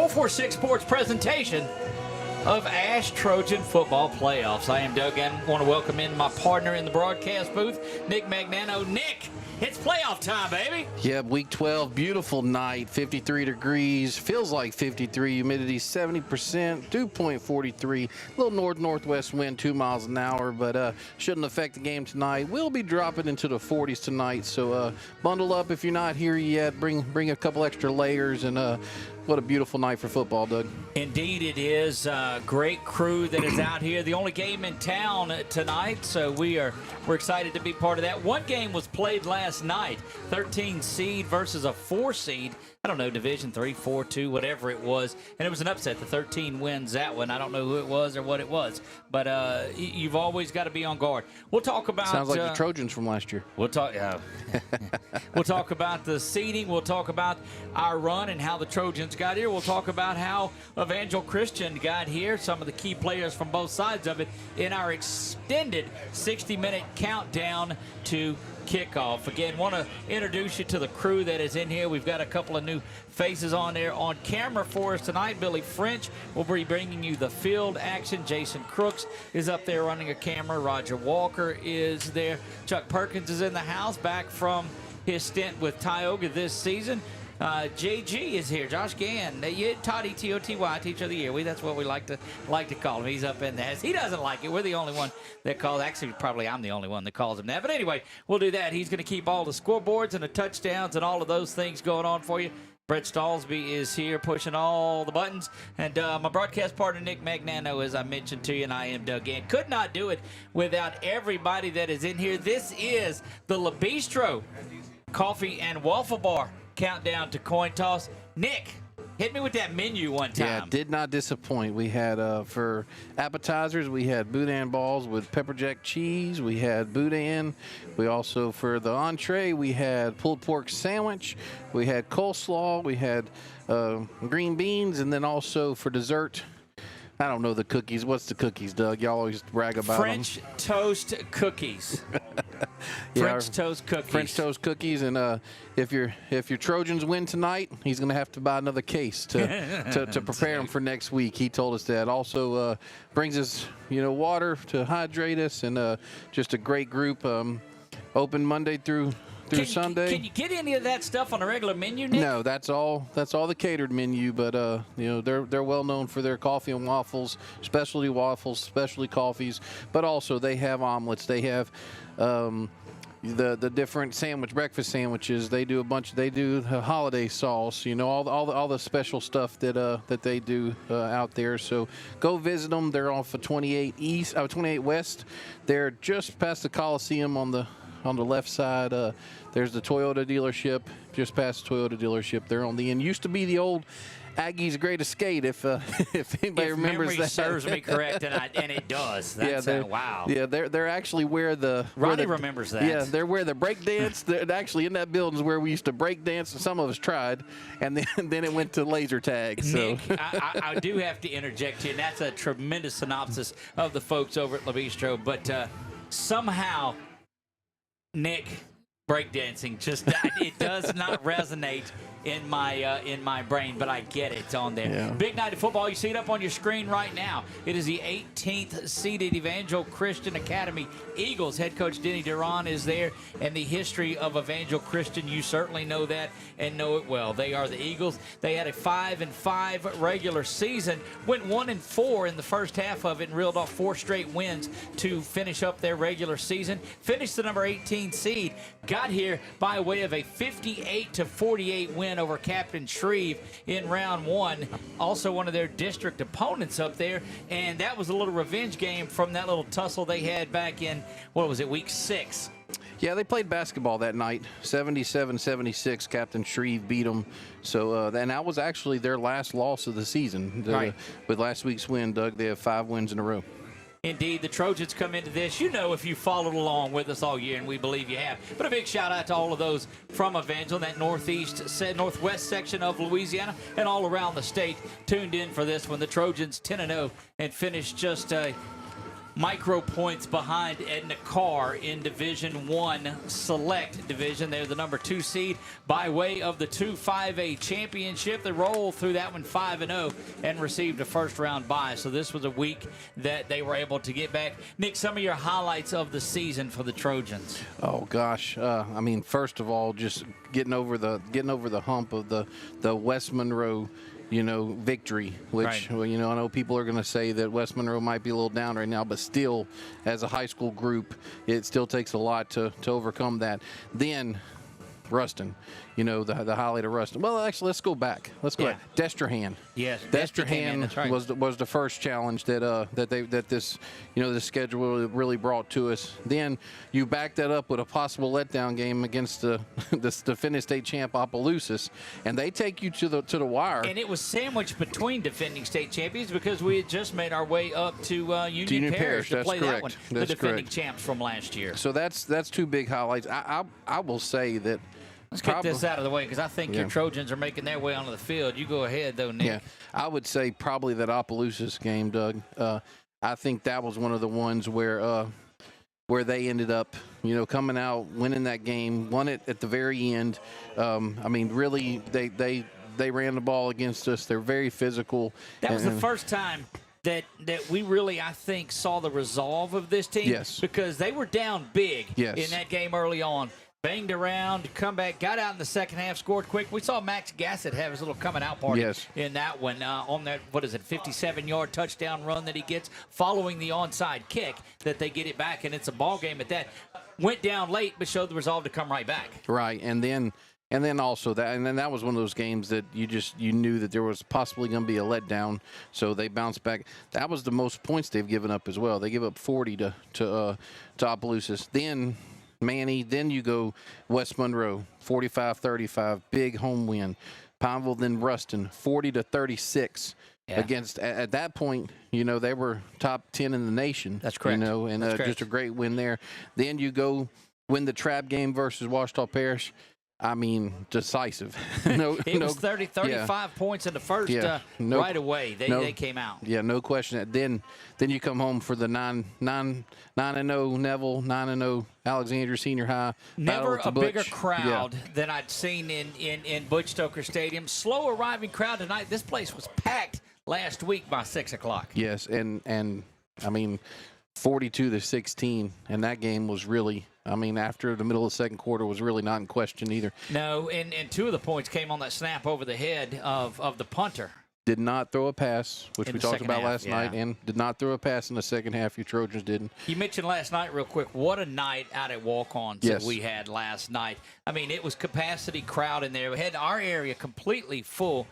446 Sports presentation of ASH Trojan Football Playoffs. I am Doug and want to welcome in my partner in the broadcast booth, Nick Magnano. Nick, it's playoff time, baby. Yeah, week 12, beautiful night, 53 degrees, feels like 53, humidity 70%, dew point 43, little north-northwest wind, 2 miles an hour, but shouldn't affect the game tonight. We'll be dropping into the 40s tonight, so bundle up if you're not here yet. Bring a couple extra layers, and what a beautiful night for football, Doug. Indeed it is. Great crew that is out here. The only game in town tonight, so we're excited to be part of that. One game was played last night, 13 seed versus a 4 seed. I don't know, Division 3, 4, 2, whatever it was. And it was an upset. The 13 wins that one. I don't know who it was or what it was. But you've always got to be on guard. We'll talk about... Sounds like the Trojans from last year. We'll talk We'll talk about the seeding. We'll talk about our run and how the Trojans got here. We'll talk about how Evangel Christian got here, some of the key players from both sides of it, in our extended 60-minute countdown to kickoff. Again, want to introduce you to the crew that is in here. We've got a couple of new faces on there on camera for us tonight. Billy French will be bringing you the field action. Jason Crooks is up there running a camera. Roger Walker is there. Chuck Perkins is in the house, back from his stint with Tioga this season. JG is here. Josh Gann, Toddy, T-O-T-Y, Teacher of the Year. That's what we like to call him. He's up in there. He doesn't like it. We're the only one that calls. Actually, probably I'm the only one that calls him that. But anyway, we'll do that. He's going to keep all the scoreboards and the touchdowns and all of those things going on for you. Brett Stallsby is here pushing all the buttons. And my broadcast partner, Nick Magnano, as I mentioned to you, and I am Doug Gann. Could not do it without everybody that is in here. This is the La Bistro Coffee and Waffle Bar countdown to coin toss. Nick, hit me with that menu one time. Yeah, did not disappoint. We had, for appetizers, we had boudin balls with pepper jack cheese. We had boudin. We also, for the entree, we had pulled pork sandwich. We had coleslaw. We had green beans. And then also for dessert, I don't know the cookies. What's the cookies, Doug? Y'all always brag about French them. toast cookies. French toast cookies. French toast cookies, and if your Trojans win tonight, he's going to have to buy another case to prepare him for next week. He told us that. Also brings us water to hydrate us, and just a great group. Open Monday through Sunday. Can you get any of that stuff on a regular menu, Nick? No, that's all the catered menu, but they're well known for their coffee and waffles, specialty coffees, but also they have omelets. They have the different breakfast sandwiches. They do they do holiday sauce, all the special stuff that they do out there. So go visit them. They're off of 28 West. They're just past the Coliseum on the left side. There's the Toyota dealership, just past the Toyota dealership. They're on the end. Used to be the old Aggies Great Escape, if anybody remembers that. If memory serves me correct, and it does. That's wow. Yeah, they're actually where the... Ronnie remembers that. Yeah, they're where the break dance, actually in that building is where we used to break dance, and some of us tried, and then it went to laser tag. So. Nick, I do have to interject here, and that's a tremendous synopsis of the folks over at La Bistro, but somehow... Nick, breakdancing it does not resonate in my brain, but I get it. It's on there. Yeah. Big night of football. You see it up on your screen right now. It is the 18th seeded Evangel Christian Academy Eagles. Head coach Denny Duran is there, and the history of Evangel Christian, you certainly know that and know it well. They are the Eagles. They had a 5-5 regular season, went 1-4 in the first half of it, and reeled off 4 straight wins to finish up their regular season. Finished the number 18 seed. Got here by way of a 58-48 win over Captain Shreve in round 1. Also one of their district opponents up there, and that was a little revenge game from that little tussle they had back in, week 6. Yeah, they played basketball that night. 77-76, Captain Shreve beat them. So, and that was actually their last loss of the season. Right. With last week's win, Doug, they have 5 wins in a row. Indeed, the Trojans come into this, if you followed along with us all year, and we believe you have. But a big shout out to all of those from Evangel, that northwest section of Louisiana, and all around the state tuned in for this one. The Trojans 10-0 and finished just micro points behind Edna Carr in Division I Select Division. They're the number 2 seed by way of the 2-5A championship. They rolled through that one 5-0 and received a first-round bye. So this was a week that they were able to get back. Nick, some of your highlights of the season for the Trojans. Oh gosh, I mean, first of all, just getting over the hump of the West Monroe, victory, which, right. Well, I know people are going to say that West Monroe might be a little down right now, but still, as a high school group, it still takes a lot to overcome that. Then Ruston, the highlight of Ruston. Well, actually, let's go back. back. Destrehan. Yes, Destrehan that's right. was the first challenge that this schedule really brought to us. Then you back that up with a possible letdown game against the defending state champ Opelousas, and they take you to the wire. And it was sandwiched between defending state champions because we had just made our way up to Union Parish to play that one, the defending champs from last year. So that's two big highlights. I will say that. Let's get this out of the way because I think your Trojans are making their way onto the field. You go ahead, though, Nick. Yeah, I would say probably that Opelousas game, Doug. I think that was one of the ones where they ended up, coming out, winning that game, won it at the very end. I mean, really, they ran the ball against us. They're very physical. That was the first time that we really, I think, saw the resolve of this team. Yes. Because they were down big yes. in that game early on. Banged around, come back, got out in the second half, scored quick. We saw Max Gassett have his little coming out party in that one on that, 57-yard touchdown run that he gets following the onside kick that they get it back, and it's a ball game at that. Went down late, but showed the resolve to come right back. Right, and then also that was one of those games that you knew that there was possibly going to be a letdown, so they bounced back. That was the most points they've given up as well. They give up 40 to Opelousas. Then Manny, then you go West Monroe, 45-35, big home win. Pineville, then Ruston, 40-36. Yeah. Against, at that point, they were top 10 in the nation. That's correct. And just a great win there. Then you go win the trap game versus Ouachita Parish. I mean, decisive. It was 35 points in the first right away. They came out. Yeah, no question. Then you come home for the 9-0 Neville, 9-0 Alexandria Senior High. Never a bigger crowd than I'd seen in Butch Stoker Stadium. Slow arriving crowd tonight. This place was packed last week by 6 o'clock. Yes, and I mean, 42-16, and that game was really, after the middle of the second quarter was really not in question either. No, and two of the points came on that snap over the head of the punter. Did not throw a pass, which we talked about last night, and did not throw a pass in the second half. You Trojans didn't. You mentioned last night real quick. What a night out at walk-ons that we had last night. It was capacity crowd in there. We had our area completely full.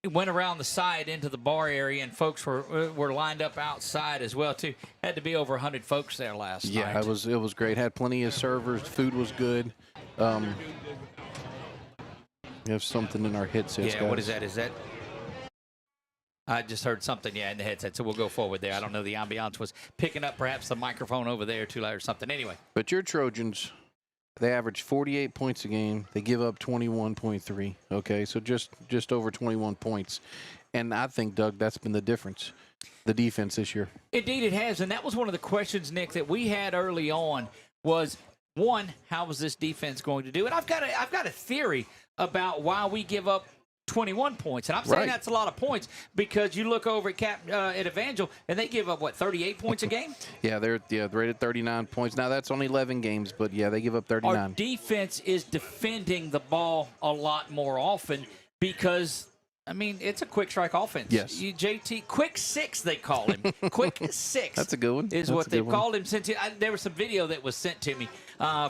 It went around the side into the bar area, and folks were lined up outside as well too. Had to be over 100 folks there last night. Yeah, it was great. Had plenty of servers. Food was good. We have something in our headsets. Yeah, what is that? Is that? I just heard something, in the headset, so we'll go forward there. I don't know. The ambiance was picking up perhaps the microphone over there too loud or something. Anyway. But your Trojans, they average 48 points a game. They give up 21.3. Okay, so just over 21 points. And I think, Doug, that's been the difference, the defense this year. Indeed it has, and that was one of the questions, Nick, that we had early on was, one, how was this defense going to do? And I've got a theory about why we give up 21 points, and I'm saying that's a lot of points because you look over at Evangel, and they give up 38 points a game. They're rated 39 points. Now that's on 11 games, but they give up 39. Our defense is defending the ball a lot more often because it's a quick strike offense. Yes. JT, quick six, they call him. Quick six. That's a good one. Is what they've called him since there was some video that was sent to me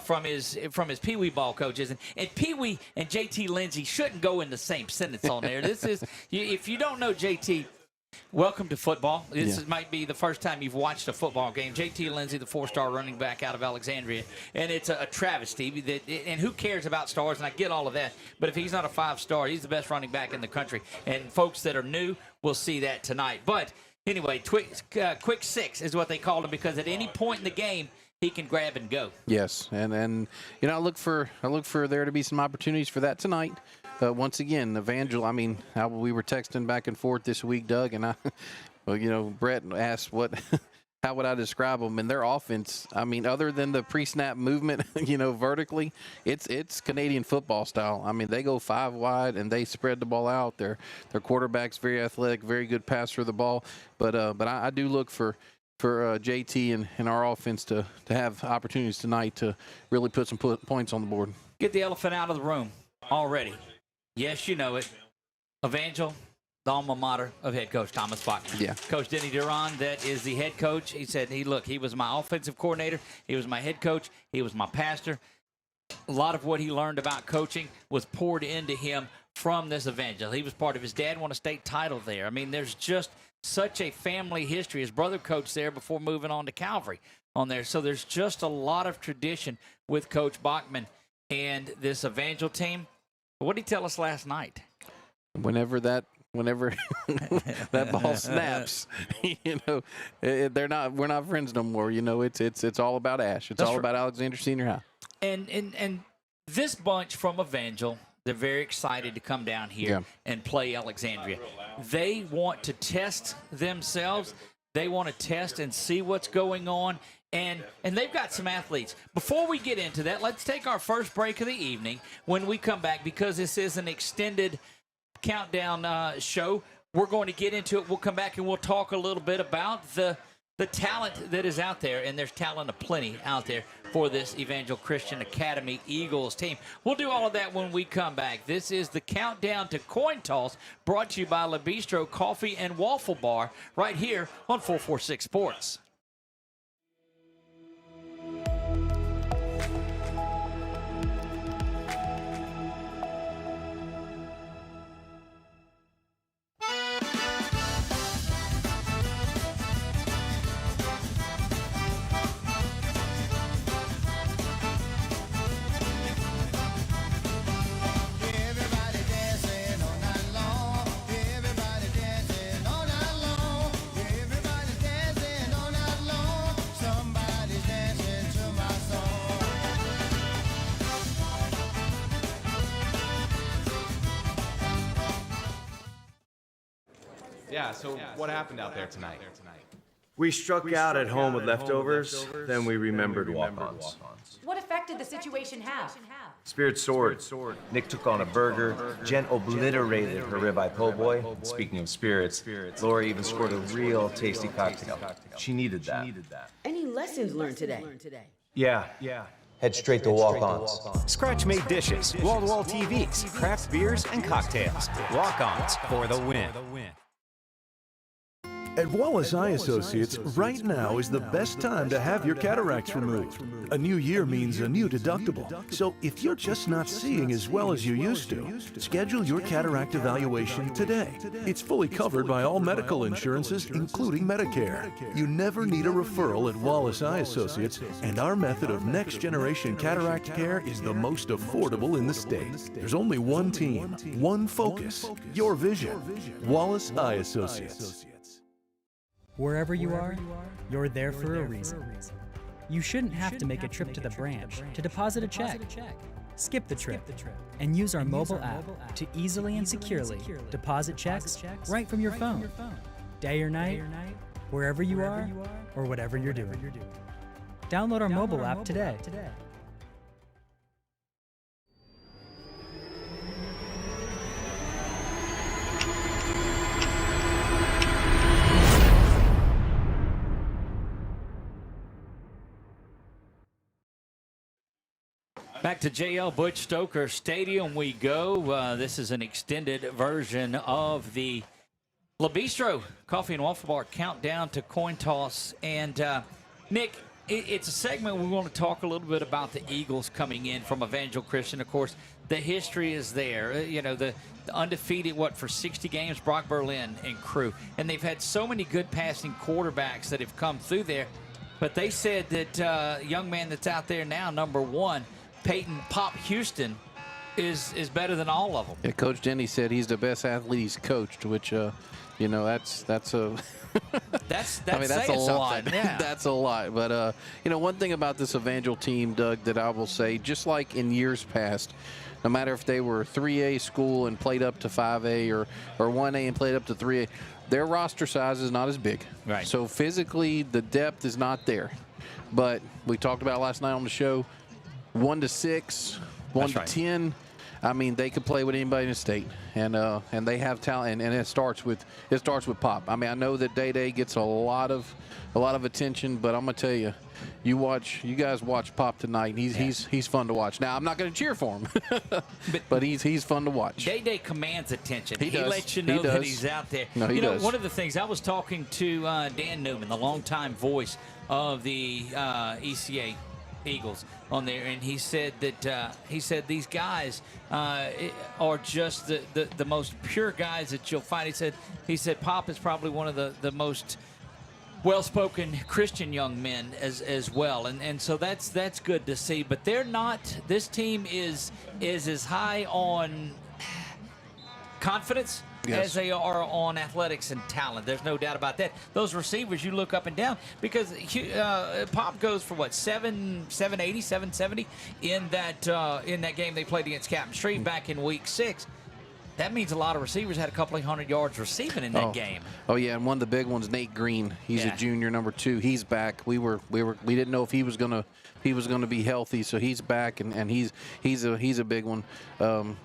from his Pee Wee ball coaches, and Pee Wee and JT Lindsay shouldn't go in the same sentence on there. This is if you don't know JT. Welcome to football. This might be the first time you've watched a football game. JT Lindsay, the 4-star running back out of Alexandria, and it's a travesty. And who cares about stars? And I get all of that. But if he's not a 5-star, he's the best running back in the country. And folks that are new will see that tonight. But anyway, quick six is what they called him because at any point in the game, he can grab and go. Yes, and I look for there to be some opportunities for that tonight. Once again, Evangel. We were texting back and forth this week, Doug, and Brett asked what how would I describe them? And their offense, I mean, other than the pre-snap movement, vertically, it's Canadian football style. I mean, they go 5 wide and they spread the ball out. Their quarterback's very athletic, very good passer of the ball. But I do look for JT and our offense to have opportunities tonight to really put some points on the board. Get the elephant out of the room already. Yes, you know it. Evangel, the alma mater of head coach Thomas Bachman. Yeah. Coach Denny Duran, that is the head coach. He said, he was my offensive coordinator. He was my head coach. He was my pastor. A lot of what he learned about coaching was poured into him from this Evangel. He was part of his dad won a state title there. I mean, there's just such a family history. His brother coached there before moving on to Calvary on there. So there's just a lot of tradition with Coach Bachman and this Evangel team. What did he tell us last night? Whenever that ball snaps, we're not friends no more. It's all about Ash. It's all about Alexandria Senior High. And this bunch from Evangel, they're very excited to come down here and play Alexandria. They want to test themselves. They want to test and see what's going on. And they've got some athletes. Before we get into that, let's take our first break of the evening when we come back, because this is an extended countdown show. We're going to get into it. We'll come back and we'll talk a little bit about the talent that is out there, and there's talent aplenty out there for this Evangel Christian Academy Eagles team. We'll do all of that when we come back. This is the countdown to coin toss, brought to you by Le Bistro Coffee and Waffle Bar, right here on 446 Sports. Yeah, so what happened out there tonight? We struck out at home with leftovers, then we remembered walk-ons. What effect did the situation have? Spirit soared. Nick took on a burger. Jen obliterated her ribeye po' boy. Speaking of spirits, Laura even scored a real tasty cocktail. She needed that. Any lessons learned today? Yeah. Head straight to walk-ons. Scratch-made dishes, wall-to-wall TVs, craft beers, and cocktails. Walk-ons for the win. At Wallace Eye Associates, right now is the best time to have your cataracts removed. A new year means a new deductible. So if you're just not seeing as well as you used to, schedule your cataract evaluation today. It's fully covered by all medical insurances, including Medicare. You never need a referral at Wallace Eye Associates, and our method of next-generation cataract care is the most affordable in the state. There's only one team, one focus, your vision. Wallace Eye Associates. Wherever you are, you're there for a reason. You shouldn't have to make a trip to the branch to deposit a check. Skip the trip and use our mobile app to easily and securely deposit checks right from your phone. Day or night, wherever you are, or whatever you're doing. Download our mobile app today. Back to JL Butch Stoker Stadium we go. This is an extended version of the Le Bistro Coffee and Waffle Bar countdown to coin toss. And Nick, it's a segment we want to talk a little bit about the Eagles coming in from Evangel Christian. Of course, the history is there. The undefeated, for 60 games, Brock Berlin and crew. And they've had so many good passing quarterbacks that have come through there. But they said that young man that's out there now, number 1, Peyton Pop Houston, is better than all of them. Yeah, Coach Denny said he's the best athlete he's coached, which that's a that's a lot. Yeah. That's a lot. But one thing about this Evangel team, Doug, that I will say, just like in years past, no matter if they were 3A school and played up to 5A or 1A and played up to 3A, their roster size is not as big. Right. So physically, the depth is not there. But we talked about last night on the show, 1 to 6, 1 That's to right. 10. I mean, they could play with anybody in the state, and they have talent, and it starts with Pop. I mean, I know that Day gets a lot of attention, but I'm gonna tell you, you guys watch Pop tonight. He's fun to watch. Now, I'm not gonna cheer for him, but he's fun to watch. Day commands attention. He does. Lets you know He that does. he's out there. No, he does. One of the things, I was talking to Dan Newman, the longtime voice of the ECA Eagles on there, and he said that these guys are just the most pure guys that you'll find. He said Pop is probably one of the most well-spoken Christian young men as well, and so that's good to see. But they're not. This team is as high on confidence as they are on athletics and talent. There's no doubt about that. Those receivers, you look up and down, because Pop goes for what, 780, 770 in that game they played against Captain Street back in week 6. That means a lot of receivers had a couple of hundred yards receiving in that game. Oh yeah, and one of the big ones, Nate Green. He's a junior, number 2. He's back. We didn't know if he was gonna be healthy, so he's back, and he's a big one.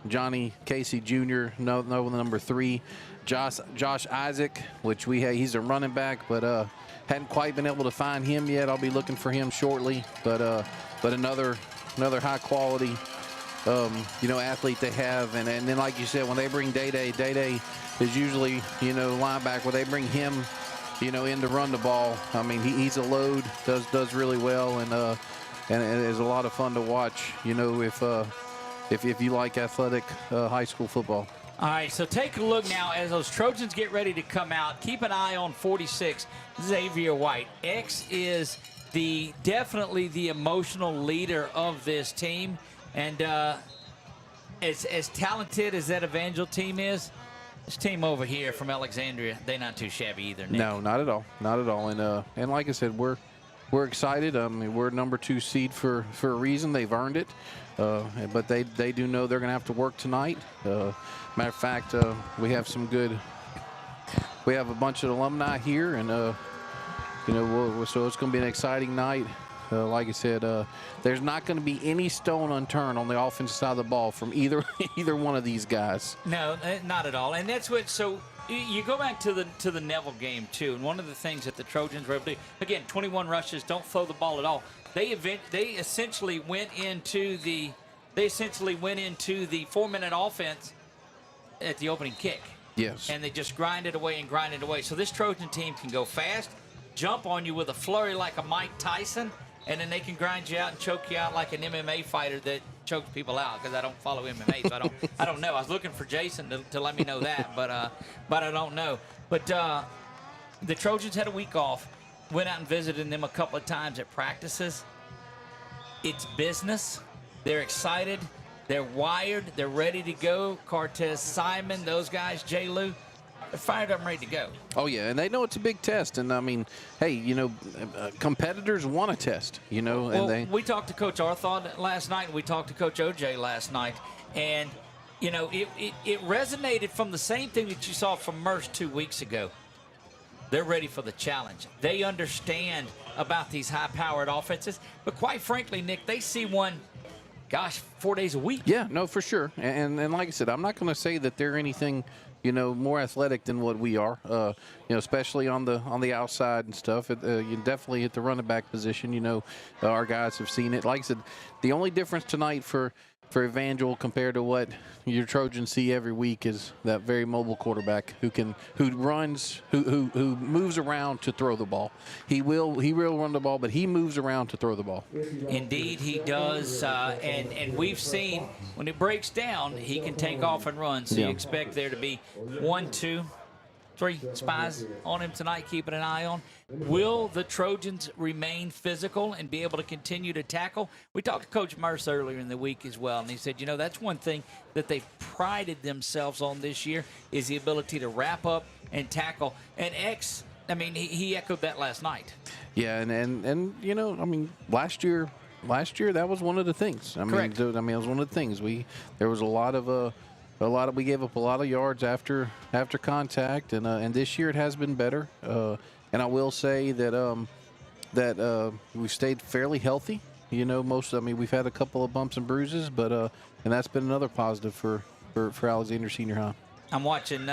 Johnny Casey Jr. No number 3. Josh Isaac, which he's a running back, but hadn't quite been able to find him yet. I'll be looking for him shortly. But another high quality athlete they have, and then like you said, when they bring Day is usually linebacker. When they bring him in to run the ball, I mean he's a load, does really well, and it is a lot of fun to watch, if you like athletic high school football. All right, so take a look now as those Trojans get ready to come out. Keep an eye on 46, Xavier White. X is definitely the emotional leader of this team. And as talented as that Evangel team is, this team over here from Alexandria, they're not too shabby either, Nick. No, not at all. Not at all. And like I said, we're excited. I mean, we're number 2 seed for a reason. They've earned it. But they do know they're going to have to work tonight. Matter of fact, we have a bunch of alumni here, and so it's going to be an exciting night. Like I said, there's not going to be any stone unturned on the offensive side of the ball from either one of these guys. No, not at all. And that's what. So you go back to the Neville game too, and one of the things that the Trojans were able to do, again, 21 rushes, don't throw the ball at all. They essentially went into the 4-minute offense at the opening kick. Yes. And they just grinded away. So this Trojan team can go fast, jump on you with a flurry like a Mike Tyson, and then they can grind you out and choke you out like an MMA fighter that chokes people out, because I don't follow MMA, so I don't know. I was looking for Jason to let me know that, but I don't know. But the Trojans had a week off, went out and visited them a couple of times at practices. It's business. They're excited. They're wired. They're ready to go. Cortez Simon, those guys, J. Lou, they're fired up and ready to go. Oh, yeah, and they know it's a big test. And, I mean, hey, competitors want a test, and we talked to Coach Arthod last night, and we talked to Coach OJ last night, and, it resonated from the same thing that you saw from Merce 2 weeks ago. They're ready for the challenge. They understand about these high-powered offenses, but quite frankly, Nick, they see one, 4 days a week. Yeah, no, for sure. And like I said, I'm not going to say that they're anything more athletic than what we are, especially on the outside and stuff. You definitely hit the running back position. Our guys have seen it. Like I said, the only difference tonight for Evangel compared to what your Trojans see every week is that very mobile quarterback who runs, who moves around to throw the ball. He will run the ball, but he moves around to throw the ball. Indeed, he does, and we've seen when it breaks down, he can take off and run. So you expect there to be 1, 2, 3 spies on him tonight, keeping an eye on. Will the Trojans remain physical and be able to continue to tackle? We talked to Coach Merce earlier in the week as well, and he said, that's one thing that they've prided themselves on this year is the ability to wrap up and tackle. And X, I mean, he echoed that last night. Yeah, and last year that was one of the things. Correct. It was one of the things. There was a lot of we gave up a lot of yards after contact, and this year it has been better. And I will say that we've stayed fairly healthy. You know, we've had a couple of bumps and bruises, but and that's been another positive for Alexandria Senior High. I'm watching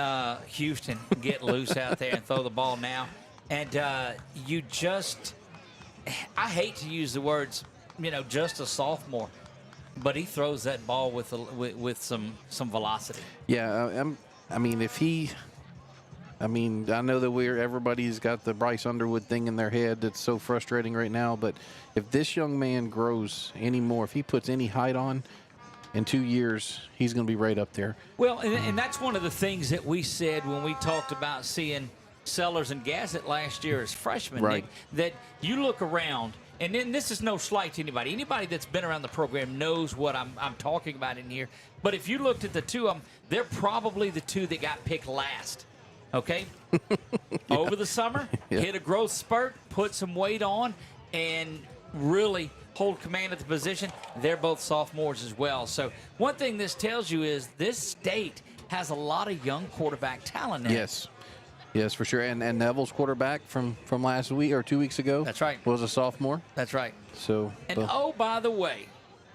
Houston get loose out there and throw the ball now, and I hate to use the words, just a sophomore, but he throws that ball with some velocity. Yeah, I know that everybody's got the Bryce Underwood thing in their head that's so frustrating right now, but if this young man grows any more, if he puts any height on, in 2 years, he's going to be right up there. Well, and that's one of the things that we said when we talked about seeing Sellers and Gassett last year as freshmen, right. Nick, that you look around, and then this is no slight to anybody. Anybody that's been around the program knows what I'm talking about in here. But if you looked at the two of them, they're probably the two that got picked last. Okay? Yeah. Over the summer, yeah. Hit a growth spurt, put some weight on, and really hold command of the position. They're both sophomores as well. So one thing this tells you is this state has a lot of young quarterback talent now. Yes, for sure. And Neville's quarterback from last week or 2 weeks ago. That's right. Was a sophomore. That's right. So. By the way,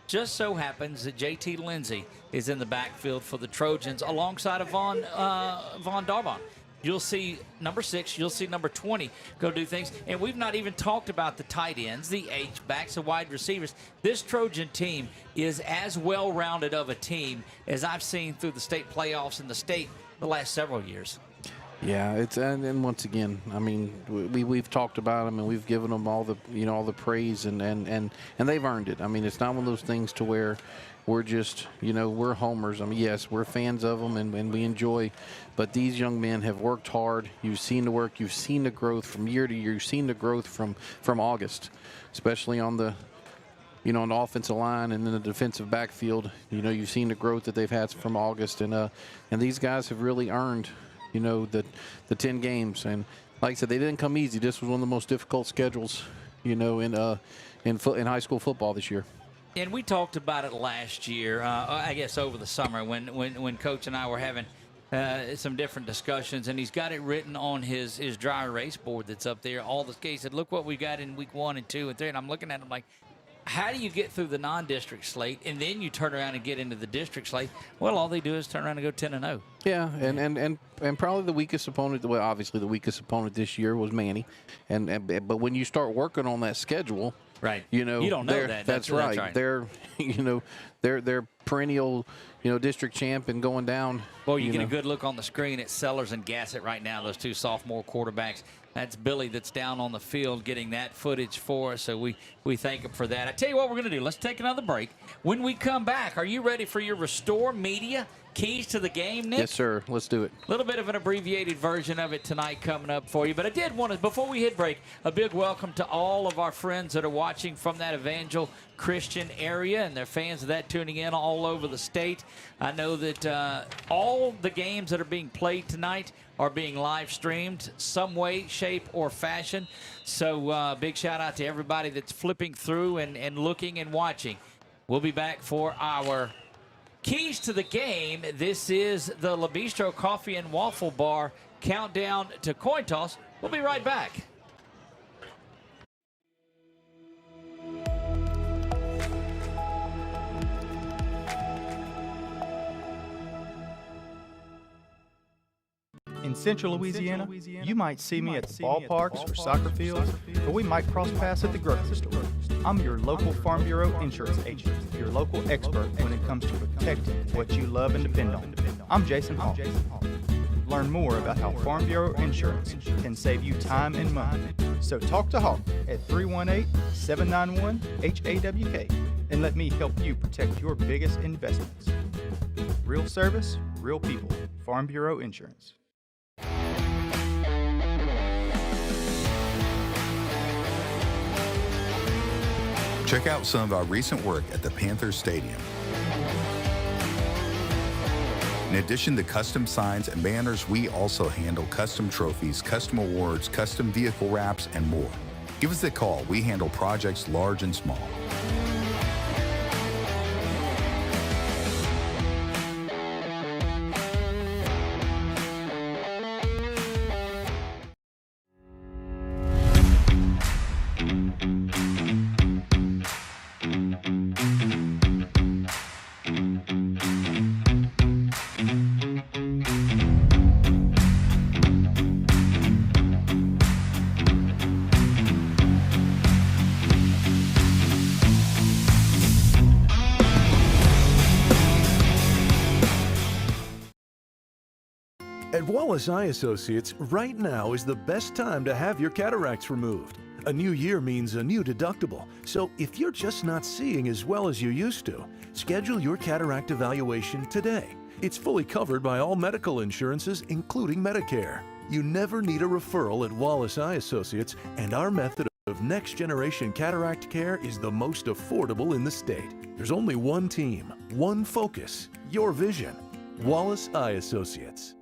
just so happens that J.T. Lindsay is in the backfield for the Trojans alongside of Von Darbon. You'll see number 6, you'll see number 20 go do things. And we've not even talked about the tight ends, the H-backs, the wide receivers. This Trojan team is as well-rounded of a team as I've seen through the state playoffs in the state the last several years. Yeah, and once again, we've talked about them and we've given them all the praise and they've earned it. It's not one of those things to where we're just, we're homers. Yes, we're fans of them and we enjoy, but these young men have worked hard. You've seen the work. You've seen the growth from year to year. You've seen the growth from August, especially on the, on the offensive line and in the defensive backfield. You've seen the growth that they've had from August, and these guys have really earned, the 10 games. And like I said, they didn't come easy. This was one of the most difficult schedules, in high school football this year. And we talked about it last year, I guess over the summer when Coach and I were having some different discussions, and he's got it written on his dry erase board that's up there. All the he said, look what we got in week 1 and 2 and 3. And I'm looking at him like, how do you get through the non-district slate and then you turn around and get into the district slate? Well, all they do is turn around and go 10-0. Yeah, and probably the weakest opponent. Well, obviously the weakest opponent this year was Manny, but when you start working on that schedule. Right. You don't know that. That's right. They're, they're perennial, district champ and going down. Well, you get a good look on the screen at Sellers and Gassett right now, those two sophomore quarterbacks. That's Billy that's down on the field getting that footage for us, so we thank him for that. I tell you what we're going to do. Let's take another break. When we come back, are you ready for your Restore Media Keys to the Game, Nick? Yes, sir. Let's do it. A little bit of an abbreviated version of it tonight coming up for you. But I did want to, before we hit break, a big welcome to all of our friends that are watching from that Evangel Christian area, and their fans of that tuning in all over the state. I know that all the games that are being played tonight are being live streamed some way, shape, or fashion. So big shout out to everybody that's flipping through and looking and watching. We'll be back for our Keys to the Game. This is the La Bistro Coffee and Waffle Bar countdown to coin toss. We'll be right back. In central Louisiana, you might see me at the ballparks or soccer fields, or we might cross paths at the grocery store. I'm your local Farm Bureau insurance agent, your local expert when it comes to protecting what you love and depend on. I'm Jason Hall. Learn more about how Farm Bureau insurance can save you time and money. So talk to Hawk at 318-791-HAWK and let me help you protect your biggest investments. Real service, real people. Farm Bureau Insurance. Check out some of our recent work at the Panthers Stadium. In addition to custom signs and banners, we also handle custom trophies, custom awards, custom vehicle wraps, and more. Give us a call. We handle projects large and small. Wallace Eye Associates, right now is the best time to have your cataracts removed. A new year means a new deductible, so if you're just not seeing as well as you used to, schedule your cataract evaluation today. It's fully covered by all medical insurances, including Medicare. You never need a referral at Wallace Eye Associates, and our method of next-generation cataract care is the most affordable in the state. There's only one team, one focus, your vision. Wallace Eye Associates.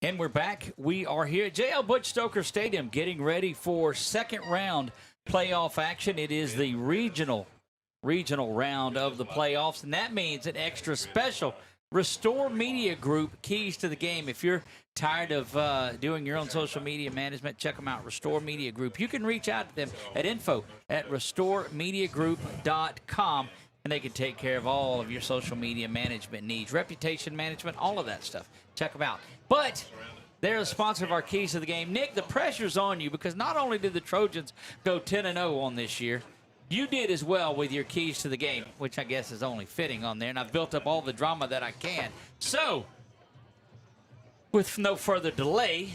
And we're back. We are here at JL Butch Stoker Stadium getting ready for second round playoff action. It is the regional round of the playoffs, and that means an extra special Restore Media Group keys to the game. If you're tired of doing your own social media management, check them out, Restore Media Group. You can reach out to them at info@restoremediagroup.com, and they can take care of all of your social media management needs, reputation management, all of that stuff. Check them out. But they're a sponsor of our keys to the game. Nick, the pressure's on you because not only did the Trojans go 10-0 on this year, you did as well with your keys to the game, which I guess is only fitting on there, and I've built up all the drama that I can. So, with no further delay,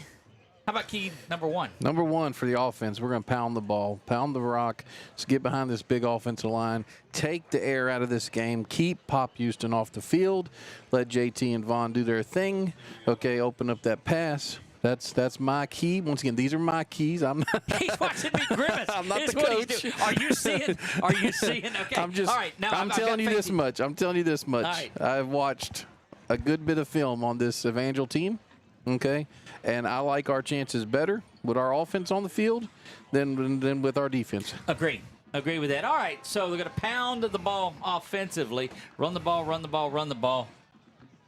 how about key number one? Number one for the offense, we're going to pound the ball, pound the rock. Let's get behind this big offensive line, take the air out of this game, keep Pop Houston off the field, let JT and Vaughn do their thing. Okay, open up that pass. That's my key. Once again, these are my keys. I'm not. He's watching me grimace. I'm not Here's the coach. Are you seeing? Are you seeing? Okay. I'm just. All right. Now I'm telling you this much. I'm telling you this much. Right. I've watched a good bit of film on this Evangel team. Okay, and I like our chances better with our offense on the field than with our defense. Agree with that. All right, so they're going to pound the ball offensively, run the ball,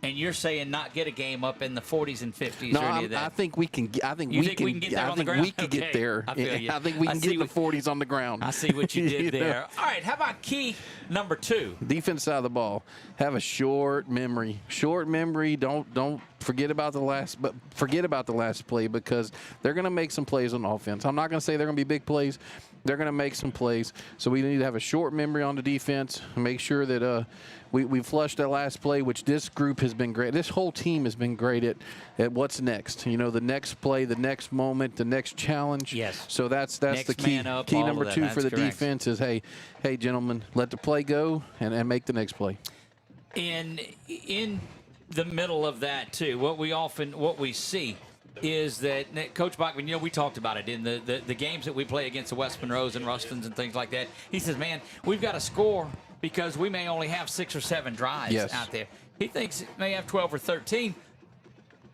and you're saying not get a game up in the 40s and 50s no, or any of that. I think we can. I think you we think can. we can get there I on the think ground? we can Okay. get there. I feel you. I think we can get in the 40s on the ground. I see what you did there. All right, how about key number two? Defense side of the ball. Have a short memory. Short memory. Don't forget about the last. But forget about the last play because they're going to make some plays on offense. I'm not going to say they're going to be big plays. They're going to make some plays. So we need to have a short memory on the defense. Make sure that we flushed that last play, which this group has been great. This whole team has been great at what's next. You know, the next play, the next moment, the next challenge. Yes. So that's next the key. man up, Key all number of that. two for That's the correct. defense is, hey, gentlemen, let the play go and make the next play. And in the middle of that, too, what we see is that Coach Bachman, we talked about it in the games that we play against the West Monroes and Rustons and things like that. He says, man, we've got to score because we may only have 6 or 7 drives out there. He thinks it may have 12 or 13.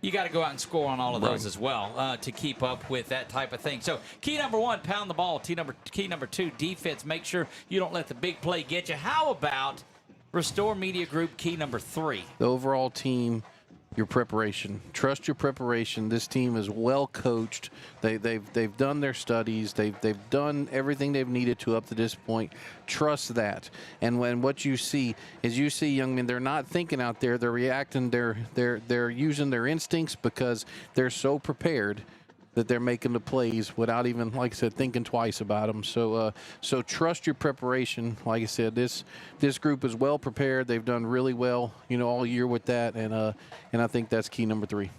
You got to go out and score on all of those as well to keep up with that type of thing. So key number one, pound the ball. Key number two, defense. Make sure you don't let the big play get you. How about Restore Media Group key number 3? The overall team, your preparation. Trust your preparation. This team is well coached. They've done their studies. They've done everything they've needed to up to this point. Trust that. And when what you see is young men, they're not thinking out there. They're reacting. They're using their instincts because they're so prepared that they're making the plays without even, like I said, thinking twice about them. So trust your preparation. Like I said, this group is well prepared. They've done really well, all year with that, and I think that's key number 3.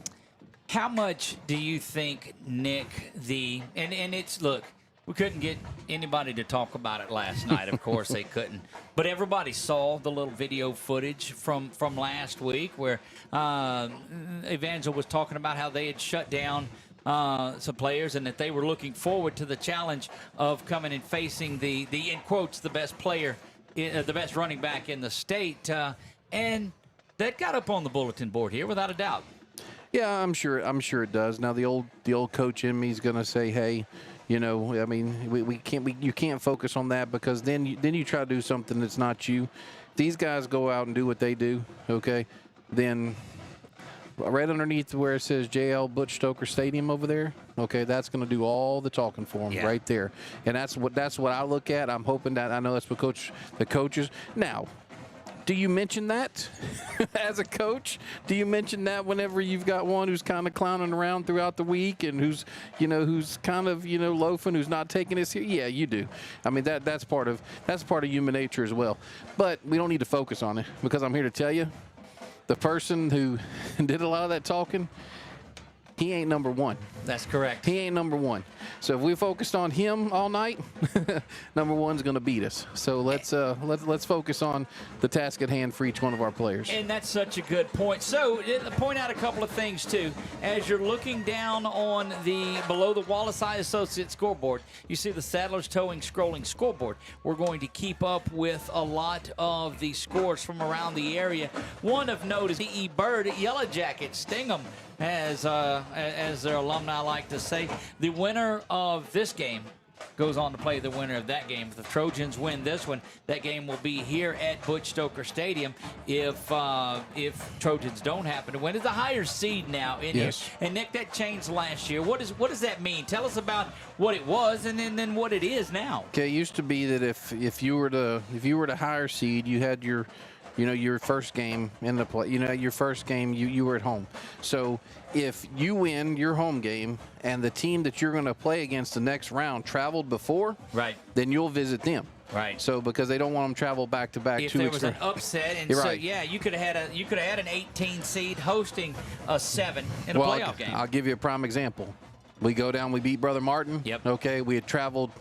How much do you think, Nick, and it's, look, we couldn't get anybody to talk about it last night. Of course they couldn't. But everybody saw the little video footage from last week where Evangel was talking about how they had shut down some players and that they were looking forward to the challenge of coming and facing the in quotes, the best player, the best running back in the state. And that got up on the bulletin board here without a doubt. Yeah, I'm sure it does. Now the old coach in me is going to say, hey, I mean, you can't focus on that because then you try to do something that's not you. These guys go out and do what they do, okay? Then right underneath where it says JL Butch Stoker Stadium over there. Okay, that's going to do all the talking for him right there. And that's what I look at. I'm hoping that, I know that's what the coaches. Now, do you mention that as a coach? Do you mention that whenever you've got one who's kind of clowning around throughout the week and who's kind of, loafing, who's not taking it serious? Yeah, you do. I mean, that's part of human nature as well. But we don't need to focus on it, because I'm here to tell you, the person who did a lot of that talking, he ain't number one. That's correct. He ain't number one. So if we focused on him all night, number one's going to beat us. So let's focus on the task at hand for each one of our players. And that's such a good point. So point out a couple of things too. As you're looking down on below the Wallace High Associates scoreboard, you see the Saddlers Towing scrolling scoreboard. We're going to keep up with a lot of the scores from around the area. One of note is E. Bird at Yellow Jacket, Stingham, as their alumni like to say. The winner of this game goes on to play the winner of that game. If the Trojans win this one, that game will be here at Butch Stoker Stadium. If Trojans don't happen to win, it's a higher seed now in here. And Nick, that changed last year. What does that mean? Tell us about what it was and then what it is now. Okay, it used to be that if you were the higher seed, you had your first game in the play. Your first game, you were at home. So if you win your home game and the team that you're going to play against the next round traveled before, right, then you'll visit them. Right. So because they don't want them travel back to back. If there was an upset, and so you could have had an 18 seed hosting a 7 in a playoff game. I'll give you a prime example. We go down, we beat Brother Martin. Yep. Okay, we had traveled.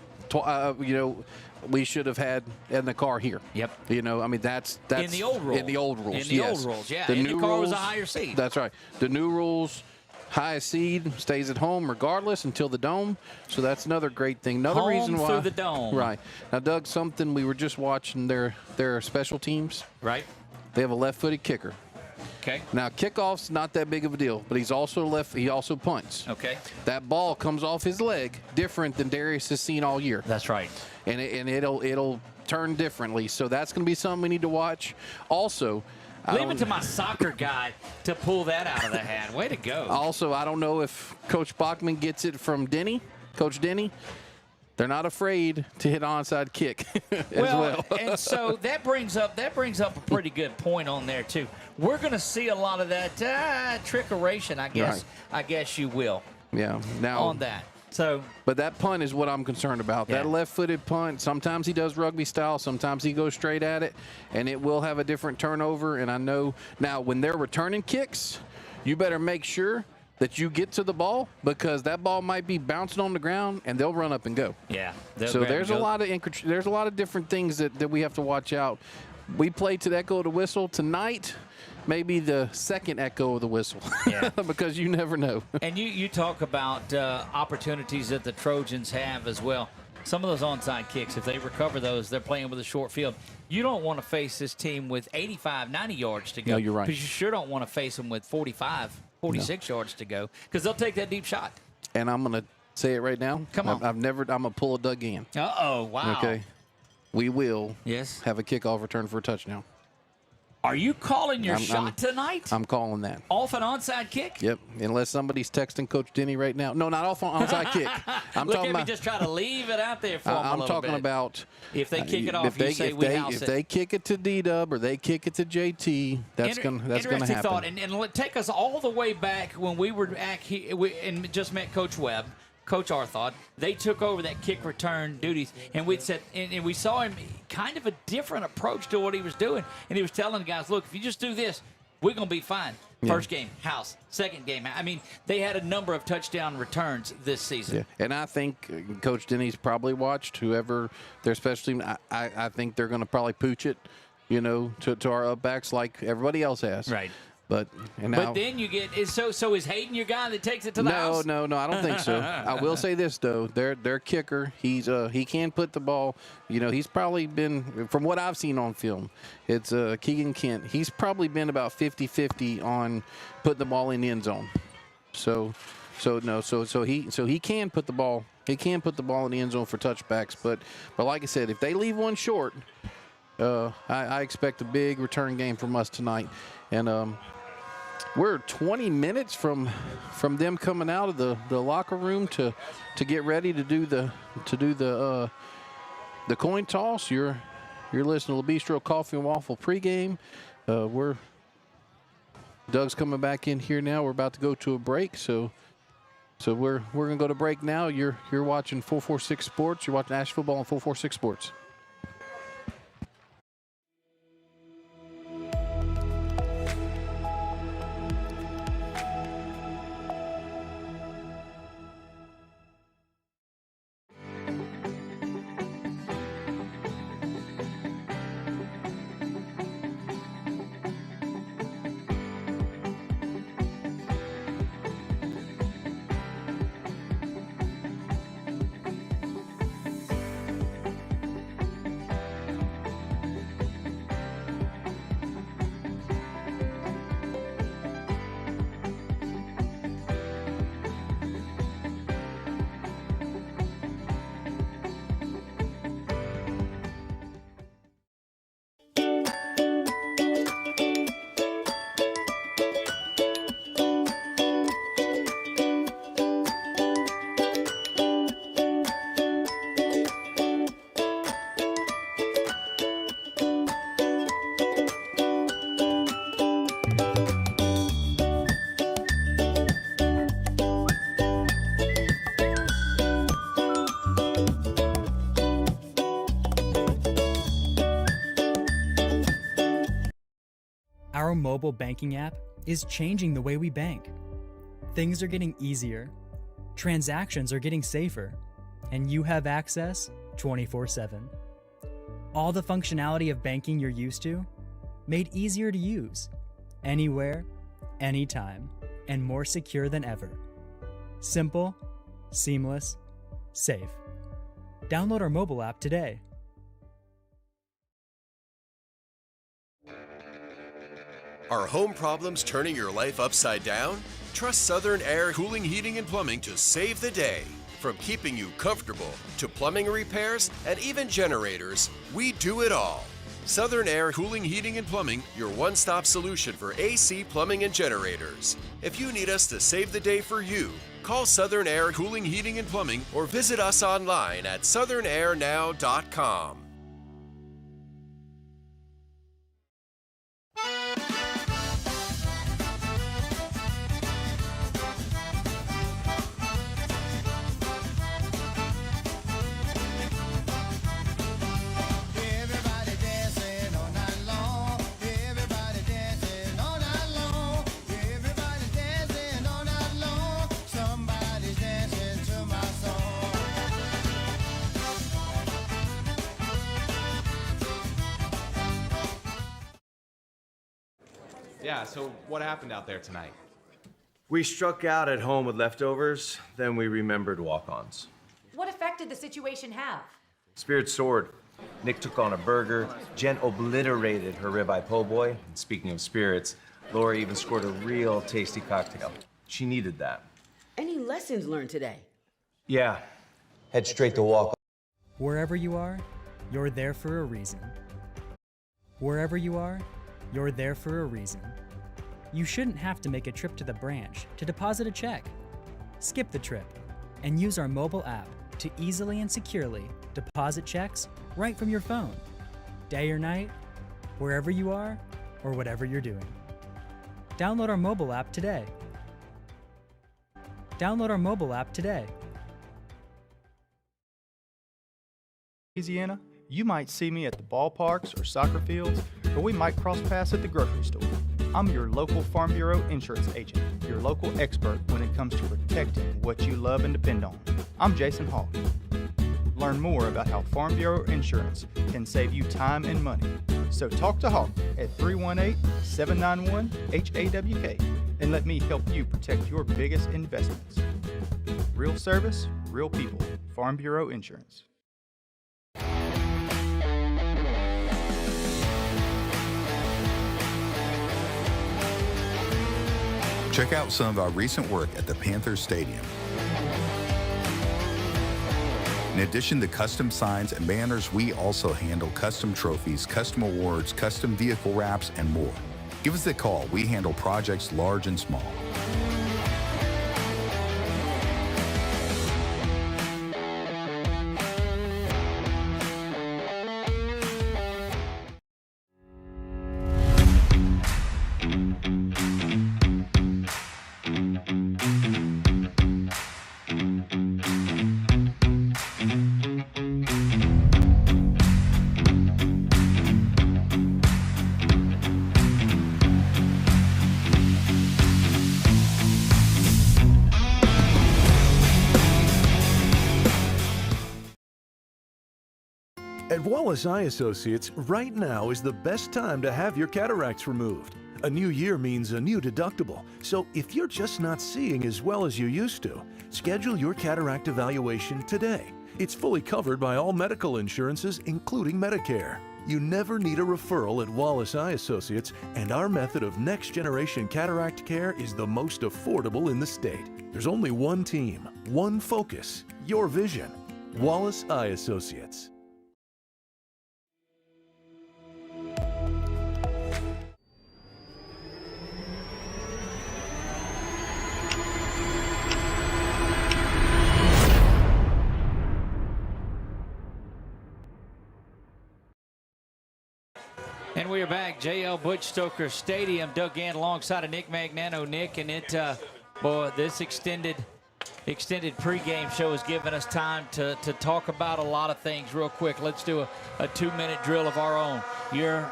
We should have had in the car here. Yep. I mean, that's in the old rules. In the old rules. In the old rules, yeah. The and new the car rules, was a higher seed. That's right. The new rules, highest seed stays at home regardless until the dome. So that's another great thing. Another reason why. Through the dome. Right. Now, Doug, something we were just watching their special teams. Right. They have a left-footed kicker. Okay. Now, kickoff's not that big of a deal, but he also punts. Okay. That ball comes off his leg different than Darius has seen all year. That's right. And it'll turn differently. So that's going to be something we need to watch. Also, leave it to my soccer guy to pull that out of the hat. Way to go. Also, I don't know if Coach Bachman gets it from Coach Denny. They're not afraid to hit onside kick as well. And so that brings up a pretty good point on there too. We're going to see a lot of that trickeration, I guess. Right. I guess you will. Yeah. Now on that. So, but that punt is what I'm concerned about. Yeah. That left-footed punt. Sometimes he does rugby style. Sometimes he goes straight at it, and it will have a different turnover. And I know now when they're returning kicks, you better make sure that you get to the ball, because that ball might be bouncing on the ground and they'll run up and go. Yeah. So there's a lot of different things that we have to watch out. We play to the echo of the whistle tonight. Maybe the second echo of the whistle, because you never know. And you talk about opportunities that the Trojans have as well. Some of those onside kicks, if they recover those, they're playing with a short field. You don't want to face this team with 85, 90 yards to go. No, you're right. Because you sure don't want to face them with 45, 46 yards to go, because they'll take that deep shot. And I'm going to say it right now. Come on. I'm going to pull a Doug in. Uh-oh, wow. Okay. We will have a kickoff return for a touchdown. Are you calling your shot tonight? I'm calling that. Off an onside kick? Yep. Unless somebody's texting Coach Denny right now. No, not off an onside kick. I'm Look talking at me about, just try to leave it out there for them a little talking bit. about if they kick it off, you say we house it. If they kick it to D-Dub or they kick it to JT, that's going to happen. Interesting thought. And take us all the way back when we were back here and just met Coach Webb. Coach Arthod, they took over that kick return duties, and we saw him kind of a different approach to what he was doing, and he was telling the guys, look, if you just do this, we're going to be fine. Yeah. First game, house. Second game. I mean, they had a number of touchdown returns this season. Yeah. And I think Coach Denny's probably watched whoever their special team. I think they're going to probably pooch it, to our upbacks like everybody else has. Right. But then you get so is Hayden your guy that takes it to the house? No, I don't think so. I will say this though, their kicker, he can put the ball. He's probably been, from what I've seen on film, it's Keegan Kent. He's probably been about 50-50 on putting the ball in the end zone. So he can put the ball. He can put the ball in the end zone for touchbacks. But like I said, if they leave one short, I expect a big return game from us tonight. And we're 20 minutes from them coming out of the locker room to get ready to do the coin toss. You're listening to the Bistro Coffee and Waffle pregame. Doug's coming back in here now. We're about to go to a break, so we're gonna go to break now. You're watching 446 Sports. You're watching ASH Football on 446 Sports. Our mobile banking app is changing the way we bank. Things are getting easier, transactions are getting safer, and you have access 24/7. All the functionality of banking you're used to, made easier to use, anywhere, anytime, and more secure than ever. Simple, seamless, safe. Download our mobile app today. Are home problems turning your life upside down? Trust Southern Air Cooling, Heating, and Plumbing to save the day. From keeping you comfortable to plumbing repairs and even generators, we do it all. Southern Air Cooling, Heating, and Plumbing, your one-stop solution for AC, plumbing, and generators. If you need us to save the day for you, call Southern Air Cooling, Heating, and Plumbing or visit us online at southernairnow.com. Yeah, so what happened out there tonight? We struck out at home with leftovers, then we remembered walk-ons. What effect did the situation have? Spirit soared. Nick took on a burger. Jen obliterated her ribeye po' boy. And speaking of spirits, Laura even scored a real tasty cocktail. She needed that. Any lessons learned today? Yeah. Head straight to walk. Wherever you are, you're there for a reason. Wherever you are, you're there for a reason. You shouldn't have to make a trip to the branch to deposit a check. Skip the trip and use our mobile app to easily and securely deposit checks right from your phone, day or night, wherever you are or whatever you're doing. Download our mobile app today. Download our mobile app today. Louisiana, you might see me at the ballparks or soccer fields, or we might cross paths at the grocery store. I'm your local Farm Bureau insurance agent, your local expert when it comes to protecting what you love and depend on. I'm Jason Hawk. Learn more about how Farm Bureau insurance can save you time and money. So talk to Hawk at 318-791-HAWK and let me help you protect your biggest investments. Real service, real people. Farm Bureau Insurance. Check out some of our recent work at the Panthers Stadium. In addition to custom signs and banners, we also handle custom trophies, custom awards, custom vehicle wraps, and more. Give us a call. We handle projects large and small. At Wallace Eye Associates, right now is the best time to have your cataracts removed. A new year means a new deductible, so if you're just not seeing as well as you used to, schedule your cataract evaluation today. It's fully covered by all medical insurances, including Medicare. You never need a referral at Wallace Eye Associates, and our method of next-generation cataract care is the most affordable in the state. There's only one team, one focus, your vision. Wallace Eye Associates. And we are back. JL Butch Stoker Stadium. Doug Gann alongside of Nick Magnano. Nick, and boy, this extended pregame show has given us time to talk about a lot of things real quick. Let's do a 2-minute drill of our own. You're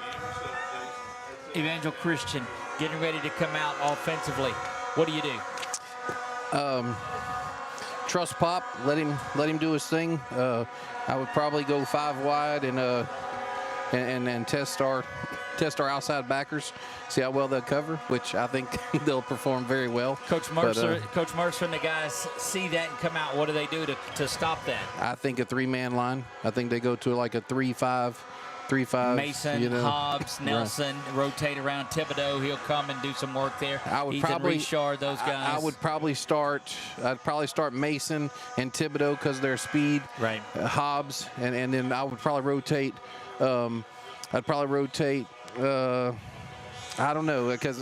Evangel Christian getting ready to come out offensively. What do you do? Trust Pop. Let him do his thing. I would probably go 5 wide and test our outside backers, see how well they'll cover, which I think they'll perform very well. Coach Mercer and the guys see that and come out. What do they do to stop that? I think a 3-man line. I think they go to like a 3-5. Mason, Hobbs, Nelson, rotate around Thibodeau. He'll come and do some work there. I would Ethan probably Richard, those guys. I would probably start. I'd probably start Mason and Thibodeau because of their speed. Right. Hobbs, and then I would probably rotate. I'd probably rotate. I don't know because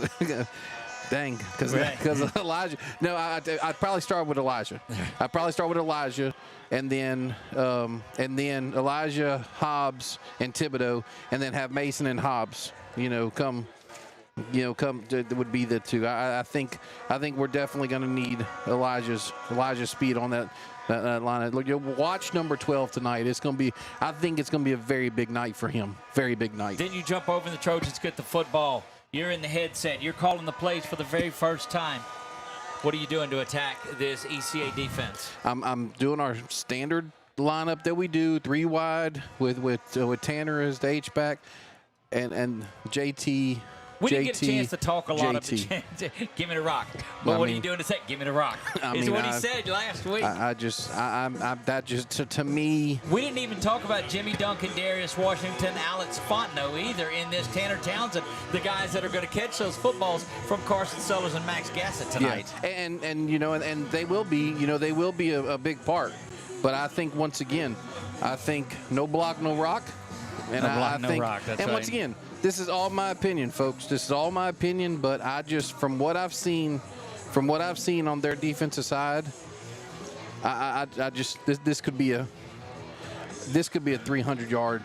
because Elijah. No, I'd probably start with Elijah. I'd probably start with Elijah, and then Elijah, Hobbs, and Thibodeau, and then have Mason and Hobbs. Come would be the two. I think we're definitely going to need Elijah's speed on that line. Look, you watch number 12 tonight. I think it's going to be a very big night for him. Very big night. Then you jump over and the Trojans get the football. You're in the headset. You're calling the plays for the very first time. What are you doing to attack this ECA defense? I'm doing our standard lineup that we do, 3 wide with Tanner as the H-back and JT. We didn't get a chance to talk a lot of the give me the rock. But what are you doing to say? Give me the rock. Is what he said last week. To me. We didn't even talk about Jimmy Duncan, Darius Washington, Alex Fontenot either in this. Tanner Townsend, the guys that are going to catch those footballs from Carson Sellers and Max Gassett tonight. Yeah. And they will be a big part. But I think once again, no block, no rock. And no block, no rock. That's right. Once again, this is all my opinion, folks. This is all my opinion, but from what I've seen on their defensive side, this could be a 300-yard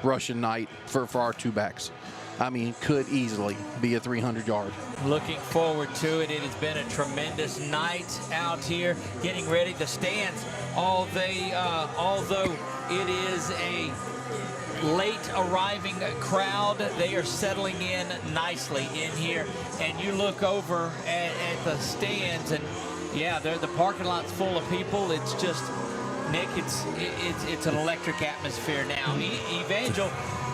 rushing night for our 2 backs. I mean, could easily be a 300-yard. Looking forward to it. It has been a tremendous night out here, getting ready. The stands, although it is a late arriving crowd, they are settling in nicely in here. And you look over at the stands, and yeah, the parking lot's full of people. It's just, Nick, it's an electric atmosphere now. Evangel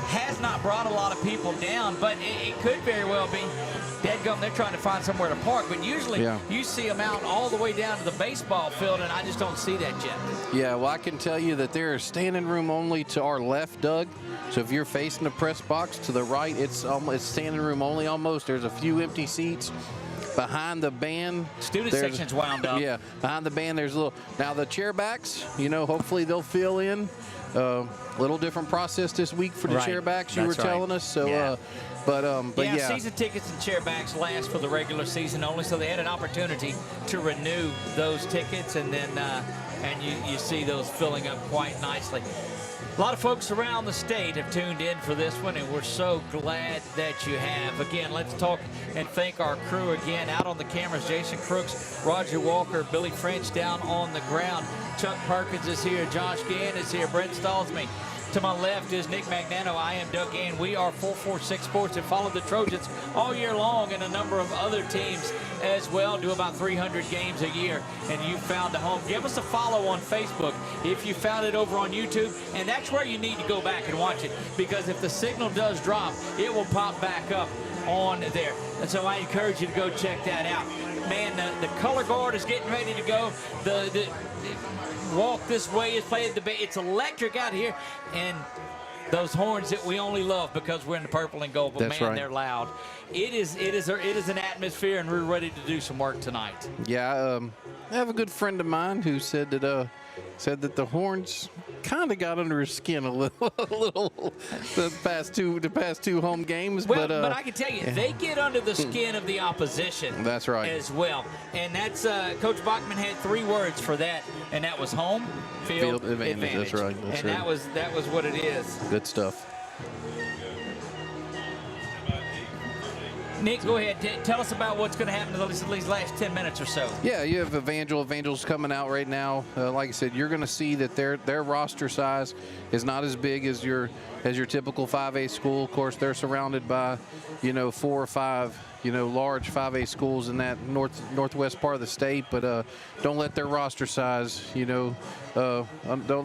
has not brought a lot of people down, but it could very well be dadgum, they're trying to find somewhere to park. But usually you see them out all the way down to the baseball field, and I just don't see that yet. Yeah, well, I can tell you that there is standing room only to our left, Doug. So if you're facing the press box to the right, it's standing room only almost. There's a few empty seats. behind the band. Student section's wound up. Yeah, behind the band there's a little. Now the chairbacks, hopefully they'll fill in. Little different process this week for the chairbacks. You were telling us. So, but yeah. Season tickets and chairbacks last for the regular season only, so they had an opportunity to renew those tickets, and then you see those filling up quite nicely. A lot of folks around the state have tuned in for this one, and we're so glad that you have. Again, let's talk and thank our crew again. Out on the cameras, Jason Crooks, Roger Walker, Billy French down on the ground. Chuck Perkins is here, Josh Gann is here, Brent Stallsme. To my left is Nick Magnano. I am Doug Gann. We are 446 Sports and follow the Trojans all year long and a number of other teams as well. Do about 300 games a year, and you found a home. Give us a follow on Facebook if you found it over on YouTube, and that's where you need to go back and watch it, because if the signal does drop, it will pop back up on there. And so I encourage you to go check that out. Man, the color guard is getting ready to go. The walk this way is playing the it's electric out here, and those horns that we only love because we're in the purple and gold, but man, they're loud. It is an atmosphere, and we're ready to do some work tonight. Yeah, I have a good friend of mine who said that the horns kind of got under his skin a little the past two home games. Well, but I can tell you, they get under the skin of the opposition. That's right. As well, and that's Coach Bachman had 3 words for that, and that was home field advantage. That's right. That's and right. that was what it is. Good stuff. Nick, go ahead. Tell us about what's going to happen in these last 10 minutes or so. Yeah, you have Evangel. Evangel's coming out right now. Like I said, you're going to see that their roster size is not as big as your typical 5A school. Of course, they're surrounded by, 4 or 5, large 5A schools in that northwest part of the state. But don't let their roster size, don't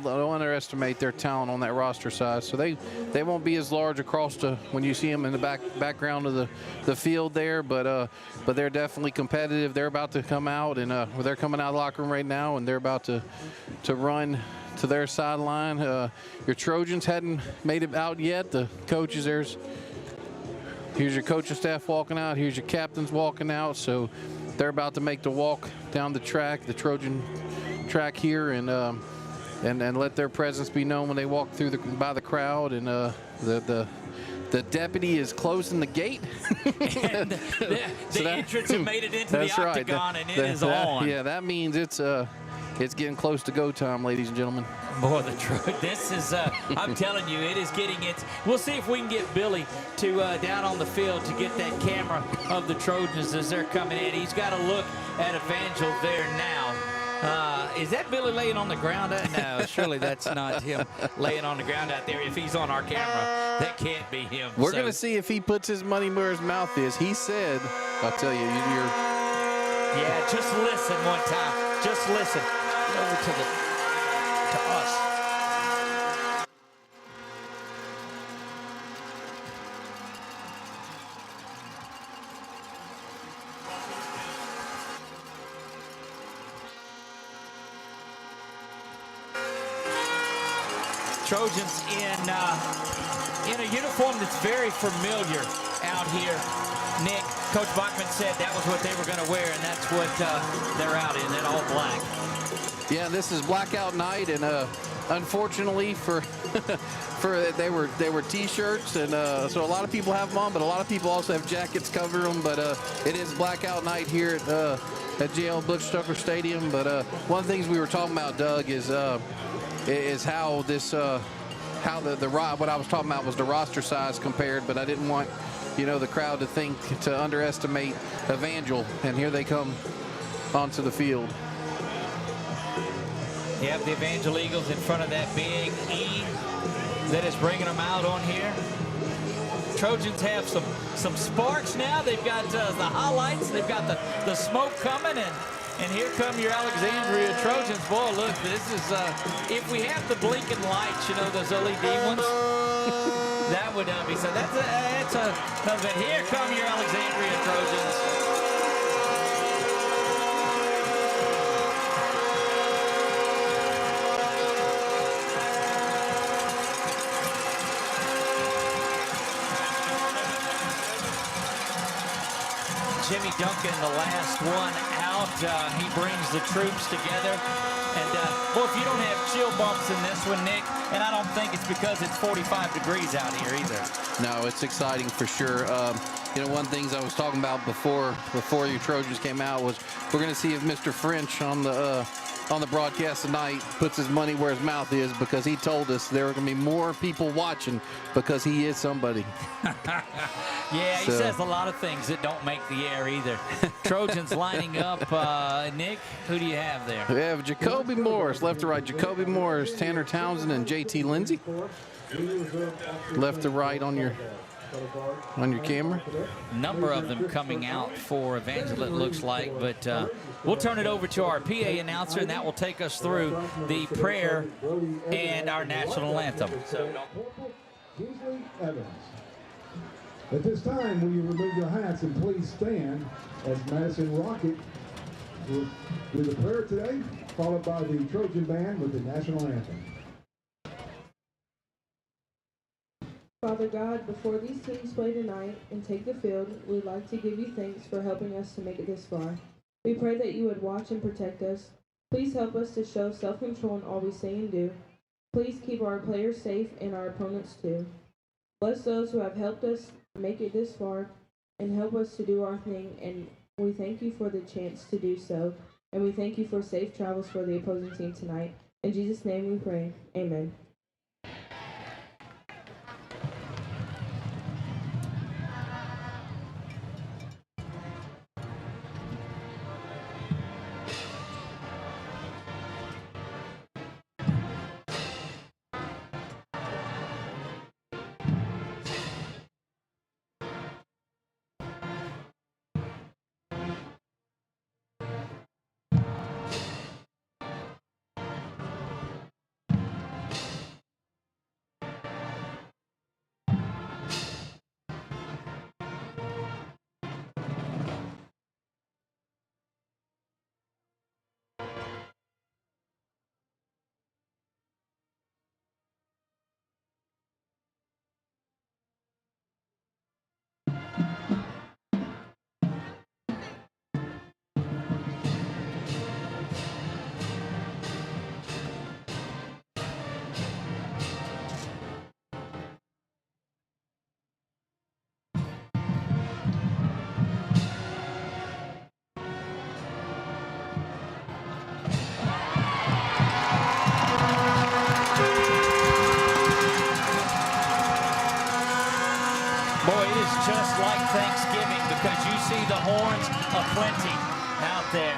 underestimate their talent on that roster size. So they won't be as large across when you see them in the background of the field there, but they're definitely competitive. They're about to come out, and they're coming out of the locker room right now, and they're about to run to their sideline. Your Trojans hadn't made it out yet. The coaches, here's your coaching staff walking out. Here's your captains walking out. So they're about to make the walk down the track, the Trojan track here, and let their presence be known when they walk through by the crowd. And the deputy is closing the gate. And the entrance have made it into the octagon, and it is on. Yeah, that means it's getting close to go time, ladies and gentlemen. Boy, this is, I'm telling you, it is getting it. We'll see if we can get Billy to down on the field to get that camera of the Trojans as they're coming in. He's got a look at Evangel there now. Is that Billy laying on the ground? No, surely that's not him laying on the ground out there. If he's on our camera, that can't be him. We're going to see if he puts his money where his mouth is. He said, I'll tell you, Yeah, just listen one time. Just listen. Over to us. Trojans in a uniform that's very familiar out here. Nick, Coach Bachman said that was what they were going to wear, and that's what they're out in, that all black. Yeah, this is blackout night, and unfortunately for they were T-shirts, and so a lot of people have them on, but a lot of people also have jackets covering them. But it is blackout night here at JL Butch Stoker Stadium. But one of the things we were talking about, Doug, is how this what I was talking about was the roster size compared, but I didn't want the crowd to underestimate Evangel, and here they come onto the field. You have the Evangel Eagles in front of that big E that is bringing them out on here. Trojans have some sparks now. They've got the highlights. They've got the smoke coming, and here come your Alexandria Trojans. Boy, look, this is, if we have the blinking lights, those LED ones, that would be, so that's but here come your Alexandria Trojans. Jimmy Duncan, the last one out. He brings the troops together. And, well, if you don't have chill bumps in this one, Nick, and I don't think it's because it's 45 degrees out here either. No, it's exciting for sure. One of the things I was talking about before your Trojans came out was we're going to see if Mr. French on the broadcast tonight puts his money where his mouth is, because he told us there are going to be more people watching because he is somebody. Yeah, he says a lot of things that don't make the air either. Trojans lining up. Nick, who do you have there? We have Jacoby Morris, left to right. Jacoby Morris, Tanner Townsend, and JT Lindsay. Left to right on your camera. Number of them coming out for Evangel, it looks like, but we'll turn it over to our PA announcer, and that will take us through the prayer and our national anthem. At this time, will you remove your hats and please stand as Madison Rocket will do the prayer today, followed by the Trojan band with the national anthem. Father God, before these teams play tonight and take the field, we'd like to give you thanks for helping us to make it this far. We pray that you would watch and protect us. Please help us to show self-control in all we say and do. Please keep our players safe and our opponents too. Bless those who have helped us make it this far and help us to do our thing, and we thank you for the chance to do so, and we thank you for safe travels for the opposing team tonight. In Jesus' name we pray. Amen. Just like Thanksgiving, because you see the horns aplenty out there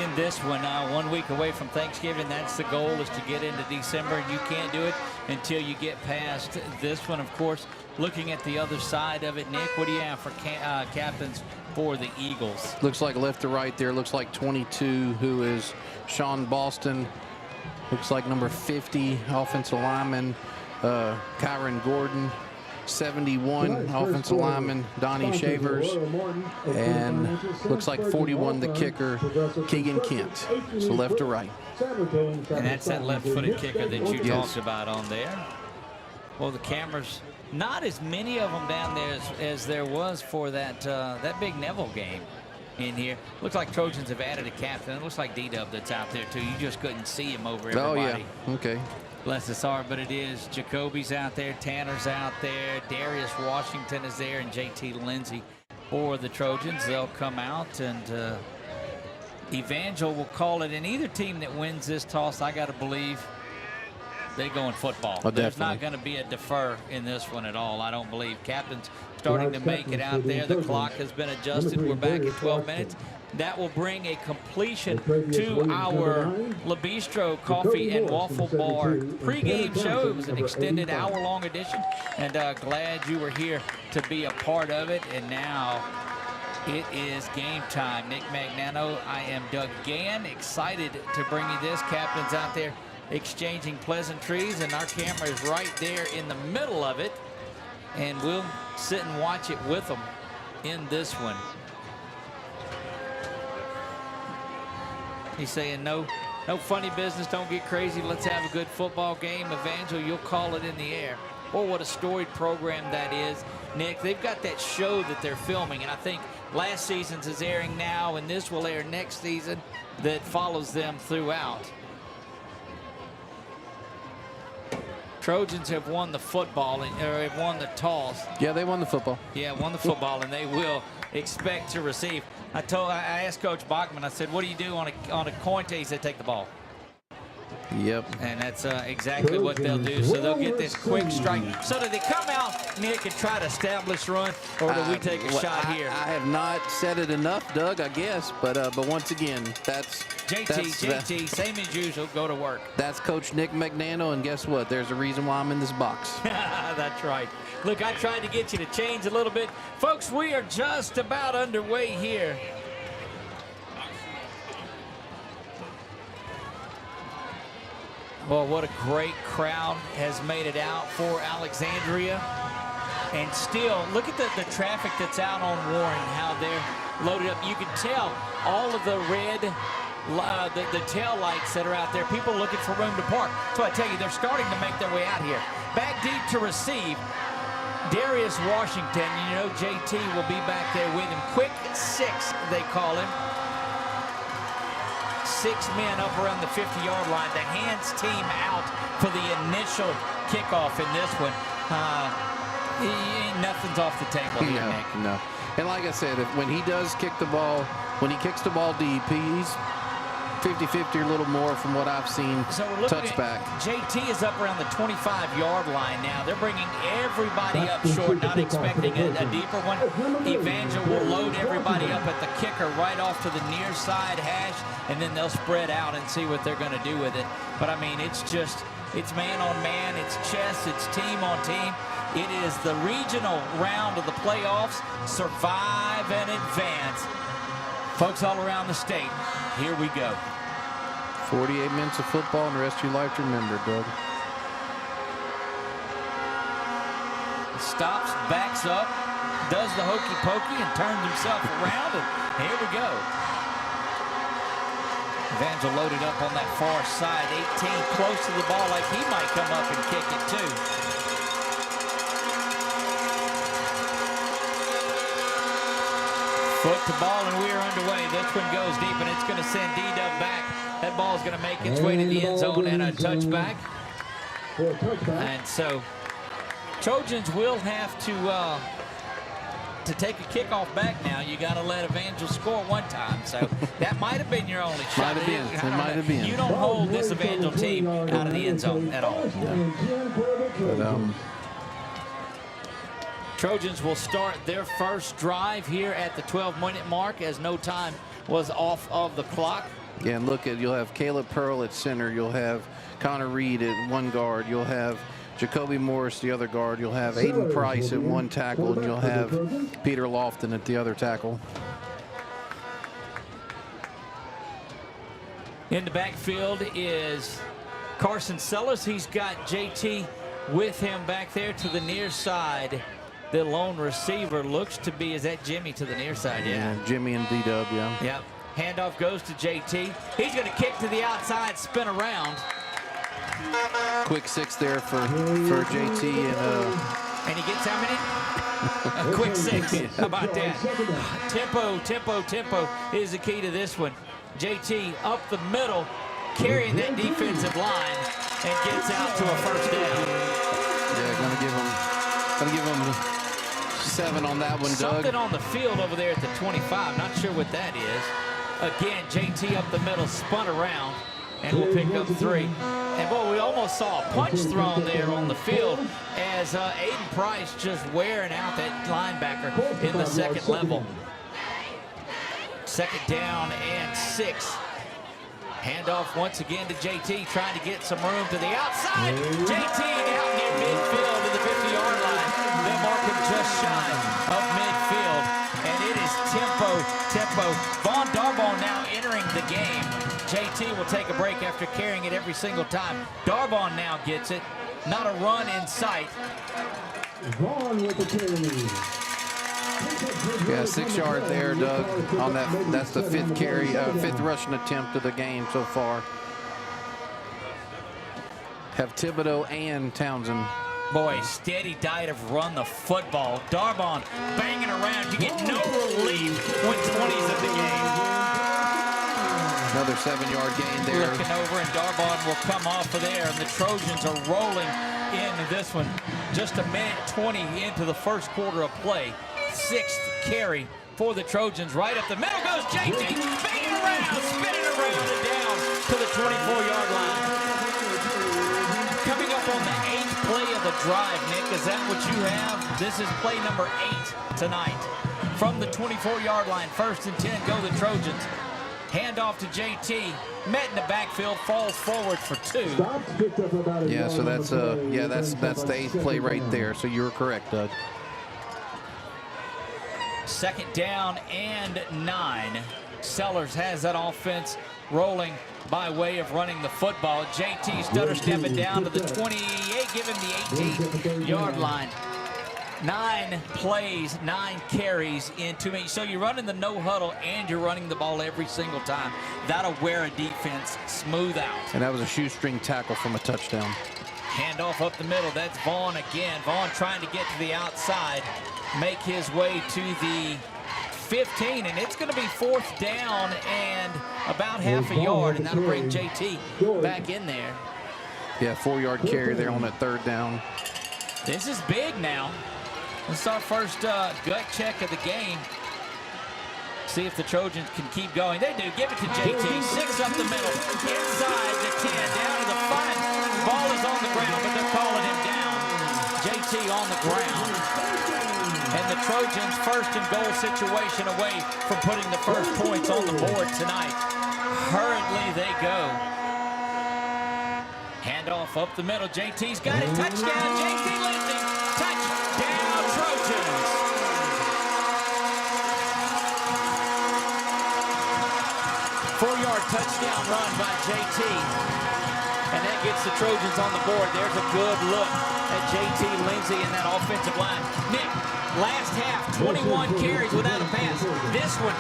in this one. 1 week away from Thanksgiving, that's the goal, is to get into December. You can't do it until you get past this one. Of course, looking at the other side of it, Nick, what do you have for captains for the Eagles? Looks like left to right there. Looks like 22, who is Sean Boston. Looks like number 50, offensive lineman, Kyron Gordon. 71, offensive lineman Donnie Shavers, and looks like 41, the kicker Keegan Kent. So left to right. And that's that left-footed kicker that you talked about on there. Well, the cameras, not as many of them down there as there was for that that big Neville game in here. Looks like Trojans have added a captain. It looks like D-Dub that's out there too. You just couldn't see him over everybody. Oh yeah, okay. Bless his heart, but it is. Jacoby's out there, Tanner's out there, Darius Washington is there, and JT Lindsay for the Trojans. They'll come out, and Evangel will call it. And either team that wins this toss, I got to believe they go in football. Oh, there's not going to be a defer in this one at all, I don't believe. Captain's starting to make it out there. The clock has been adjusted. We're back at 12 minutes. That will bring a completion to our La Bistro Coffee and Waffle Bar pregame show. It was an extended hour-long edition, and glad you were here to be a part of it. And now it is game time. Nick Magnano, I am Doug Gann, excited to bring you this. Captain's out there exchanging pleasantries, and our camera is right there in the middle of it, and we'll sit and watch it with them in this one. He's saying no funny business, don't get crazy, let's have a good football game. Evangel, you'll call it in the air. or what a storied program that is. Nick, they've got that show that they're filming, and I think last season's is airing now, and this will air next season, that follows them throughout. Trojans have won the football, or have won the toss. Yeah, they won the football. Yeah, won the football, and they will expect to receive. I asked Coach Bachman, I said, what do you do on a coin toss? He said, take the ball. Yep. And that's exactly what they'll do. So they'll get this quick strike. So do they come out, Nick, and try to establish run, or do we take a shot here? I have not said it enough, Doug, I guess. But once again, that's JT, same as usual, go to work. That's Coach Nick McNano, and guess what? There's a reason why I'm in this box. That's right. Look, I tried to get you to change a little bit. Folks, we are just about underway here. Well, what a great crowd has made it out for Alexandria. And still, look at the traffic that's out on Warren, how they're loaded up. You can tell all of the red, the tail lights that are out there, people looking for room to park. So I tell you, they're starting to make their way out here. Back deep to receive, Darius Washington. You know, JT will be back there with him. Quick six, they call him. 6 men up around the 50-yard line. The hands team out for the initial kickoff in this one. Nothing's off the table here, Nick. No. And like I said, when he does kick the ball, when he kicks the ball deep, he's 50-50 or a little more from what I've seen. So we're looking touchback. JT is up around the 25-yard line now. They're bringing everybody up short, not expecting a deeper one. Evangel will load everybody up at the kicker right off to the near side hash, and then they'll spread out and see what they're going to do with it. But, I mean, it's man on man, it's chess, it's team on team. It is the regional round of the playoffs. Survive and advance. Folks all around the state, here we go. 48 minutes of football and the rest of your life to remember, Doug. Stops, backs up, does the hokey pokey, and turns himself around, and here we go. Evangel loaded up on that far side, 18 close to the ball, like he might come up and kick it too. Foot to ball, and we are underway. This one goes deep, and it's going to send D-Dub back. That ball's going to make its way to the end zone and a touchback. And so Trojans will have to take a kickoff back now. You got to let Evangel score one time. So that might have been your only shot. Might have been. It might have been. You don't hold this Evangel team out of the end zone at all. But, Trojans will start their first drive here at the 12-minute mark as no time was off of the clock. Yeah, and look at, you'll have Caleb Pearl at center. You'll have Connor Reed at one guard. You'll have Jacoby Morris, the other guard. You'll have Aiden Price at one tackle, and you'll have Peter Lofton at the other tackle. In the backfield is Carson Sellers. He's got JT with him back there to the near side. The lone receiver looks to be, is that Jimmy to the near side? Yeah. Jimmy and D-Dub, yeah. Yep. Handoff goes to JT. He's going to kick to the outside, spin around. Quick six there for JT. And he gets how many? A quick six. How about that? Tempo is the key to this one. JT up the middle, carrying that defensive line, and gets out to a first down. Yeah, gonna give him 7 on that one, Doug. Something on the field over there at the 25. Not sure what that is. Again, JT up the middle, spun around, and we'll pick up 3. And boy, we almost saw a punch thrown there on the field as Aiden Price just wearing out that linebacker in the second level. Second down and 6. Handoff once again to JT, trying to get some room to the outside. JT out near midfield to the 50-yard line. They'll mark him just shy of midfield. And it is tempo. Vaughn Darbon now entering the game. JT will take a break after carrying it every single time. Darbon now gets it. Not a run in sight. Vaughn with the carry. Yeah, 6 yard there, Doug, on that. That's the 5th carry, 5th rushing attempt of the game so far. Have Thibodeau and Townsend Boy, steady diet of run the football. Darbon banging around. You get no relief when 20's at the game. Another 7-yard gain there. Looking over, and Darbon will come off of there, and the Trojans are rolling into this one. Just a minute 20 into the first quarter of play. 6th carry for the Trojans. Right up the middle goes JT, banging around, spinning around and down to the 24-yard line. Coming up on the 8th play of the drive, Nick, is that what you have? This is play number 8 tonight. From the 24-yard line, 1st and 10, go the Trojans. Handoff to JT, met in the backfield, falls forward for 2. Yeah, so that's that's the 8th play right there. So you were correct, Doug. 2nd down and 9. Sellers has that offense rolling by way of running the football. JT stutter stepping down to the 28, give him the 18-yard line. 9 plays, 9 carries in 2 minutes. So you're running the no huddle and you're running the ball every single time. That'll wear a defense smooth out. And that was a shoestring tackle from a touchdown. Handoff up the middle. That's Vaughn again. Vaughn trying to get to the outside, make his way to the 15, and it's going to be 4th down and about half a yard, and that'll bring JT back in there. Yeah, 4-yard carry there on that 3rd down. This is big now. This is our first gut check of the game. See if the Trojans can keep going. They do. Give it to JT. 6 up the middle. Inside the 10. Down to the 5. Ball is on the ground, but they're calling him down. JT on the ground. And the Trojans' 1st and goal situation away from putting the first points on the board tonight. Hurriedly they go. Handoff up the middle. JT's got it. Touchdown, JT Lindsey. Touchdown, Trojans. Four-yard touchdown run by JT. And that gets the Trojans on the board. There's a good look at JT Lindsey and that offensive line. Nick, last half, 21 carries without a pass. This one,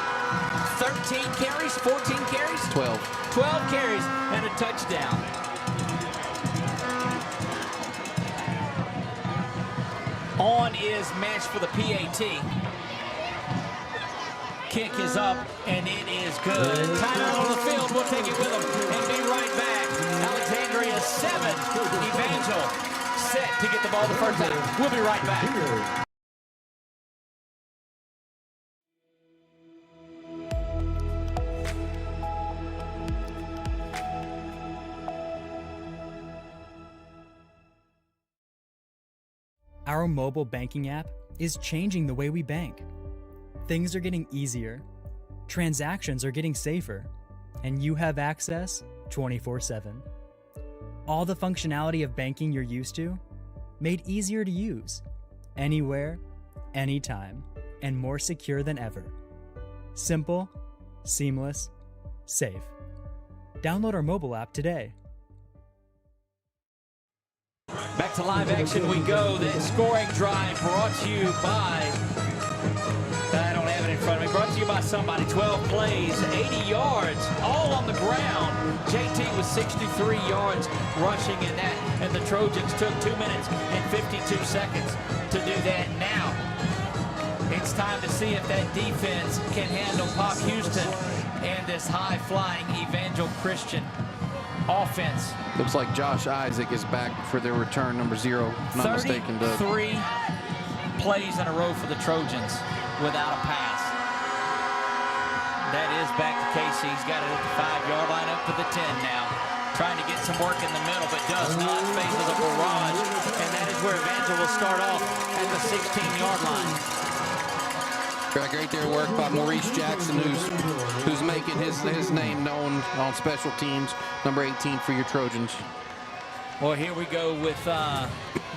13 carries, 14 carries? 12. 12 carries and a touchdown. On is mesh for the PAT. Kick is up, and it is good. Timeout on the field. We'll take it with them and be right back. Alexandria 7. Evangel set to get the ball the first time. We'll be right back. Our mobile banking app is changing the way we bank. Things are getting easier, transactions are getting safer, and you have access 24/7. All the functionality of banking you're used to, made easier to use, anywhere, anytime, and more secure than ever. Simple, seamless, safe. Download our mobile app today. Back to live action we go. The scoring drive brought to you by, I don't have it in front of me, brought to you by somebody. 12 plays, 80 yards, all on the ground. JT was 63 yards rushing in that, and the Trojans took 2 minutes and 52 seconds to do that. Now, it's time to see if that defense can handle Pop Houston and this high-flying Evangel Christian offense. Looks like Josh Isaac is back for their return, number 0, if not mistaken. 33 plays in a row for the Trojans without a pass. That is back to Casey. He's got it at the 5-yard line, up to the 10 now. Trying to get some work in the middle, but does not. Faces a barrage, and that is where Evangel will start off at the 16-yard line. Great there work by Maurice Jackson, who's making his name known on special teams. Number 18 for your Trojans. Well, here we go with that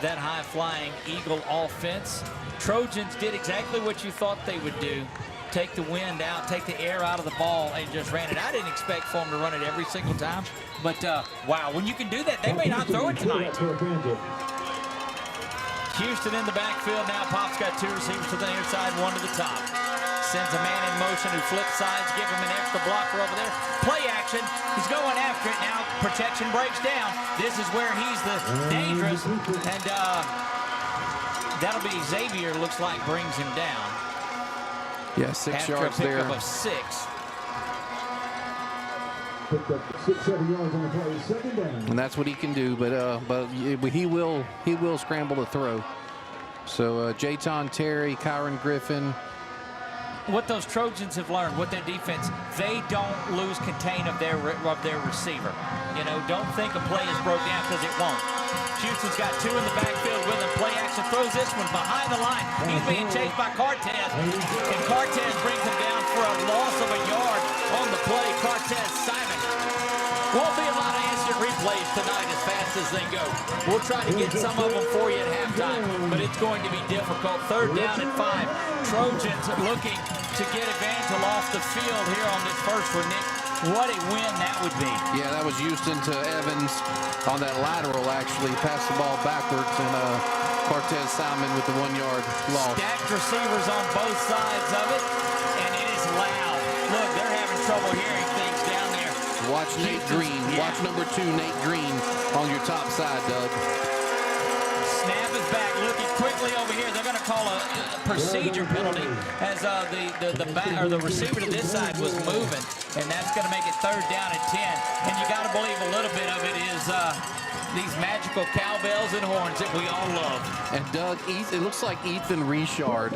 high-flying Eagle offense. Trojans did exactly what you thought they would do. Take the wind out, take the air out of the ball, and just ran it. I didn't expect for them to run it every single time. But, wow, when you can do that, they may not throw it tonight. Houston in the backfield now. Pop's got 2 receivers to the near side, 1 to the top. sends a man in motion who flips sides, give him an extra blocker over there. Play action. He's going after it now. Protection breaks down. This is where he's the dangerous, and that'll be Xavier, looks like, brings him down. Yeah, 6 yards there. After a pickup of 6. Picked up 6-7 yards on the play, 2nd down. And that's what he can do, but he will scramble to throw. So Jayton Terry, Kyron Griffin. What those Trojans have learned, what their defense, they don't lose contain of their receiver. You know, don't think a play is broke down, because it won't. Houston's got 2 in the backfield with him. Play action, throws this one behind the line. He's being chased by Cortez, and Cortez brings him down for a loss of a yard on the play. Cortez Simon. Won't be a lot of instant replays tonight as fast as they go. We'll try to get some of them for you at halftime, but it's going to be difficult. 3rd down and 5. Trojans looking to get Evangel off the field here on this first one, Nick. What a win that would be. Yeah, that was Houston to Evans on that lateral, actually. Passed the ball backwards, and Cortez Simon with the 1-yard loss. Stacked receivers on both sides of it, and it is loud. Look, they're having trouble hearing things down there. Watch Nate Green. Yeah. Watch number 2, Nate Green, on your top side, Doug. Snap is back. Looking quickly over here. They're going to call a procedure penalty as the receiver to this side was moving, and that's going to make it 3rd down and 10. And you got to believe a little bit of it is these magical cowbells and horns that we all love. And Doug, it looks like Ethan Richard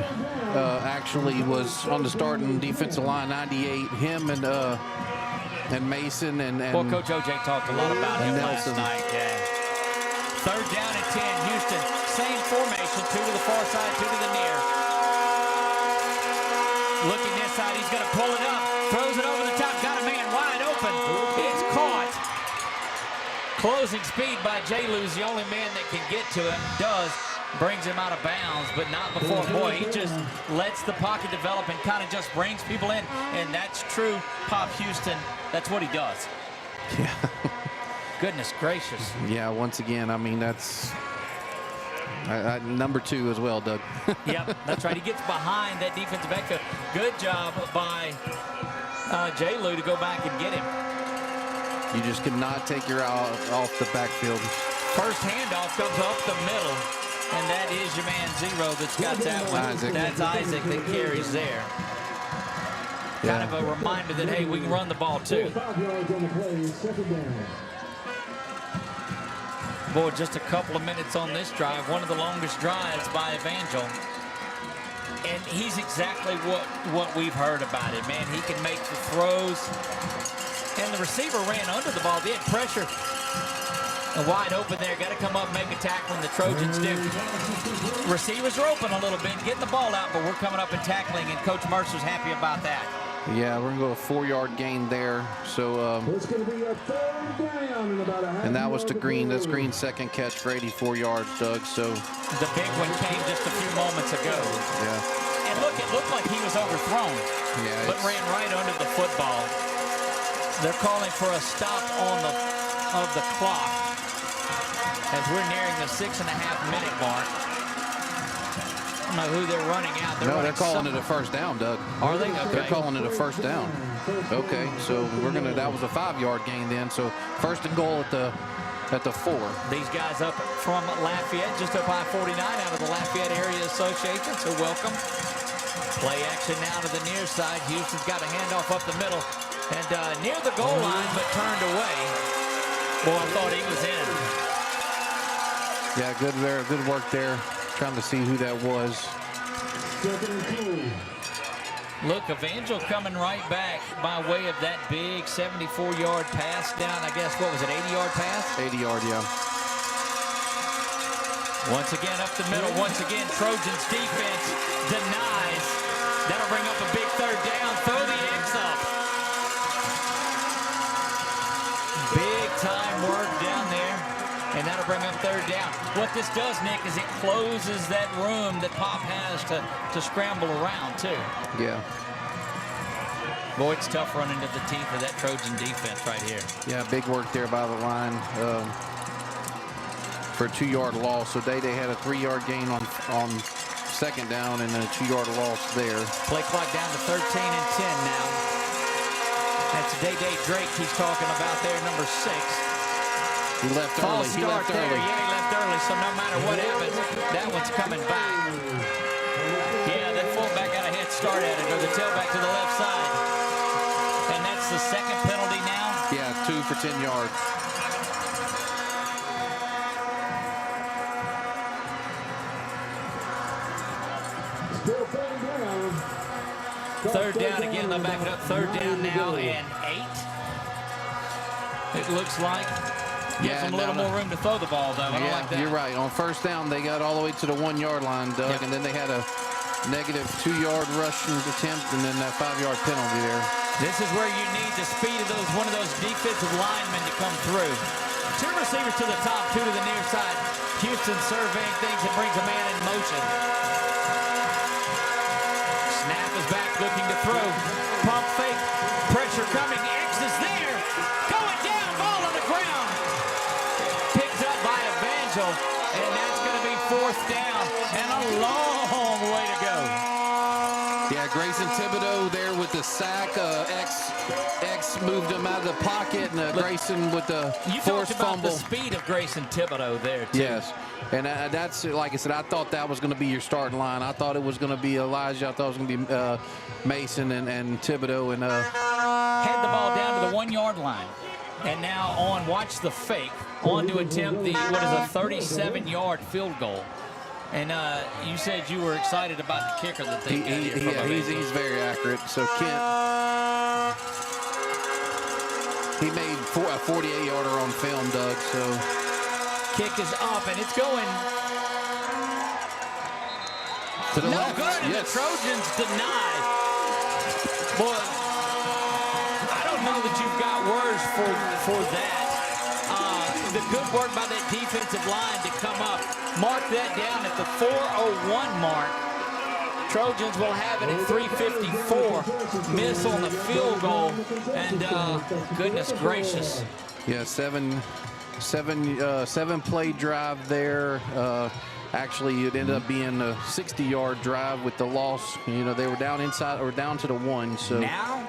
actually was on the starting defensive line, 98. Him and Mason and well, Coach O.J. talked a lot about him last night. Yeah. 3rd down and 10. Houston, same formation, 2 to the far side, 2 to the near. Looking this side, he's going to pull it up, throws it over the top, got a man wide open. It's caught. Closing speed by J-Lou's the only man that can get to him. Brings him out of bounds, but not before. Boy, he just lets the pocket develop and kind of just brings people in, and that's true Pop Houston. That's what he does. Yeah. Goodness gracious. Yeah, once again, I mean, that's number 2 as well, Doug. Yep, that's right. He gets behind that defensive backfield. Good job by J-Lou to go back and get him. You just cannot take your eye off the backfield. First handoff comes up the middle, and that is your man Zero that's got that one. Isaac. That's Isaac that carries there. Kind of a reminder that, hey, we can run the ball too. 5 yards on the play, 2nd down. Boy, just a couple of minutes on this drive, one of the longest drives by Evangel. And he's exactly what we've heard about him, man. He can make the throws. And the receiver ran under the ball. They had pressure. And wide open there. Got to come up and make a tackle, and the Trojans do. Receivers are open a little bit, getting the ball out, but we're coming up and tackling, and Coach Mercer's happy about that. Yeah, we're going to go a 4-yard gain there. So, it's going to be a 3rd down in about a half. And that was to Green. That's Green's 2nd catch for 84 yards, Doug. So the big one came just a few moments ago. Yeah. And look, it looked like he was overthrown, but ran right under the football. They're calling for a stop of the clock as we're nearing the 6.5-minute mark. I don't know who they're running out. They're calling it a 1st down, Doug. Are they? Okay. They're calling it a 1st down. Okay, so that was a 5-yard gain then. So 1st and goal at the 4. These guys up from Lafayette, just up I-49 out of the Lafayette Area Association, so welcome. Play action now to the near side. Houston's got a handoff up the middle and near the goal line, but turned away. Boy, I thought he was in. Yeah, good work there. Trying to see who that was. Look, Evangel coming right back by way of that big 74-yard pass down, I guess, what was it, 80-yard pass? 80-yard, yeah. Once again, up the middle. Once again, Trojans defense denies. That'll bring up a big 3rd down. Throw the X up. Big time work down there. And that'll bring up 3rd down. What this does, Nick, is it closes that room that Pop has to scramble around, too. Yeah. Boy, it's tough running to the teeth of that Trojan defense right here. Yeah, big work there by the line for a 2-yard loss. So they had a 3-yard gain on second down and a 2-yard loss there. Play clock down to 13 and 10 now. That's Day Drake he's talking about there, number 6. He left early. He left early. Yeah, he left early, so no matter what happens, that one's coming back. Yeah, that fullback got a head start at it, or the tailback to the left side. And that's the second penalty now? Yeah, 2 for 10 yards. Still third down. Third down again, they'll back it up. Third down now and 8. It looks like. Gives them a little more room to throw the ball, though. I don't like that. You're right. On first down, they got all the way to the 1-yard line, Doug, and then they had a negative 2-yard rushing attempt and then that 5-yard penalty there. This is where you need the speed of one of those defensive linemen to come through. 2 receivers to the top, 2 to the near side. Houston surveying things and brings a man in motion. Snap is back, looking to throw. Pump fake, pressure coming. X is there. Going down, ball on the ground. Picked up by Evangel, and that's going to be 4th down and a long way to go. Yeah, Grayson Thibodeau there with the sack. X moved him out of the pocket, and Grayson with the forced fumble. The speed of Grayson Thibodeau there, too. Yes, and that's, like I said, I thought that was going to be your starting line. I thought it was going to be Elijah. I thought it was going to be Mason and Thibodeau. And had the ball down to the 1-yard line. And now on, watch the fake, on to attempt the, what is a 37-yard field goal. And you said you were excited about the kicker that they got here. Yeah, he's very accurate. So Kent, he made a 48-yarder on film, Doug. So kick is up, and it's going to the left. Good, and the Trojans deny. Boy, I don't know that you've got words for that. The good work by that defensive line to come up. Mark that down at the 4:01 mark. Trojans will have it at 3:54. Miss on the field goal, and goodness gracious. Yeah, seven play drive there. Actually, it ended up being a 60-yard drive with the loss. You know, they were down inside or down to the 1. So now,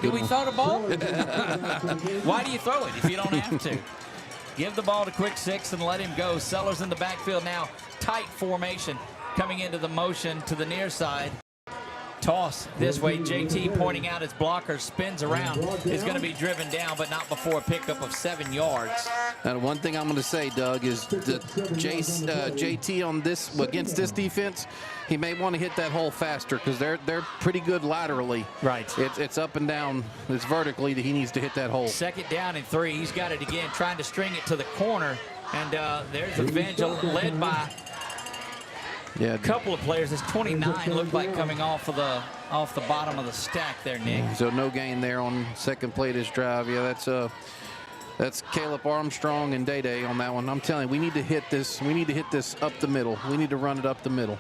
do we throw the ball? Why do you throw it if you don't have to? Give the ball to Quick Six and let him go. Sellers in the backfield now. Tight formation coming into the motion to the near side. Toss this way. JT pointing out his blocker, spins around, is going to be driven down, but not before a pickup of 7 yards. And one thing I'm going to say, Doug, is that JT on this against this defense, he may want to hit that hole faster because they're pretty good laterally. Right. It's up and down. It's vertically that he needs to hit that hole. 2nd down and 3. He's got it again, trying to string it to the corner. And there's Evangel led by a couple of players. This 29 looked like coming off the bottom of the stack there, Nick. So no gain there on second play of this drive. Yeah, that's Caleb Armstrong and Day on that one. I'm telling you, we need to hit this. We need to hit this up the middle. We need to run it up the middle.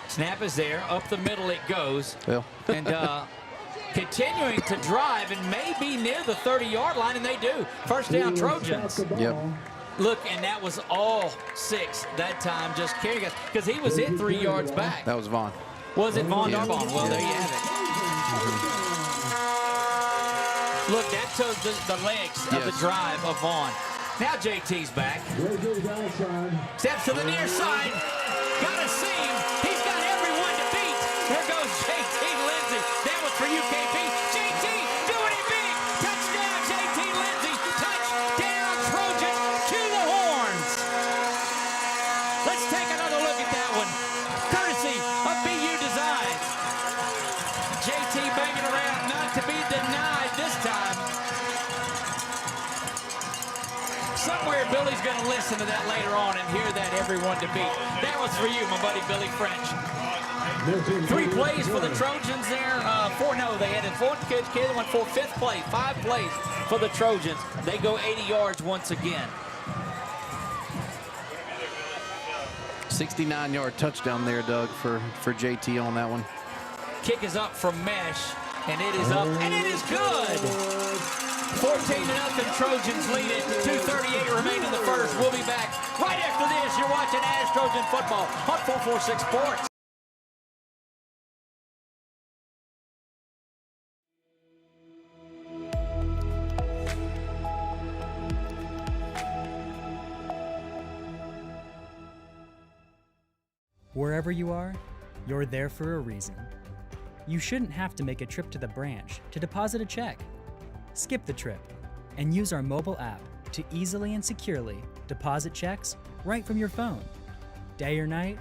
Snap is there. Up the middle it goes. Well. And continuing to drive and maybe near the 30-yard line, and they do. 1st down, Trojans. Yep. Look, and that was all 6 that time, just carrying us, because he was in 3 yards back. That was Vaughn. Was it Vaughn Darbon? Well, there you have it. Look, that shows the legs of the drive of Vaughn. Now JT's back. Steps to the near side. Got a seam. He's got everyone to beat. There goes JT Lindsey. That was for you, KP. JT doing it big. Touchdown, JT Lindsey. Touchdown, Trojans to the horns. Let's take another look at that one. Courtesy of BU Designs. JT banging around, not to be denied this time. Somewhere Billy's going to listen to that later on and hear that everyone to beat. That was for you, my buddy Billy French. 3 plays for the Trojans there. 4, no, they had in 4th. Caleb went for 5th play. 5 plays for the Trojans. They go 80 yards once again. 69-yard touchdown there, Doug, for JT on that one. Kick is up from Mesh, and it is up, and it is good. 14-0, Trojans lead it. 2:38 remain in the first. We'll be back right after this. You're watching ASH Trojan Football on 446 Sports. Wherever you are, you're there for a reason. You shouldn't have to make a trip to the branch to deposit a check. Skip the trip and use our mobile app to easily and securely deposit checks right from your phone. Day or night,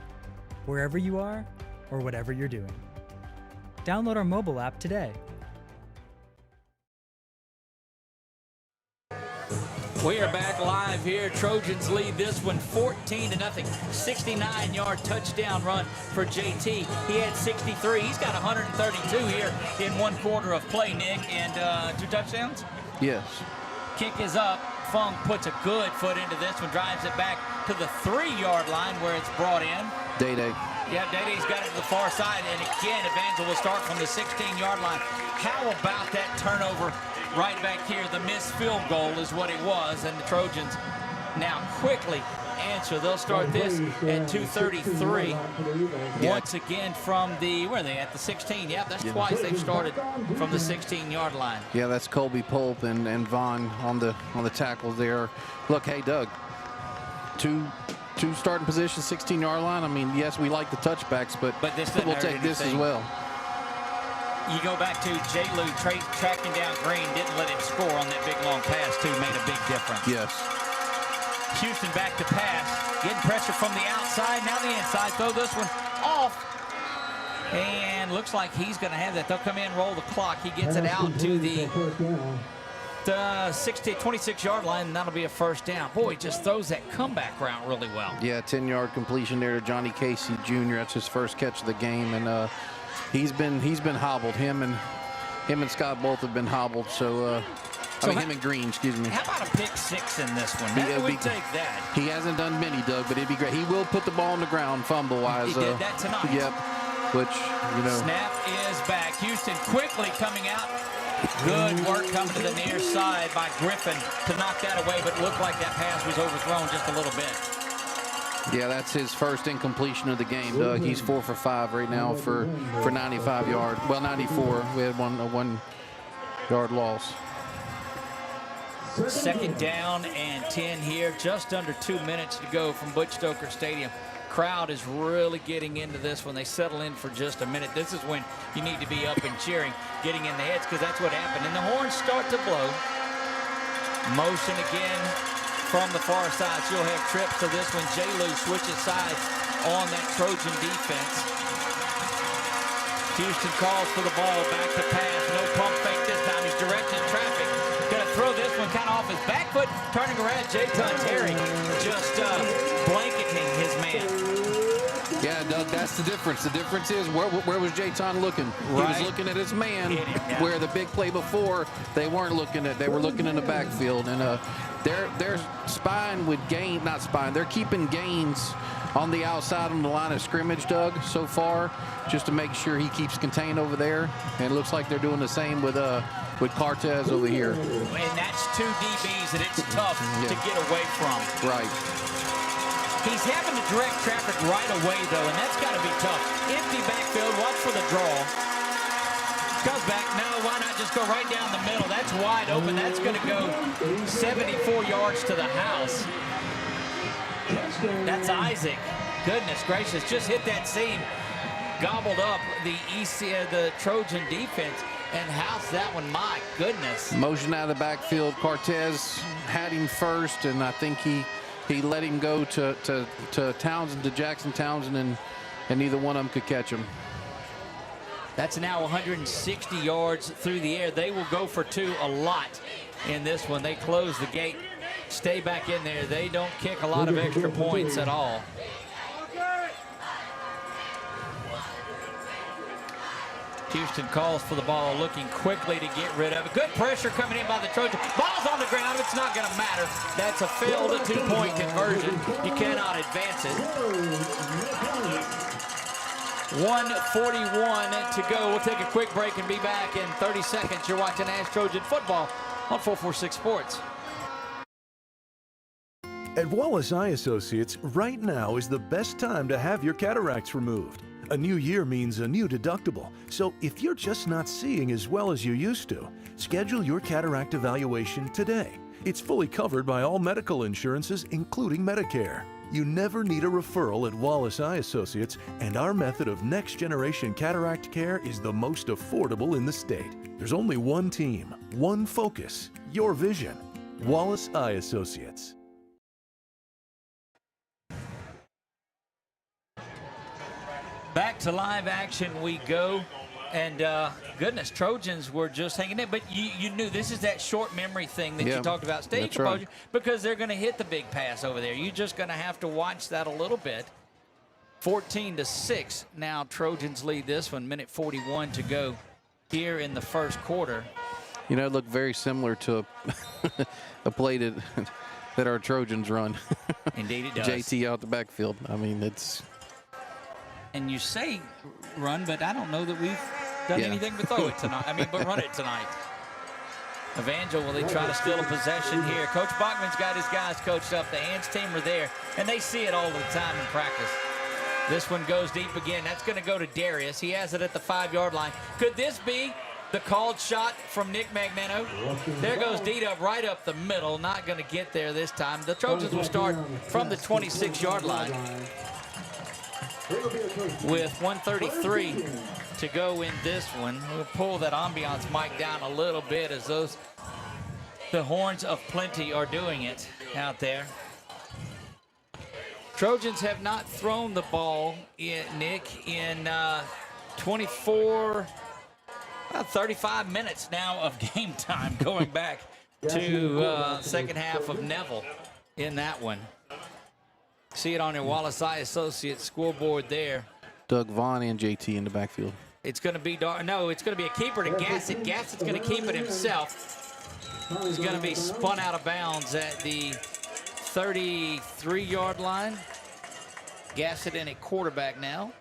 wherever you are, or whatever you're doing. Download our mobile app today. We are back live here. Trojans lead this one 14-0. 69-yard touchdown run for JT. He had 63. He's got 132 here in one quarter of play, Nick. And 2 touchdowns? Yes. Kick is up. Fung puts a good foot into this one, drives it back to the 3-yard line where it's brought in. Day-Day. Yeah, Day-Day's got it to the far side. And again, Evangel will start from the 16-yard line. How about that turnover? Right back here, the missed field goal is what it was, and the Trojans now quickly answer. They'll start this at 2:33. Once again from the, where are they at? The 16. Yep, that's twice they've started from the 16-yard line. Yeah, that's Colby Pope and Vaughn on the tackles there. Look, hey, Doug, two starting positions, 16-yard line. I mean, yes, we like the touchbacks, but this we'll take this as well. You go back to J. Lou tracking down Green, didn't let him score on that big long pass, too, made a big difference. Yes. Houston back to pass, getting pressure from the outside, now the inside, throw this one off. And looks like he's going to have that. They'll come in, roll the clock. He gets it out to the 26-yard line, and that'll be a first down. Boy, he just throws that comeback route really well. Yeah, 10-yard completion there to Johnny Casey Jr. That's his first catch of the game, and he's been hobbled. Him and Scott both have been hobbled. So, him and Green, excuse me. How about a pick 6 in this one? Maybe we take that. He hasn't done many, Doug, but it'd be great. He will put the ball on the ground, fumble-wise. He did that tonight. Yep. Which, Snap is back. Houston quickly coming out. Good work coming to the near side by Griffin to knock that away, but it looked like that pass was overthrown just a little bit. Yeah, that's his first incompletion of the game, Doug. He's 4 for 5 right now for 95 yards. Well, 94. We had a 1-yard loss. Second down and 10 here. Just under 2 minutes to go from Butch Stoker Stadium. Crowd is really getting into this when they settle in for just a minute. This is when you need to be up and cheering, getting in the heads, because that's what happened. And the horns start to blow. Motion again from the far side. She'll have trips to this one. J. Lou switches sides on that Trojan defense. Houston calls for the ball, back to pass. No pump fake this time. He's directing traffic. Gonna throw this one kind of off his back foot. Turning around, Jayton Terry just blanketing his man. Yeah, Doug, that's the difference. The difference is where was Jayton looking? He was looking at his man, where the big play before they weren't looking at. They were looking in the backfield, and they're spying with gain, not spying. They're keeping Gaines on the outside on the line of scrimmage, Doug, so far, just to make sure he keeps contained over there. And it looks like they're doing the same with Cortez over here. And that's 2 DBs that it's tough to get away from. Right. He's having to direct traffic right away, though, and that's got to be tough. Empty backfield, watch for the draw. Goes back, no, why not just go right down the middle? That's wide open. That's going to go 74 yards to the house. That's Isaac. Goodness gracious, just hit that seam. Gobbled up the Trojan defense and housed that one. My goodness. Motion out of the backfield. Cortez had him first, and I think he let him go to Townsend, to Jackson Townsend, and neither one of them could catch him. That's now 160 yards through the air. They will go for 2 a lot in this one. They close the gate, stay back in there. They don't kick a lot of extra points at all. Houston calls for the ball, looking quickly to get rid of it. Good pressure coming in by the Trojans. Ball's on the ground. It's not going to matter. That's a failed 2-point conversion. You cannot advance it. 1:41 to go. We'll take a quick break and be back in 30 seconds. You're watching ASH Trojan Football on 446 Sports. At Wallace Eye Associates, right now is the best time to have your cataracts removed. A new year means a new deductible, so if you're just not seeing as well as you used to, schedule your cataract evaluation today. It's fully covered by all medical insurances, including Medicare. You never need a referral at Wallace Eye Associates, and our method of next-generation cataract care is the most affordable in the state. There's only one team, one focus, your vision. Wallace Eye Associates. Back to live action we go. And goodness, Trojans were just hanging in. But you knew this is that short memory thing that you talked about. Stay composure, because they're going to hit the big pass over there. You're just going to have to watch that a little bit. 14-6. Now Trojans lead this one. Minute 41 to go here in the first quarter. You know, it looked very similar to a play that our Trojans run. Indeed it does. JT out the backfield. I mean, it's... And you say run, but I don't know that we've done anything but throw it tonight. I mean, but run it tonight. Evangel, will they try to steal a possession here? Coach Bachman's got his guys coached up. The hands team are there, and they see it all the time in practice. This one goes deep again. That's going to go to Darius. He has it at the 5-yard line. Could this be the called shot from Nick Magnano? There goes D-Dub right up the middle. Not going to get there this time. The Trojans will start from the 26-yard line with 1:33 to go in this one. We'll pull that ambiance mic down a little bit as the horns of plenty are doing it out there. Trojans have not thrown the ball, Nick, in 35 minutes now of game time, going back to second half of Neville in that one. See it on your Wallace Eye Associates scoreboard there. Doug Vaughn and JT in the backfield. It's going to be it's going to be a keeper to Gassett. Gassett's going to keep it himself. He's going to be spun out of bounds at the 33-yard line. Gassett in at quarterback now.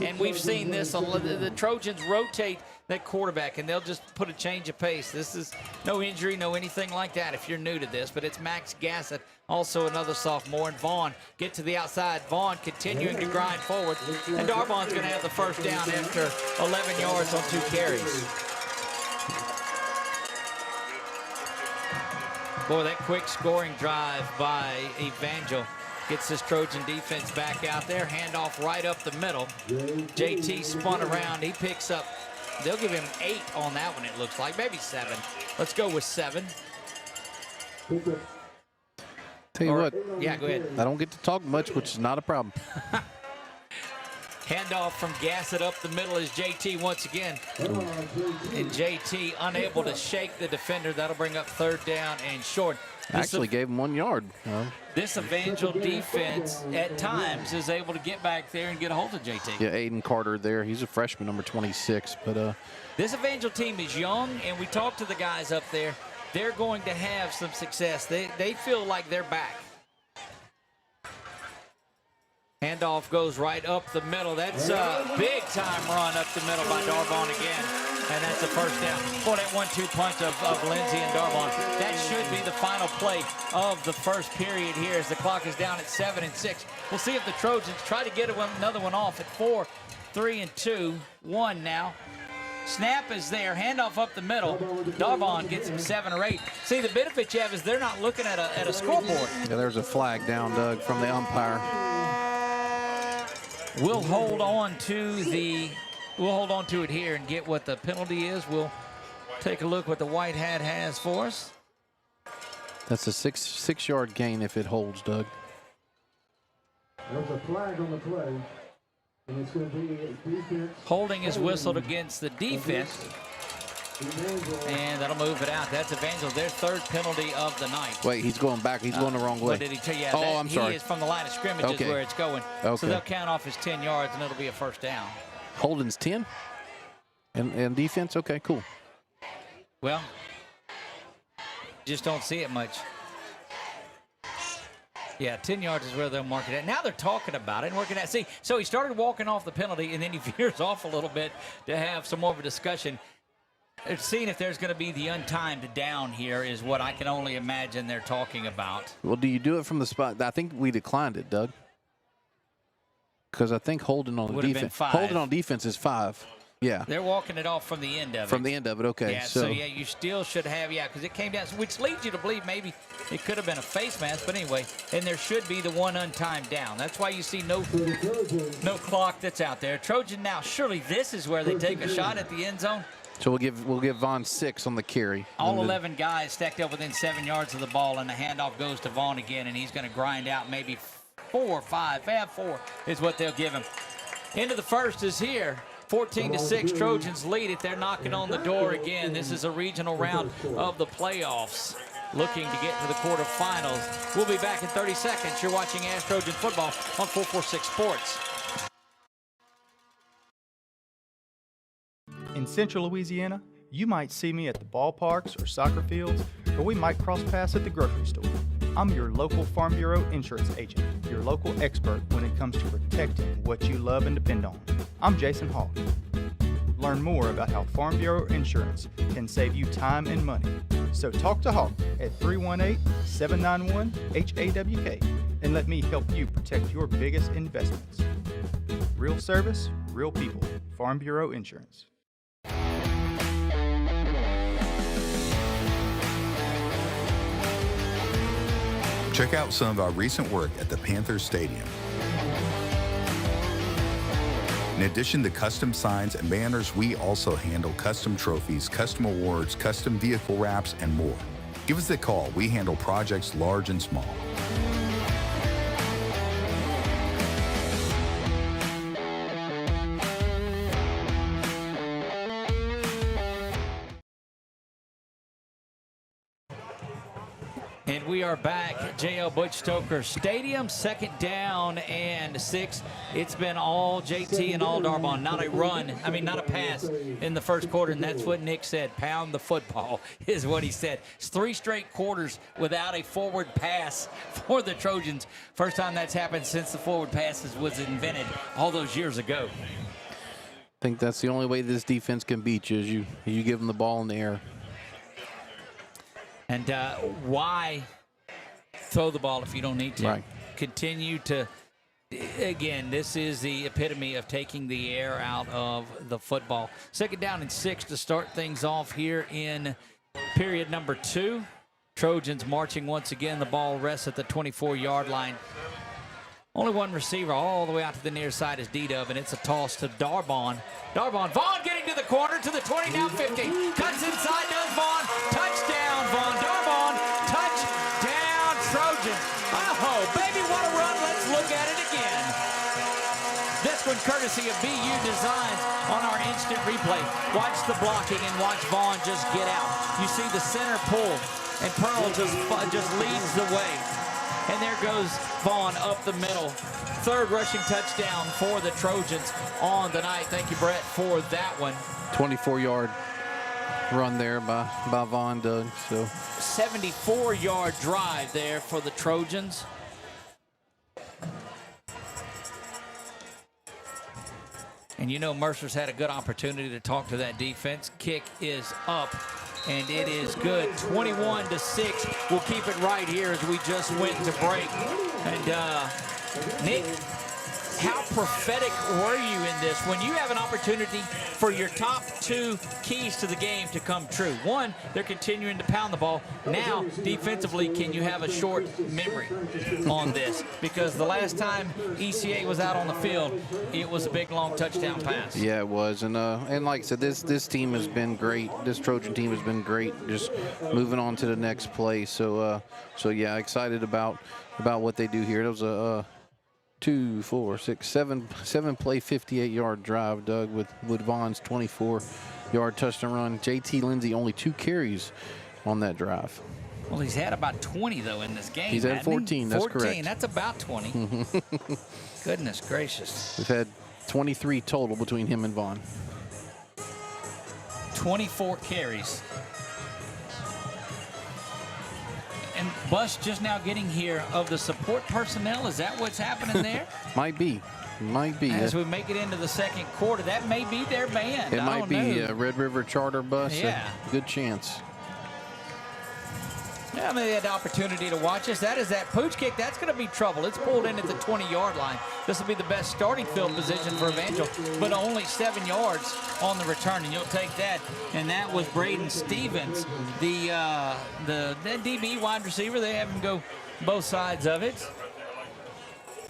And we've seen this. The Trojans rotate that quarterback, and they'll just put a change of pace. This is no injury, no anything like that if you're new to this, but it's Max Gassett, also another sophomore, and Vaughn get to the outside. Vaughn continuing to grind forward, and Darvon's going to have the first down after 11 yards on 2 carries. Boy, that quick scoring drive by Evangel gets this Trojan defense back out there. Handoff right up the middle. JT spun around. He picks up. They'll give him 8 on that one, it looks like. Maybe 7. Let's go with 7. Tell you what. Yeah, go ahead. I don't get to talk much, which is not a problem. Handoff from Gassett up the middle is JT once again. And JT unable to shake the defender. That'll bring up 3rd down and short. Actually gave him 1 yard. This Evangel defense at times is able to get back there and get a hold of JT. Yeah, Aiden Carter there. He's a freshman, number 26. But this Evangel team is young, and we talked to the guys up there. They're going to have some success. They feel like they're back. Handoff goes right up the middle. That's a big-time run up the middle by Darvon again. And that's the first down. Boy, that 1-2 punch of Lindsey and Darvon. That should be the final play of the first period here as the clock is down at 7-6. We'll see if the Trojans try to get another one off at 4, 3, and 2. 1 now. Snap is there. Handoff up the middle. Darvon gets him 7 or 8. See, the benefit you have is they're not looking at a scoreboard. yeah, there's a flag down, Doug, from the umpire. We'll hold on to it here and get what the penalty is. We'll take a look what the white hat has for us. That's a 6-yard gain if it holds, Doug. There's a flag on the play, and it's going to be a defense. Holding is whistled against the defense, and that'll move it out. That's Evangel, their 3rd penalty of the night. Wait, he's going back. He's going the wrong way. What did he tell you? Yeah, I'm sorry. He is from the line of scrimmage is where it's going. Okay. So they'll count off his 10 yards, and it'll be a first down. Holding's 10? And defense? Okay, cool. Well, just don't see it much. Yeah, 10 yards is where they'll mark it at. Now they're talking about it and working at. See, so he started walking off the penalty, and then he veers off a little bit to have some more of a discussion. They're seeing if there's going to be the untimed down here is what I can only imagine they're talking about. Well, do you do it from the spot? I think we declined it, Doug. Because I think holding on the defense. Holding on defense is 5. Yeah. They're walking it off from the end of it. From the end of it, okay. Yeah, so yeah, you still should have, because it came down, which leads you to believe maybe it could have been a face mask, but anyway, and there should be the one untimed down. That's why you see no clock that's out there. Trojan now, surely this is where they take a shot at the end zone. So we'll give Vaughn 6 on the carry. All 11 guys stacked up within 7 yards of the ball, and the handoff goes to Vaughn again, and he's going to grind out maybe 4 or 5. 4 is what they'll give him. End of the first is here. 14-6, Trojans lead it. They're knocking on the door again. This is a regional round of the playoffs, looking to get to the quarterfinals. We'll be back in 30 seconds. You're watching ASH Trojan Football on 446 Sports. In Central Louisiana, you might see me at the ballparks or soccer fields, or we might cross paths at the grocery store. I'm your local Farm Bureau insurance agent, your local expert when it comes to protecting what you love and depend on. I'm Jason Hawk. Learn more about how Farm Bureau insurance can save you time and money. So talk to Hawk at 318-791-HAWK and let me help you protect your biggest investments. Real service, real people. Farm Bureau Insurance. Check out some of our recent work at the Panthers Stadium. In addition to custom signs and banners, we also handle custom trophies, custom awards, custom vehicle wraps, and more. Give us a call. We handle projects large and small. And we are back at JL Butch Stoker Stadium, 2nd down and 6. It's been all JT and all Darbon, not a pass in the first quarter, and that's what Nick said. Pound the football is what he said. It's 3 straight quarters without a forward pass for the Trojans. First time that's happened since the forward passes was invented all those years ago. I think that's the only way this defense can beat you is you give them the ball in the air. And why throw the ball if you don't need to? Right. Continue to, again, this is the epitome of taking the air out of the football. 2nd down and 6 to start things off here in period number 2. Trojans marching once again. The ball rests at the 24-yard line. Only one receiver all the way out to the near side is D-Dub, and it's a toss to Darbon. Vaughn getting to the corner, to the 20, now 50. Cuts inside, does Vaughn. Touchdown, Vaughn. Darbon, touchdown, Trojans. Oh, baby, what a run. Let's look at it again. This one courtesy of BU Designs on our instant replay. Watch the blocking and watch Vaughn just get out. You see the center pull, and Pearl just leads the way. And there goes Vaughn up the middle. 3rd rushing touchdown for the Trojans on the night. Thank you, Brett, for that one. 24-yard run there by Vaughn, Doug. So 74-yard drive there for the Trojans. And you know Mercer's had a good opportunity to talk to that defense. Kick is up. And it is good. 21-6. We'll keep it right here as we just went to break. And Nick, how prophetic were you in this when you have an opportunity for your top 2 keys to the game to come true? One, they're continuing to pound the ball. Now, defensively, can you have a short memory on this? Because the last time ECA was out on the field, it was a big, long touchdown pass. yeah, it was, and like I said, this team has been great. This Trojan team has been great. Just moving on to the next play. So yeah, excited about what they do here. It was a 2, 4, 6, 7 play 58-yard drive, Doug, with Vaughn's 24-yard touchdown run. JT Lindsey only 2 carries on that drive. Well, he's had about 20, though, in this game. He's had 14, that's 14, correct. That's about 20. Goodness gracious. We've had 23 total between him and Vaughn. 24 carries. And Bush just now getting here of the support personnel. Is that what's happening there? Might be. As we make it into the 2nd quarter, that may be their band. It might be a Red River charter bus. Yeah. Good chance. Yeah, they had the opportunity to watch us. That is that pooch kick. That's going to be trouble. It's pulled in at the 20-yard line. This will be the best starting field position for Evangel, but only 7 yards on the return, and you'll take that. And that was Braden Stevens, the DB wide receiver. They have him go both sides of it.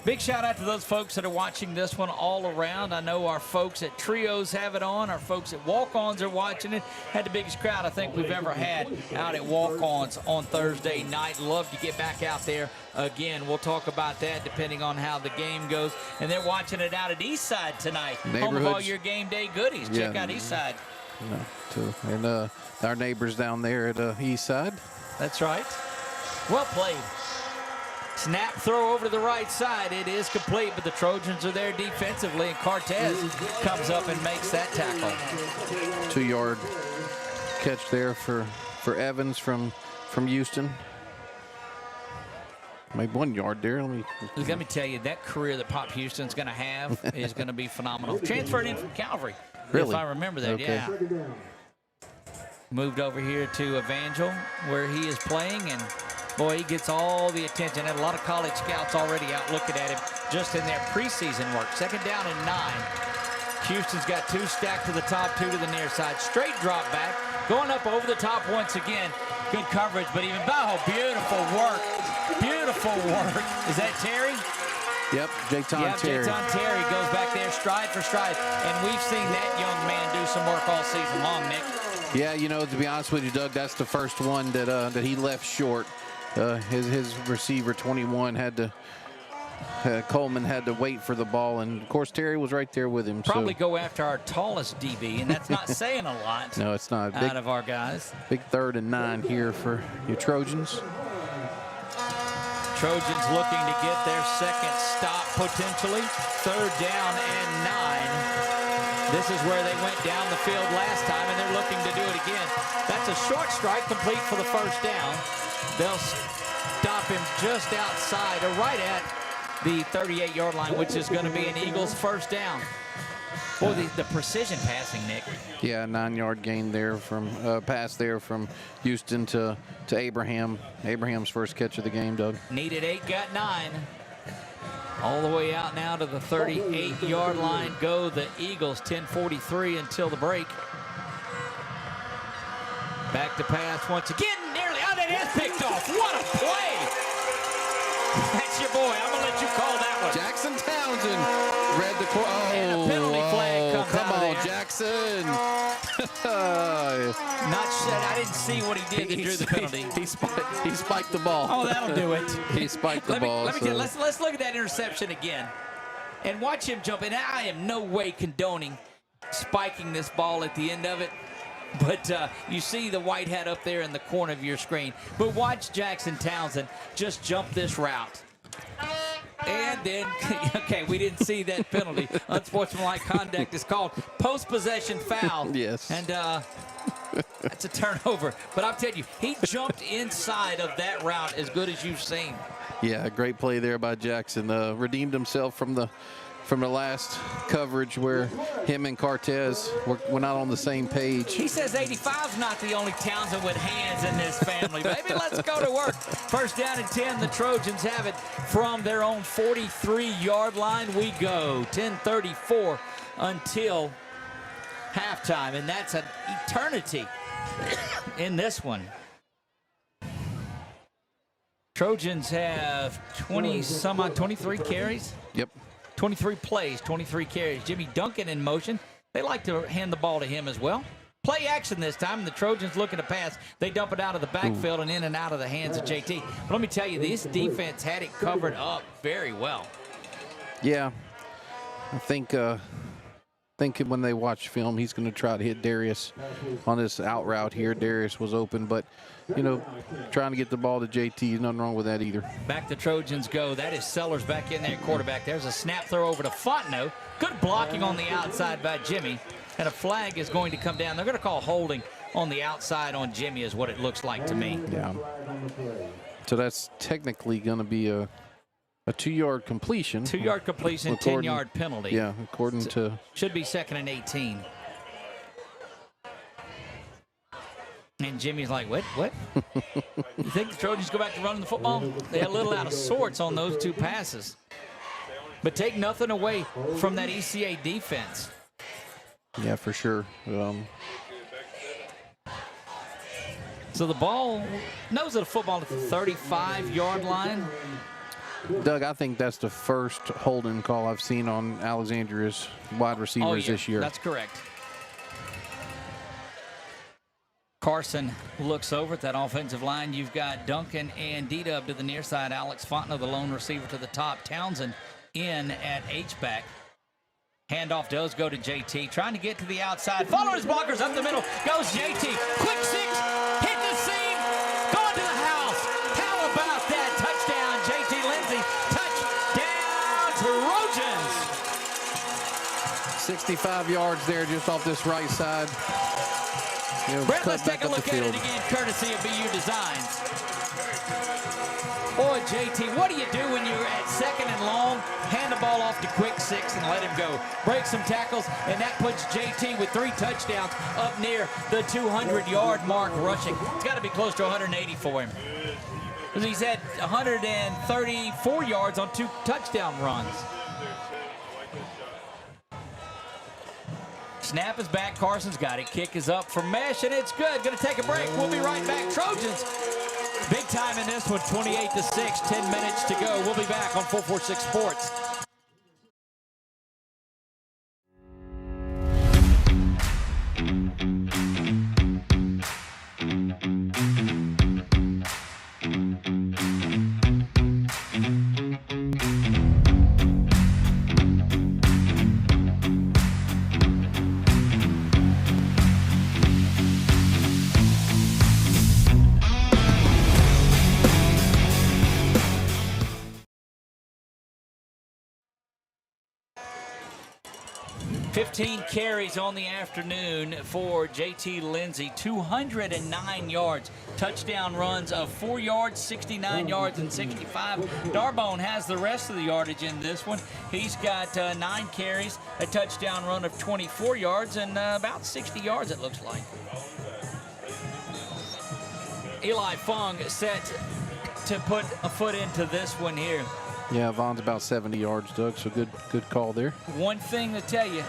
Big shout out to those folks that are watching this one all around. I know our folks at Trios have it on. Our folks at Walk-Ons are watching it. Had the biggest crowd I think we've ever had out at Walk-Ons on Thursday night. Love to get back out there again. We'll talk about that depending on how the game goes. And they're watching it out at Eastside tonight. Home of all your game day goodies. Check out Eastside. And our neighbors down there at Eastside. That's right. Well played. Snap throw over to the right side. It is complete, but the Trojans are there defensively, and Cortez comes up and makes that tackle. 2-yard catch there for Evans from Houston. Maybe 1 yard there. Let me tell you, that career that Pop Houston's going to have is going to be phenomenal. Transferred in from Calvary, really? If I remember that, okay. Yeah. Moved over here to Evangel, where he is playing, and boy, he gets all the attention. And a lot of college scouts already out looking at him just in their preseason work. 2nd down and 9. Houston's got 2 stacked to the top, 2 to the near side. Straight drop back. Going up over the top once again. Good coverage, but even beautiful work. Beautiful work. Is that Terry? Yep, Jayton Terry. Jayton Terry goes back there stride for stride. And we've seen that young man do some work all season long, Nick. Yeah, you know, to be honest with you, Doug, that's the first one that he left short. His receiver 21 had to Coleman had to wait for the ball, and of course Terry was right there with him. Probably go after our tallest DB, and that's not saying a lot. No, it's not. Out of our guys. Big 3rd and 9 here for your Trojans. Trojans looking to get their 2nd stop potentially. 3rd down and 9. This is where they went down the field last time, and they're looking to do it again. That's a short strike, complete for the 1st down. They'll stop him just outside, or right at the 38-yard line, which is going to be an Eagles 1st down. Boy, the precision passing, Nick. Yeah, 9-yard gain there from pass there from Houston to Abraham. Abraham's first catch of the game, Doug. Needed 8, got 9. All the way out now to the 38-yard line go the Eagles. 10:43 until the break. Back to pass once again. Nearly out. It is picked off. What a play. That's your boy. I'm going to let you call that one. Jackson Townsend read the and a penalty flag comes come out on, of there. Jackson. I didn't see what he did that drew the penalty. He spiked the ball. Oh, that'll do it. He spiked the ball. Let's look at that interception again. And watch him jump in. I am no way condoning spiking this ball at the end of it. But you see the white hat up there in the corner of your screen. But watch Jackson Townsend just jump this route. And then, okay, we didn't see that penalty. Unsportsmanlike conduct is called. Post-possession foul. Yes. And that's a turnover. But I'm telling you, he jumped inside of that route as good as you've seen. Yeah, great play there by Jackson. Redeemed himself from the last coverage where him and Cortez were not on the same page. He says 85's not the only Townsend with hands in this family. Baby, let's go to work. 1st down and 10. The Trojans have it from their own 43-yard line. We go 10:34 until halftime, and that's an eternity in this one. Trojans have 23 carries. Yep. 23 plays, 23 carries. Jimmy Duncan in motion. They like to hand the ball to him as well. Play action this time, and the Trojans looking to pass. They dump it out of the backfield and in and out of the hands of JT. But let me tell you, this defense had it covered up very well. Yeah, I think when they watch film, he's going to try to hit Darius on this out route here. Darius was open, but, you know, trying to get the ball to JT, nothing wrong with that either. Back the Trojans go. That is Sellers back in there, quarterback. There's a snap throw over to Fontenot. Good blocking on the outside by Jimmy. And a flag is going to come down. They're going to call holding on the outside on Jimmy is what it looks like to me. Yeah. So that's technically going to be a 2-yard completion. 2-yard completion, 10-yard penalty. Yeah, according to... Should be 2nd and 18. And Jimmy's like, what? You think the Trojans go back to running the football? They're a little out of sorts on those two passes. But take nothing away from that ECA defense. Yeah, for sure. So the ball, nose of the football at the 35-yard line. Doug, I think that's the first holding call I've seen on Alexandria's wide receivers this year. That's correct. Carson looks over at that offensive line. You've got Duncan and D-Dub to the near side. Alex Fontenot, the lone receiver, to the top. Townsend in at H-back. Handoff does go to JT. Trying to get to the outside. Following his blockers up the middle. Goes JT. Quick six. Hitting the seam. Going to the house. How about that? Touchdown, JT Lindsey. Touchdown, Trojans. 65 yards there just off this right side. Brett, let's take a look at it again, courtesy of BU Designs. Boy, JT, what do you do when you're at 2nd and long? Hand the ball off to quick six and let him go. Break some tackles, and that puts JT with 3 touchdowns up near the 200-yard mark rushing. It's got to be close to 180 for him. Because he's had 134 yards on 2 touchdown runs. Snap is back. Carson's got it. Kick is up for Mesh, and it's good. Going to take a break. We'll be right back. Trojans, big time in this one, 28-6, 10 minutes to go. We'll be back on 446 Sports. Carries on the afternoon for JT Lindsey, 209 yards, touchdown runs of 4 yards, 69 yards, and 65. Darbone has the rest of the yardage in this one. He's got 9 carries, a touchdown run of 24 yards, and about 60 yards it looks like. Eli Fung set to put a foot into this one here. Yeah, Vaughn's about 70 yards, Doug, so good call there. One thing to tell you,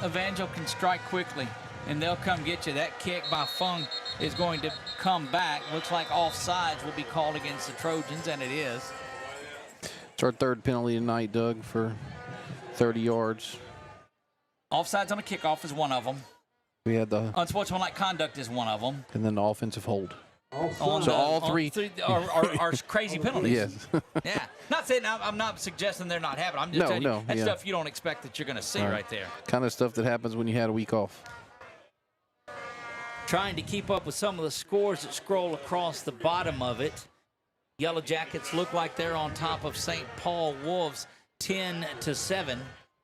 Evangel can strike quickly, and they'll come get you. That kick by Fung is going to come back. Looks like offsides will be called against the Trojans, and it is. It's our 3rd penalty tonight, Doug, for 30 yards. Offsides on a kickoff is one of them. We had the unsportsmanlike conduct is one of them. And then the offensive hold. So all three are crazy penalties. Yes. Yeah. Not saying I'm not suggesting they're not happening. I'm just telling you that's stuff you don't expect that you're going to see right there. Kind of stuff that happens when you had a week off. Trying to keep up with some of the scores that scroll across the bottom of it. Yellow Jackets look like they're on top of St. Paul Wolves 10-7.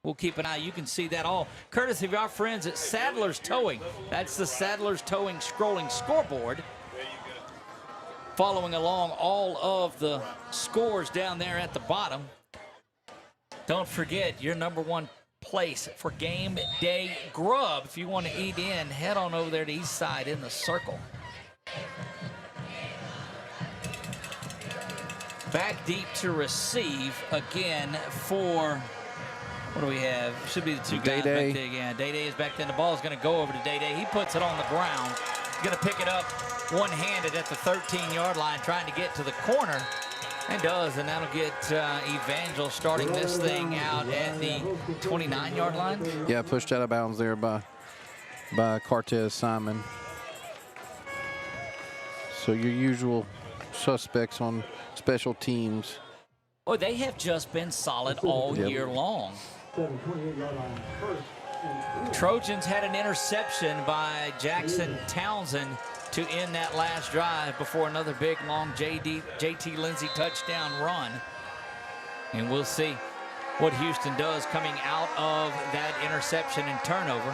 We'll keep an eye. You can see that all courtesy of our friends at Sadler's Towing. That's the Sadler's Towing scrolling scoreboard. Following along all of the scores down there at the bottom. Don't forget your #1 place for game day grub. If you want to eat in, head on over there to East Side in the Circle. Back deep to receive again for, what do we have? Should be the 2 guys back there again. Day-Day is back there. The ball is going to go over to Day-Day. He puts it on the ground. He's going to pick it up one-handed at the 13-yard line, trying to get to the corner, and does, and that'll get Evangel starting this thing out at the 29-yard line. Yeah, pushed out of bounds there by Cortez Simon. So your usual suspects on special teams. Oh, they have just been solid all year long. Trojans had an interception by Jackson Townsend to end that last drive before another big, long JT Lindsey touchdown run. And we'll see what Houston does coming out of that interception and turnover.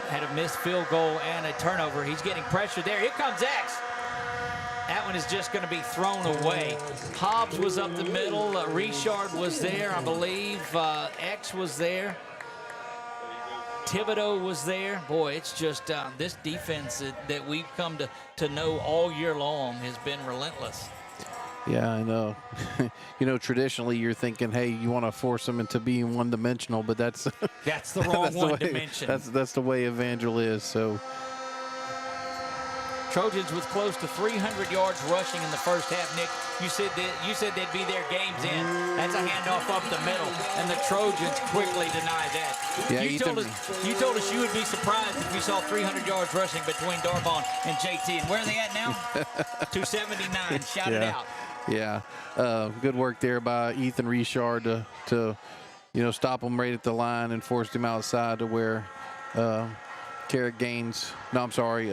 Had a missed field goal and a turnover. He's getting pressure there. Here comes X. That one is just going to be thrown away. Hobbs was up the middle. Richard was there, I believe. X was there. Thibodeau was there. Boy, it's just this defense that we've come to know all year long has been relentless. Yeah, I know. Traditionally you're thinking, hey, you want to force them into being one-dimensional, but that's the wrong one dimension. That's the way Evangel is. So Trojans with close to 300 yards rushing in the first half. Nick, you said they'd be there games in. That's a handoff up the middle, and the Trojans quickly deny that. Yeah, you told us you would be surprised if you saw 300 yards rushing between Darbon and JT. And where are they at now? 279. Shout it out. Yeah, good work there by Ethan Richard to stop him right at the line and forced him outside to where Carrot Gaines. No, I'm sorry.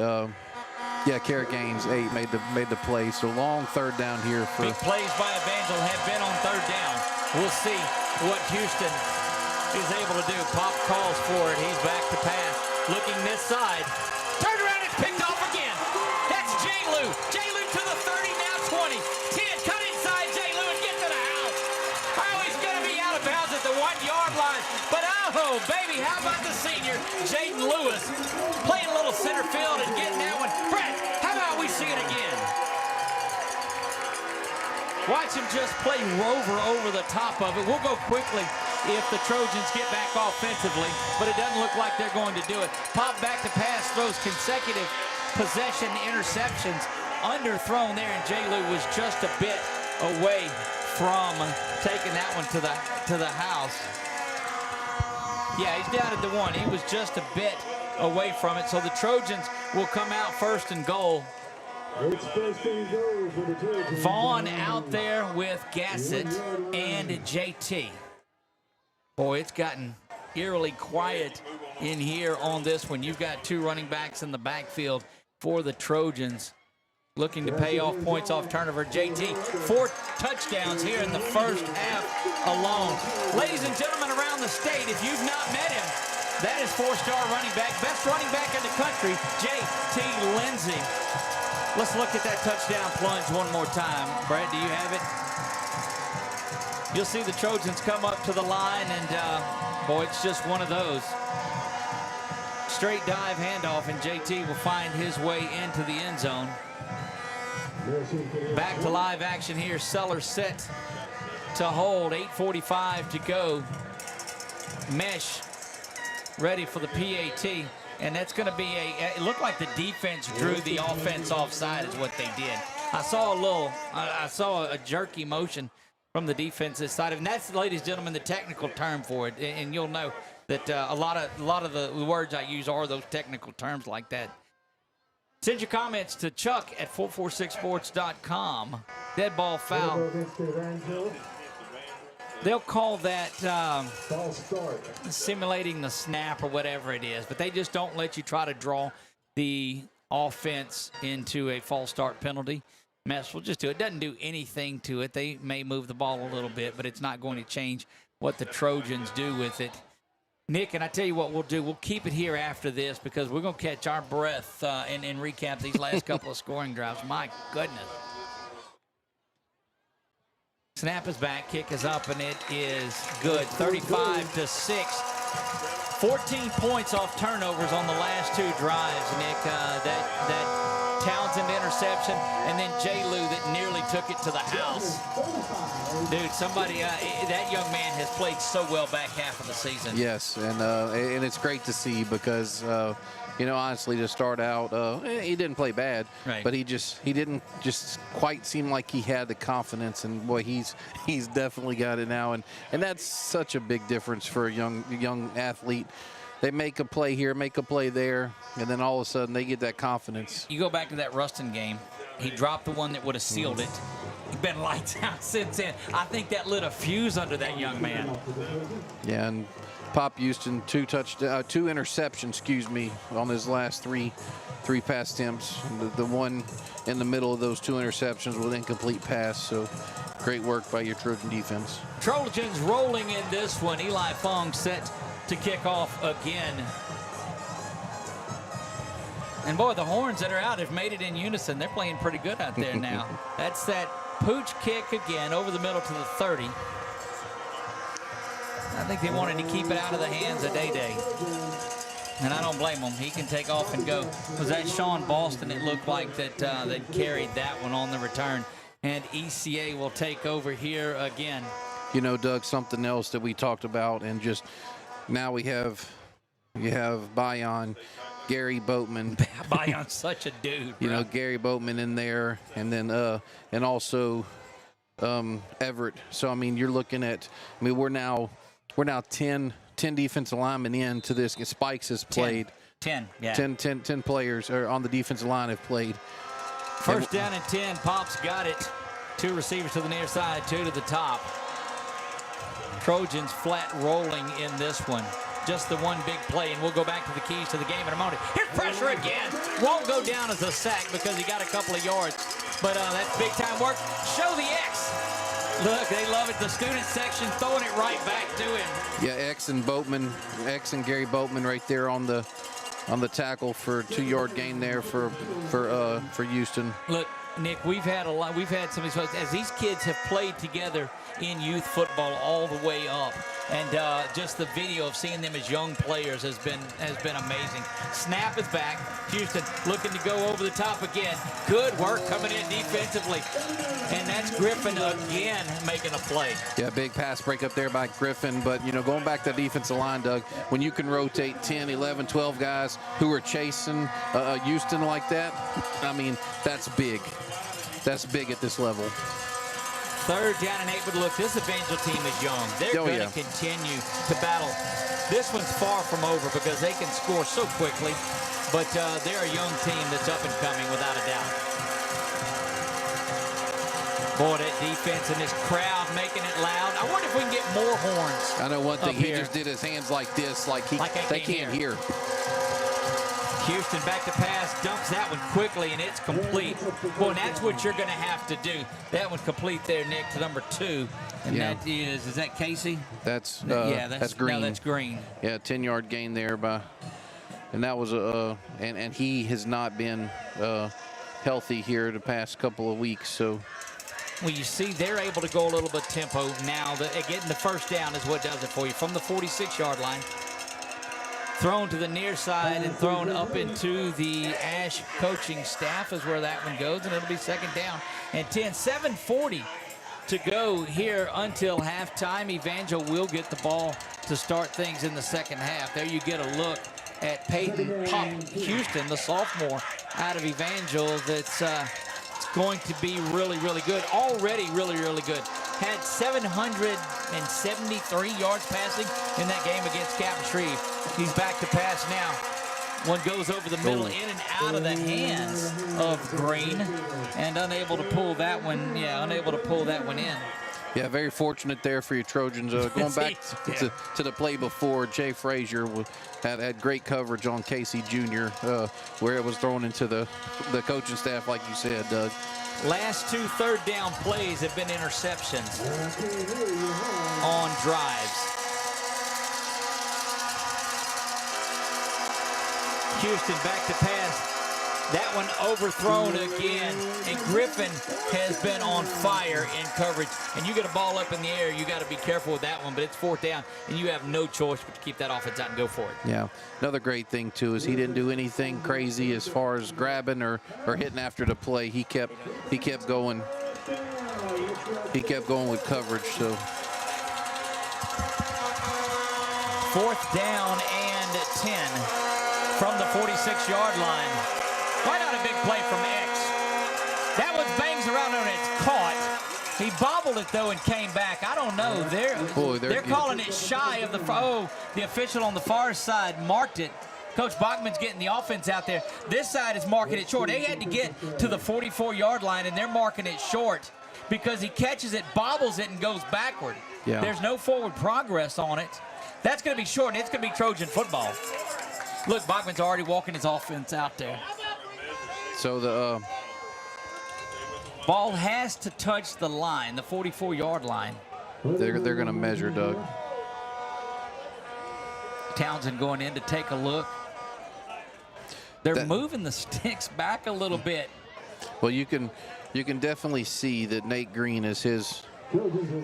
Carrot Gaines 8 made the play. So long third down here for big plays by Evangel have been on third down. We'll see what Houston is able to do. Pop calls for it. He's back to pass. Looking this side. Turned around and picked off again. That's J-Lou. J-Lou to the 30, now 20. 10, cut inside J-Lou and get to the house. Oh, he's going to be out of bounds at the 1-yard line. But oh, baby, how about the senior, Jaden Lewis, playing a little center field and getting that one. Brett, how about we see it again? Watch him just play rover over the top of it. We'll go quickly if the Trojans get back offensively, but it doesn't look like they're going to do it. Pop back to pass, throws consecutive possession interceptions, underthrown there, and J-Lou was just a bit away from taking that one to the house. Yeah, he's down at the 1. He was just a bit away from it, so the Trojans will come out first and goal. It's first and goal for the Trojans. Vaughn out there with Gassett and JT. Boy, it's gotten eerily quiet in here on this one. You've got 2 running backs in the backfield for the Trojans looking to pay off points off turnover. JT, 4 touchdowns here in the first half alone. Ladies and gentlemen around the state, if you've not met him, that is 4-star running back, best running back in the country, JT Lindsey. Let's look at that touchdown plunge one more time. Brad, do you have it? You'll see the Trojans come up to the line, and boy, it's just one of those. Straight dive handoff, and JT will find his way into the end zone. Back to live action here. Sellers set to hold. 8:45 to go. Mesh ready for the PAT. And that's going to be it looked like the defense drew the offense offside is what they did. I saw a jerky motion from the defensive side. And that's, ladies and gentlemen, the technical term for it. And you'll know that a lot of the words I use are those technical terms like that. Send your comments to Chuck at 446sports.com. Dead ball foul. They'll call that simulating the snap or whatever it is, but they just don't let you try to draw the offense into a false start penalty. Mess will just do it. Doesn't do anything to it. They may move the ball a little bit, but it's not going to change what the Trojans do with it. Nick, and I tell you what we'll do. We'll keep it here after this because we're going to catch our breath and recap these last couple of scoring drives. My goodness. Snap is back, kick is up, and it is good. 35-6. 14 points off turnovers on the last 2 drives, Nick. That Townsend interception, and then J-Lou that nearly took it to the house. Dude, somebody, that young man has played so well back half of the season. Yes, and it's great to see because, honestly, to start out, he didn't play bad, right, but he didn't just quite seem like he had the confidence, and boy, he's definitely got it now, and that's such a big difference for a young athlete. They make a play here, make a play there, and then all of a sudden they get that confidence. You go back to that Ruston game, he dropped the one that would have sealed it. He's been lights out since then. I think that lit a fuse under that young man. Yeah, and Pop Houston, 2 interceptions, on his last three pass attempts. The one in the middle of those 2 interceptions with incomplete pass. So great work by your Trojan defense. Trojans rolling in this one. Eli Fong set to kick off again. And boy, the horns that are out have made it in unison. They're playing pretty good out there now. That's that pooch kick again over the middle to the 30. I think they wanted to keep it out of the hands of Day-Day. And I don't blame him. He can take off and go. Was that Sean Boston? It looked like that carried that one on the return. And ECA will take over here again. You know, Doug, something else that we talked about, and just now you have Bayon, Gary Boatman. Bayon's such a dude, bro. You know, Gary Boatman in there, and then and also Everett. So I mean, you're looking at. I mean, we're now 10 defensive linemen into this. Spikes has played. 10, yeah. 10 players are on the defensive line have played. First down and 10. Pop's got it. 2 receivers to the near side, 2 to the top. Trojans flat rolling in this one. Just the one big play, and we'll go back to the keys to the game in a moment. Here's pressure again. Won't go down as a sack because he got a couple of yards. But that's big-time work. Show the X. Look, they love it. The student section throwing it right back to him. Yeah, X and Gary Boatman right there on the tackle for a 2-yard gain there for Houston. Look, Nick, we've had some of these, as these kids have played together in youth football all the way up. And just the video of seeing them as young players has been amazing. Snap is back. Houston looking to go over the top again. Good work coming in defensively. And that's Griffin again making a play. Yeah, big pass break up there by Griffin. But, you know, going back to the defensive line, Doug, when you can rotate 10, 11, 12 guys who are chasing Houston like that, I mean, that's big. That's big at this level. 3rd down and 8, but look, this Evangel team is young. They're going to continue to battle. This one's far from over because they can score so quickly, but they're a young team that's up and coming without a doubt. Boy, that defense and this crowd making it loud. I wonder if we can get more horns. I know one thing, he just did his hands like this, like they can't hear. Houston back to pass, dumps that one quickly, and it's complete. Well, and that's what you're going to have to do. That one's complete there, Nick, to number 2. And that is that Casey? That's Green. No, that's Green. Yeah, 10-yard gain there and that was and he has not been healthy here the past couple of weeks, so. Well, you see, they're able to go a little bit tempo now. Getting the first down is what does it for you. From the 46-yard line. Thrown to the near side and thrown up into the ASH coaching staff is where that one goes, and it'll be 2nd down and 10. 7:40 to go here until halftime. Evangel will get the ball to start things in the second half. There you get a look at Peyton Pop Houston, the sophomore out of Evangel that's going to be really, really good. Already really, really good. Had 773 yards passing in that game against Captain Shreve. He's back to pass now. One goes over the middle, in and out of the hands of Green, and unable to pull that one. Yeah, unable to pull that one in. Yeah, very fortunate there for your Trojans. Going back to the play before, Jay Frazier had great coverage on Casey Jr., where it was thrown into the coaching staff, like you said, Doug. Last 2 3rd down plays have been interceptions on drives. Houston back to pass. That one overthrown again, and Griffin has been on fire in coverage. And you get a ball up in the air, you got to be careful with that one, but it's 4th down, and you have no choice but to keep that offense out and go for it. Yeah, another great thing, too, is he didn't do anything crazy as far as grabbing or hitting after the play. He kept going. He kept going with coverage, so. 4th down and 10 from the 46-yard line. Why not a big play from X? That one bangs around and it's caught. He bobbled it, though, and came back. I don't know. They're calling it shy of the the official on the far side marked it. Coach Bachman's getting the offense out there. This side is marking it short. They had to get to the 44-yard line, and they're marking it short because he catches it, bobbles it, and goes backward. Yeah. There's no forward progress on it. That's going to be short, and it's going to be Trojan football. Look, Bachman's already walking his offense out there. So the ball has to touch the line, the 44-yard line. They're going to measure, Doug. Townsend going in to take a look. They're moving the sticks back a little bit. Well, you can definitely see that Nate Green is his.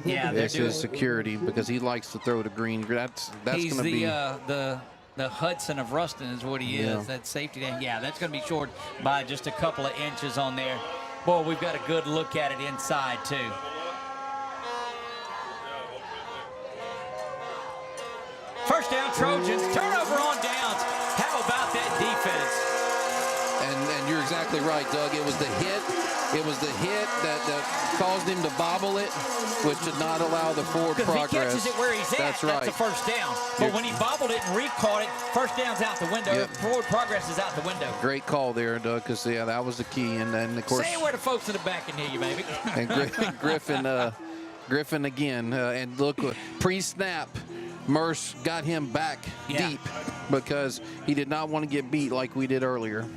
Yeah, his security because he likes to throw to Green. That's going to be the the Hudson of Ruston is what he is. That safety. Yeah, that's going to be short by just a couple of inches on there. Boy, we've got a good look at it inside, too. First down, Trojans. Turnover on downs. How about that defense? And you're exactly right, Doug. It was the hit. It was the hit that caused him to bobble it, which did not allow the forward progress. If he catches it where he's at, that's right. That's a first down. But when he bobbled it and re-caught it, first down's out the window. Yep. Forward progress is out the window. Great call there, Doug, because, yeah, that was the key. And then, of course. Say it where the folks in the back can hear you, baby. And Griffin again. And look, pre-snap, Merce got him back deep because he did not want to get beat like we did earlier.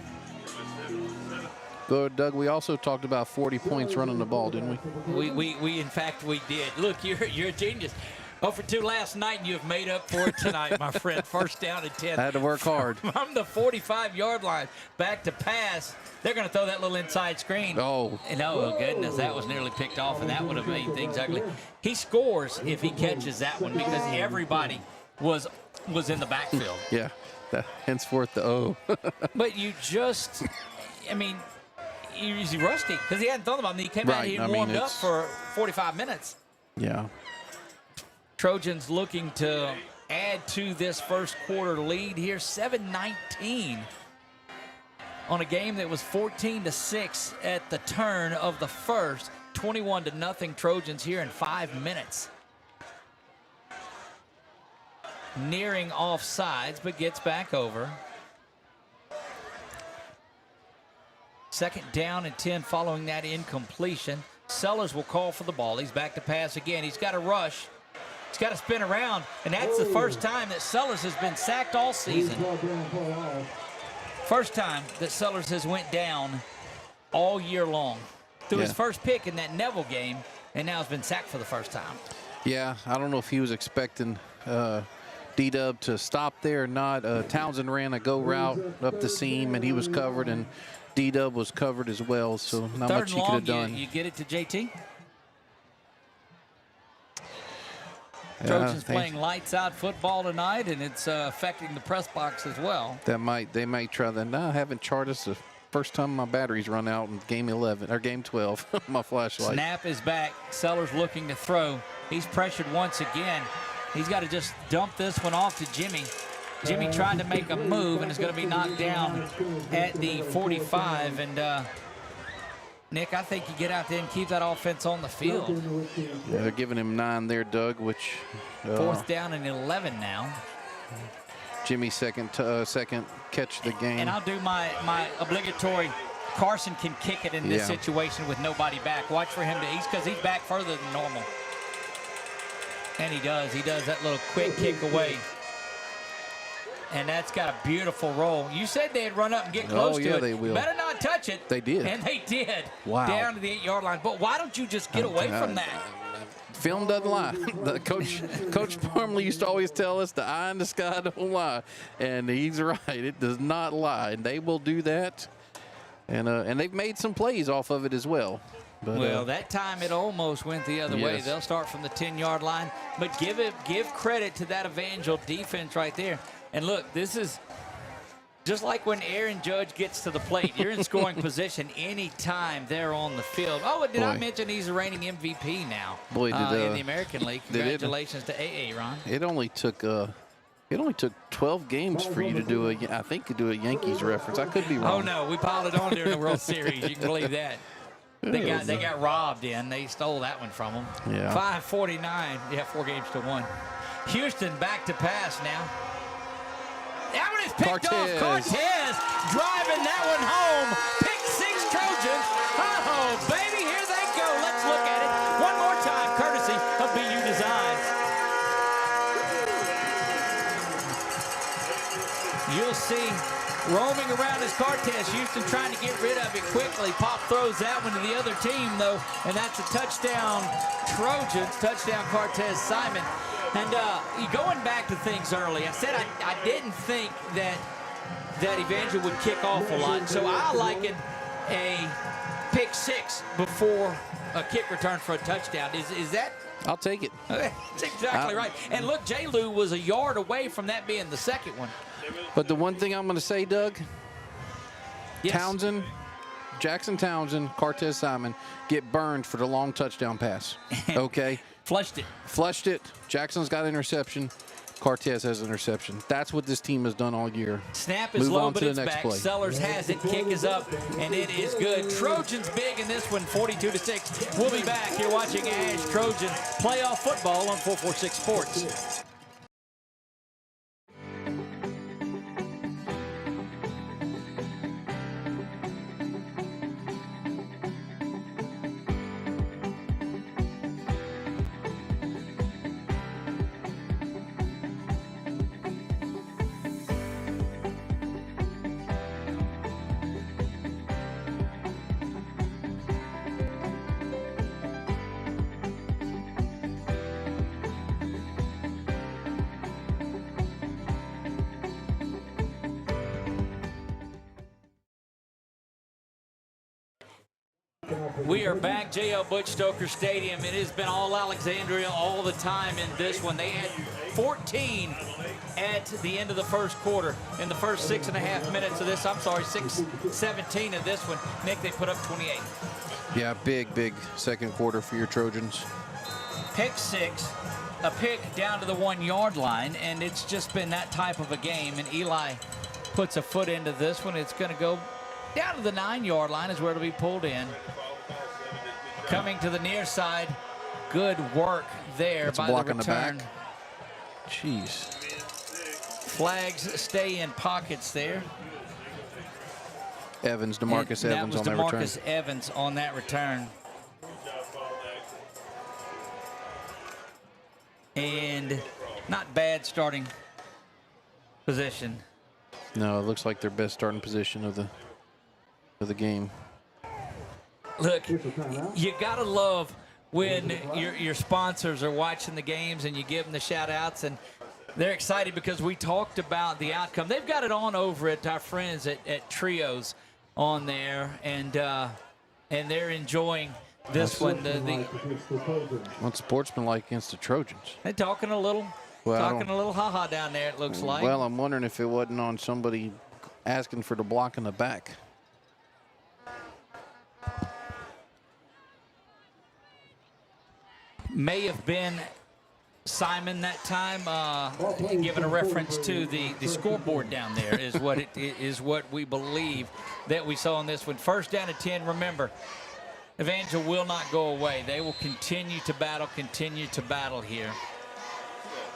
But Doug, we also talked about 40 points running the ball, didn't we? We in fact, we did. Look, you're a genius. 0 for 2 last night, and you've made up for it tonight, my friend. First down and 10. I had to work hard. From the 45-yard line back to pass, they're going to throw that little inside screen. Oh. And oh, goodness, that was nearly picked off, and that would have made things ugly. He scores if he catches that one because everybody was in the backfield. Yeah, henceforth the O. But you just, I mean, he's rusty because he hadn't thrown the ball. He came out here and warmed up for 45 minutes. Yeah. Trojans looking to add to this first quarter lead here, 7-19 on a game that was 14-6 at the turn of the first. 21-0 Trojans here in 5 minutes. Nearing offsides, but gets back over. Second down and 10 following that incompletion. Sellers will call for the ball. He's back to pass again. He's got to rush. He's got to spin around, and that's the first time that Sellers has been sacked all season. First time that Sellers has went down all year long. Threw his first pick in that Neville game, and now has been sacked for the first time. Yeah, I don't know if he was expecting D-Dub to stop there or not. Townsend ran a go route up the seam, and he was covered, and D-Dub was covered as well, so not much he could have done. You get it to JT? Trojans playing lights out football tonight, and it's affecting the press box as well. They might try that. No, I haven't charged us the first time my batteries run out in game 11 or game 12. My flashlight. Snap is back. Sellers looking to throw. He's pressured once again. He's got to just dump this one off to Jimmy. Jimmy tried to make a move and is going to be knocked down at the 45. And Nick, I think you get out there and keep that offense on the field. Yeah, they're giving him 9 there, Doug, which... Fourth down and 11 now. Jimmy's second catch of the game. And I'll do my obligatory. Carson can kick it in this situation with nobody back. Watch for him because he's back further than normal. And he does. He does that little quick kick away. And that's got a beautiful roll. You said they'd run up and get close to it. They will. Better not touch it. They did. And they did. Wow. Down to the 8-yard line. But why don't you just get away from that? Film doesn't lie. Coach Parmley used to always tell us the eye in the sky don't lie. And he's right. It does not lie. And they will do that. And they've made some plays off of it as well. But, well, that time it almost went the other way. They'll start from the 10-yard line. But give credit to that Evangel defense right there. And look, this is just like when Aaron Judge gets to the plate. You're in scoring position anytime they're on the field. Oh, did I mention he's a reigning MVP now in the American League? Congratulations to AA, Ron. It only took 12 games for you to do a Yankees reference. I could be wrong. Oh, no, we piled it on during the World Series. You can believe that. They got robbed in. They stole that one from them. Yeah. 5:49. Yeah, 4 games to 1. Houston back to pass now. That one is picked off. Cortez driving that one home. Pick 6 Trojans. Oh, baby, here they go. Let's look at it one more time, courtesy of BU Designs. You'll see roaming around is Cortez. Houston trying to get rid of it quickly. Pop throws that one to the other team, though, and that's a touchdown Trojans. Touchdown Cortez Simon. And going back to things early, I said I didn't think that Evangel would kick off a lot, so I likened a pick 6 before a kick return for a touchdown. Is that? I'll take it. That's exactly right. And look, J. Lou was a yard away from that being the second one. But the one thing I'm going to say, Doug, Yes. Townsend, Jackson Townsend, Cortez Simon get burned for the long touchdown pass. Okay? Flushed it. Flushed it. Jackson's got interception. Cortez has interception. That's what this team has done all year. Snap is Move low, on but to the it's next back. play. Sellers has it. Kick is up, and it is good. Trojans big in this one, 42-6. We'll be back here watching ASH Trojan Playoff Football on 446 Sports. We are back, J.L. Butch Stoker Stadium. It has been all Alexandria all the time in this one. They had 14 at the end of the first quarter. In the first 6.5 minutes of this, 6:17 of this one, Nick, they put up 28. Yeah, big second quarter for your Trojans. Pick six, a pick down to the 1 yard line, and it's just been that type of a game. And Eli puts a foot into this one. It's going to go down to the 9 yard line is where it'll be pulled in. Coming to the near side, good work there by the return. The back. Jeez. Flags stay in pockets there. Evans, DeMarcus Evans on that return. That was DeMarcus Evans on that return. And not bad starting position. No, it looks like their best starting position of the game. Look, you gotta love when your sponsors are watching the games and you give them the shout outs, and they're excited because we talked about the outcome. They've got it on over at our friends at Trios on there, and they're enjoying this one. What's sportsmanlike against the Trojans? They're talking a little ha-ha down there, it looks like. Well, I'm wondering if it wasn't on somebody asking for the block in the back. May have been Simon that time, giving a reference to the scoreboard down there is what it is what we believe that we saw in this one. First down and 10. Remember, Evangel will not go away. They will continue to battle here.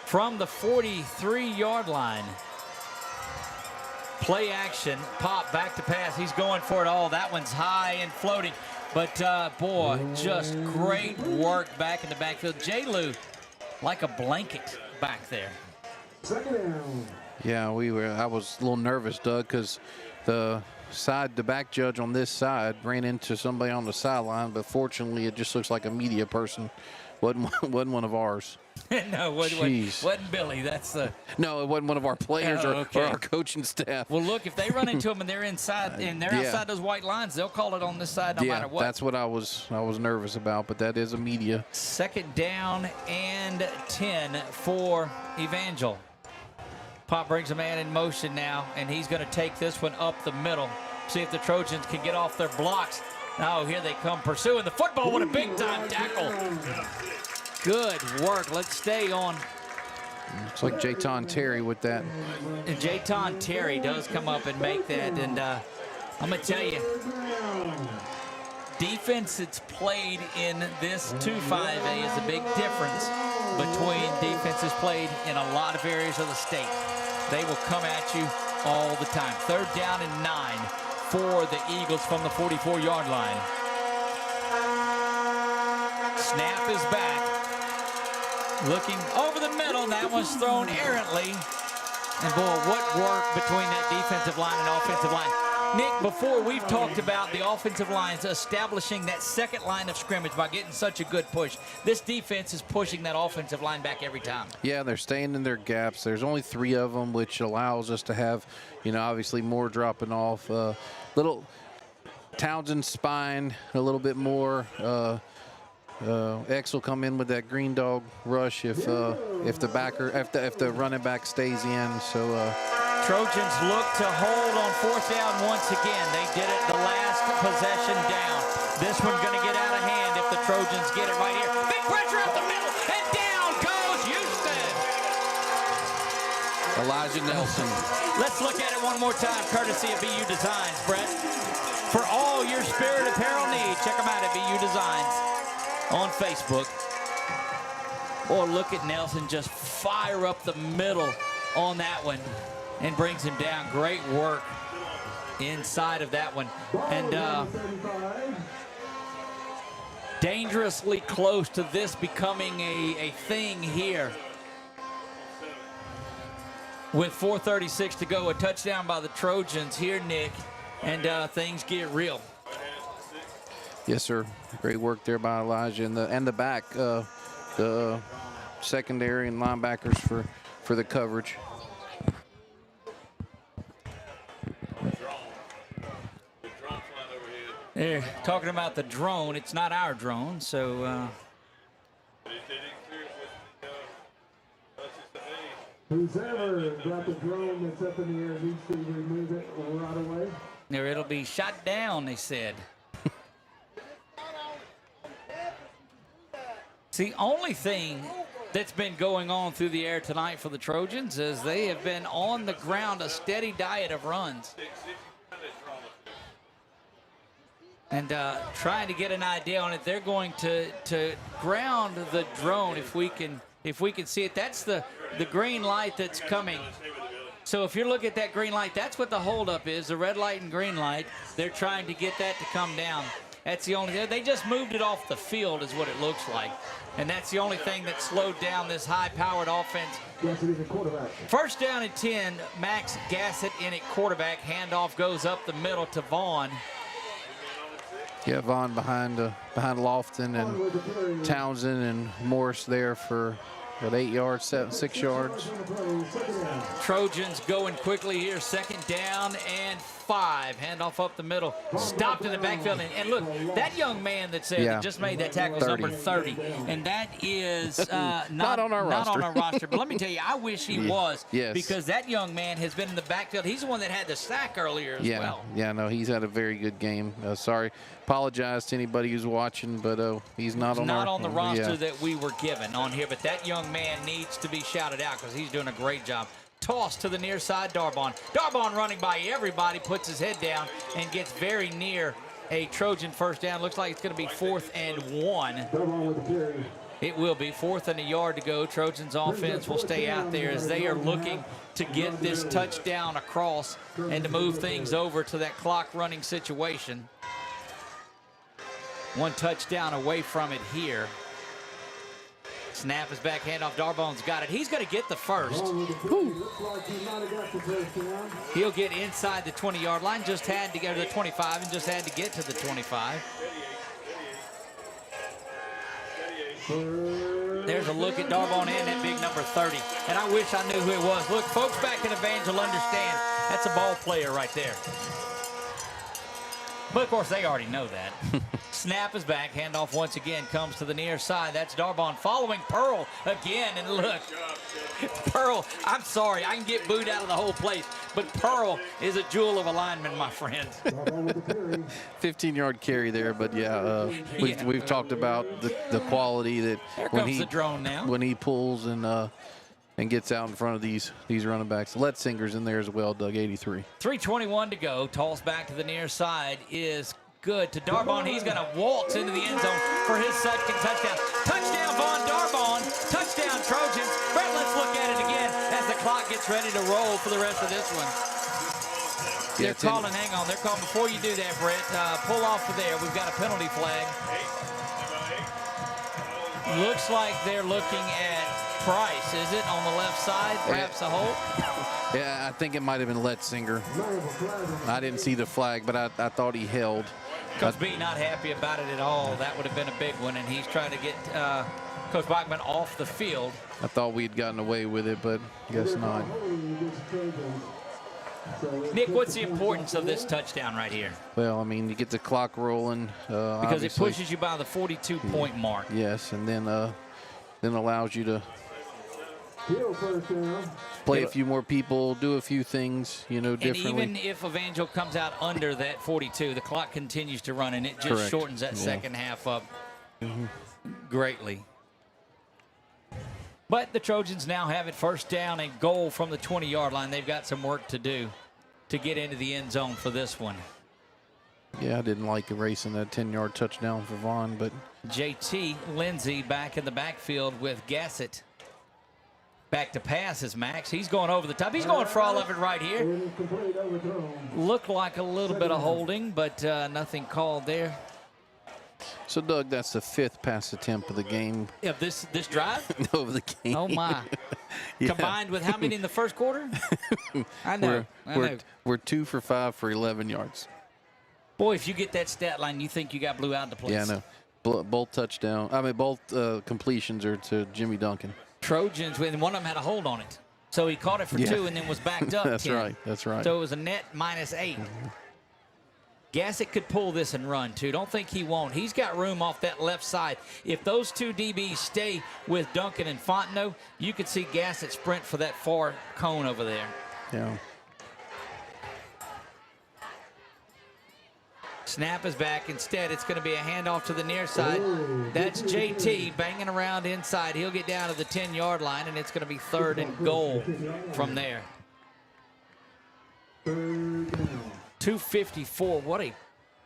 From the 43-yard line, play action, pop, back to pass. He's going for it all. That one's high and floating. But, boy, just great work back in the backfield. J-Lou, like a blanket back there. Yeah, I was a little nervous, Doug, because the back judge on this side ran into somebody on the sideline, but fortunately it just looks like a media person. Wasn't one of ours. No, wasn't Billy. No, it wasn't one of our players or our coaching staff. Well, look, if they run into them and they're inside and they're outside those white lines, they'll call it on this side no matter what. That's what I was nervous about, but that is a media. Second down and 10 for Evangel. Pop brings a man in motion now, and he's going to take this one up the middle. See if the Trojans can get off their blocks. Oh, here they come pursuing the football. What a big-time tackle. Good work. Let's stay on. Looks like Jayton Terry with that. And Jayton Terry does come up and make that. And I'm going to tell you, defense that's played in this 2-5A is a big difference between defenses played in a lot of areas of the state. They will come at you all the time. Third down and 9 for the Eagles from the 44-yard line. Snap is back. Looking over the middle, and that one's thrown errantly. And boy, what work between that defensive line and offensive line. Nick, before we've talked about the offensive lines establishing that second line of scrimmage by getting such a good push. This defense is pushing that offensive line back every time. Yeah, they're staying in their gaps. There's only 3 of them, which allows us to have, obviously more dropping off. Little Townsend spine a little bit more. X will come in with that green dog rush if the running back stays in. So Trojans look to hold on 4th down once again. They did it the last possession down. This one's going to get out of hand if the Trojans get it right here. Big pressure up the middle, and down goes Houston. Elijah Nelson. Let's look at it one more time, courtesy of BU Designs, Brett. For all your Spirit apparel needs, check them out at BU Designs on Facebook. Or look at Nelson just fire up the middle on that one and brings him down. Great work inside of that one. And dangerously close to this becoming a thing here. With 4:36 to go, a touchdown by the Trojans here, Nick, and things get real. Yes, sir. Great work there by Elijah and the back, the secondary and linebackers for the coverage. They're talking about the drone. It's not our drone, so. Who's ever got the drone that's up in the air needs to remove it right away. There, it'll be shot down, they said. It's the only thing that's been going on through the air tonight for the Trojans is they have been on the ground, a steady diet of runs. And trying to get an idea on it, they're going to ground the drone if we can see it. That's the green light that's coming. So if you look at that green light, that's what the holdup is, the red light and green light. They're trying to get that to come down. That's the only thing. They just moved it off the field is what it looks like. And that's the only thing that slowed down this high-powered offense. First down and 10, Max Gassett in at quarterback. Handoff goes up the middle to Vaughn. Yeah, Vaughn behind Lofton and Townsend and Morris there for, what, 8 yards, 6 yards. Trojans going quickly here, 2nd down and 5. Handoff up the middle, stopped in the backfield. And look, that young man that's there that just made that tackle is number 30. And that is not on our roster. But let me tell you, I wish he was. Yes. Because that young man has been in the backfield. He's the one that had the sack earlier as well. Yeah, no, he's had a very good game. Sorry. Apologize to anybody who's watching, but he's not on the roster that we were given on here. But that young man needs to be shouted out because he's doing a great job. Toss to the near side, Darbon. Darbon running by everybody, puts his head down and gets very near a Trojan first down. Looks like it's going to be 4th and 1. It will be 4th and a yard to go. Trojans offense will stay out there as they are looking to get this touchdown across and to move things over to that clock running situation. One touchdown away from it here. Snap is back, handoff. Darbon's got it. He's going to get the first. He'll get inside the 20-yard line. Just had to go to the 25 and just had to get to the 25. There's a look at Darbon and that big number 30. And I wish I knew who it was. Look, folks back in Evangel understand that's a ball player right there. But, of course, they already know that. Snap is back. Handoff once again comes to the near side. That's Darbon following Pearl again. And look, Pearl, I'm sorry. I can get booed out of the whole place. But Pearl is a jewel of a lineman, my friend. 15-yard carry there. But, we've talked about the quality that the drone now. When he pulls and gets out in front of these running backs. Letzinger's in there as well, Doug, 83. 3:21 to go. Toss back to the near side is good to Darbon. He's going to waltz into the end zone for his second touchdown. Touchdown, Von Darbon. Touchdown, Trojans. Brett, let's look at it again as the clock gets ready to roll for the rest of this one. They're calling, hang on, they're calling. Before you do that, Brett, pull off of there. We've got a penalty flag. Looks like they're looking at Price, is it, on the left side? Perhaps a hold? Yeah, I think it might have been Letzinger. I didn't see the flag, but I thought he held. Coach B not happy about it at all. That would have been a big one, and he's trying to get Coach Bachman off the field. I thought we'd gotten away with it, but I guess not. Nick, what's the importance of this touchdown right here? Well, I mean, you get the clock rolling. Because it pushes you by the 42-point mark. Yes, and then allows you to play a few more people, do a few things, differently. And even if Evangel comes out under that 42, the clock continues to run, and it just shortens that second half up greatly. But the Trojans now have it first down and goal from the 20-yard line. They've got some work to do to get into the end zone for this one. Yeah, I didn't like erasing that 10-yard touchdown for Vaughn, but JT Lindsey back in the backfield with Gassett. Back to pass is Max. He's going over the top. He's going for all of it right here. Looked like a little bit of holding, but nothing called there. So, Doug, that's the 5th pass attempt of the game. Yeah, this drive? No, of the game. Oh, my. Yeah. Combined with how many in the first quarter? I know. We're 2 for 5 for 11 yards. Boy, if you get that stat line, you think you got blew out in the place. Yeah, I know. Both completions are to Jimmy Duncan. Trojans, and one of them had a hold on it. So he caught it for 2 and then was backed up. That's 10. right. That's right. So it was a net -8. Gassett could pull this and run, too. Don't think he won't. He's got room off that left side. If those 2 DBs stay with Duncan and Fontenot, you could see Gassett sprint for that far cone over there. Yeah. Snap is back. Instead, it's going to be a handoff to the near side. That's JT banging around inside. He'll get down to the 10-yard line, and it's going to be 3rd and goal from there. 2:54. What a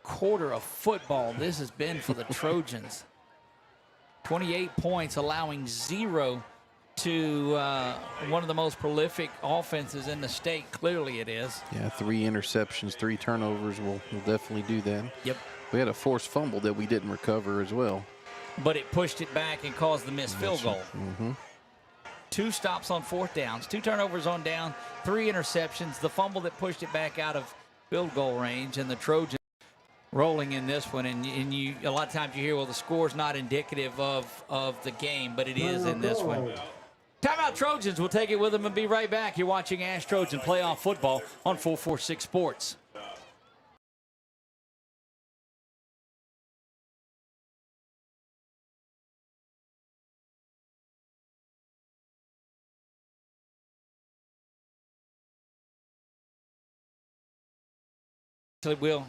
quarter of football this has been for the Trojans. 28 points, allowing 0 to one of the most prolific offenses in the state. Clearly it is. Yeah, 3 interceptions, 3 turnovers will definitely do that. Yep. We had a forced fumble that we didn't recover as well. But it pushed it back and caused the missed field goal. 2 stops on 4th downs, 2 turnovers on down, 3 interceptions, the fumble that pushed it back out of field goal range, and the Trojans rolling in this one. And you a lot of times you hear, well, the score's not indicative of the game, but it is in this one. Timeout Trojans. We'll take it with them and be right back. You're watching ASH Trojan Playoff Football on 446 Sports. Will.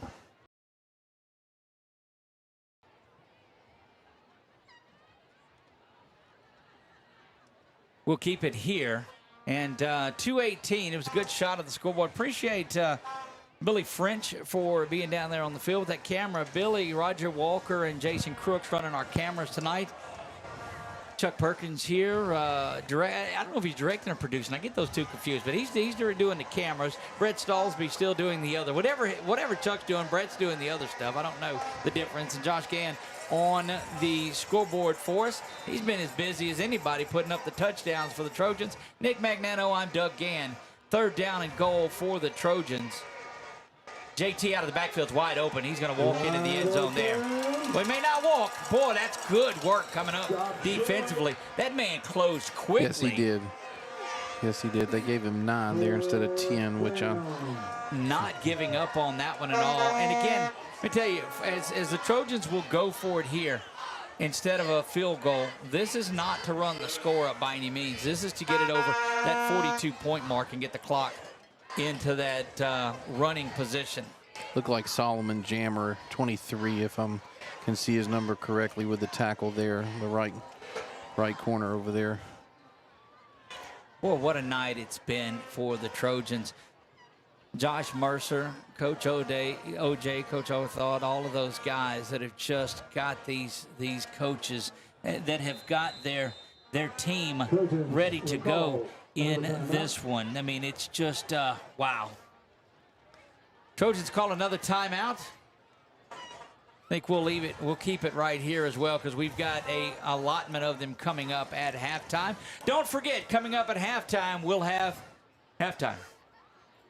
We'll keep it here. And 2:18, it was a good shot of the scoreboard. Appreciate Billy French for being down there on the field with that camera. Billy, Roger Walker, and Jason Crooks running our cameras tonight. Chuck Perkins here. I don't know if he's directing or producing. I get those two confused, but he's doing the cameras. Brett Stallsby still doing the other. Whatever Chuck's doing, Brett's doing the other stuff. I don't know the difference. And Josh Gann on the scoreboard for us. He's been as busy as anybody putting up the touchdowns for the Trojans. Nick Magnano, I'm Doug Gann. 3rd down and goal for the Trojans. JT out of the backfield's wide open. He's going to walk into the end zone there. Well, he may not walk. Boy, that's good work coming up defensively. That man closed quickly. Yes, he did. Yes, he did. They gave him 9 there instead of 10, which I'm not giving up on that one at all. And again, let me tell you, as the Trojans will go for it here, instead of a field goal, this is not to run the score up by any means. This is to get it over that 42-point mark and get the clock into that running position. Looked like Solomon Jammer, 23, if I can see his number correctly, with the tackle there, the right corner over there. Boy, what a night it's been for the Trojans. Josh Mercer, Coach OJ, Coach Othod, all of those guys that have just got these coaches that have got their team ready to go in this one. I mean, it's just, wow. Trojans call another timeout. I think we'll leave it. We'll keep it right here as well because we've got a allotment of them coming up at halftime. Don't forget, coming up at halftime, we'll have halftime.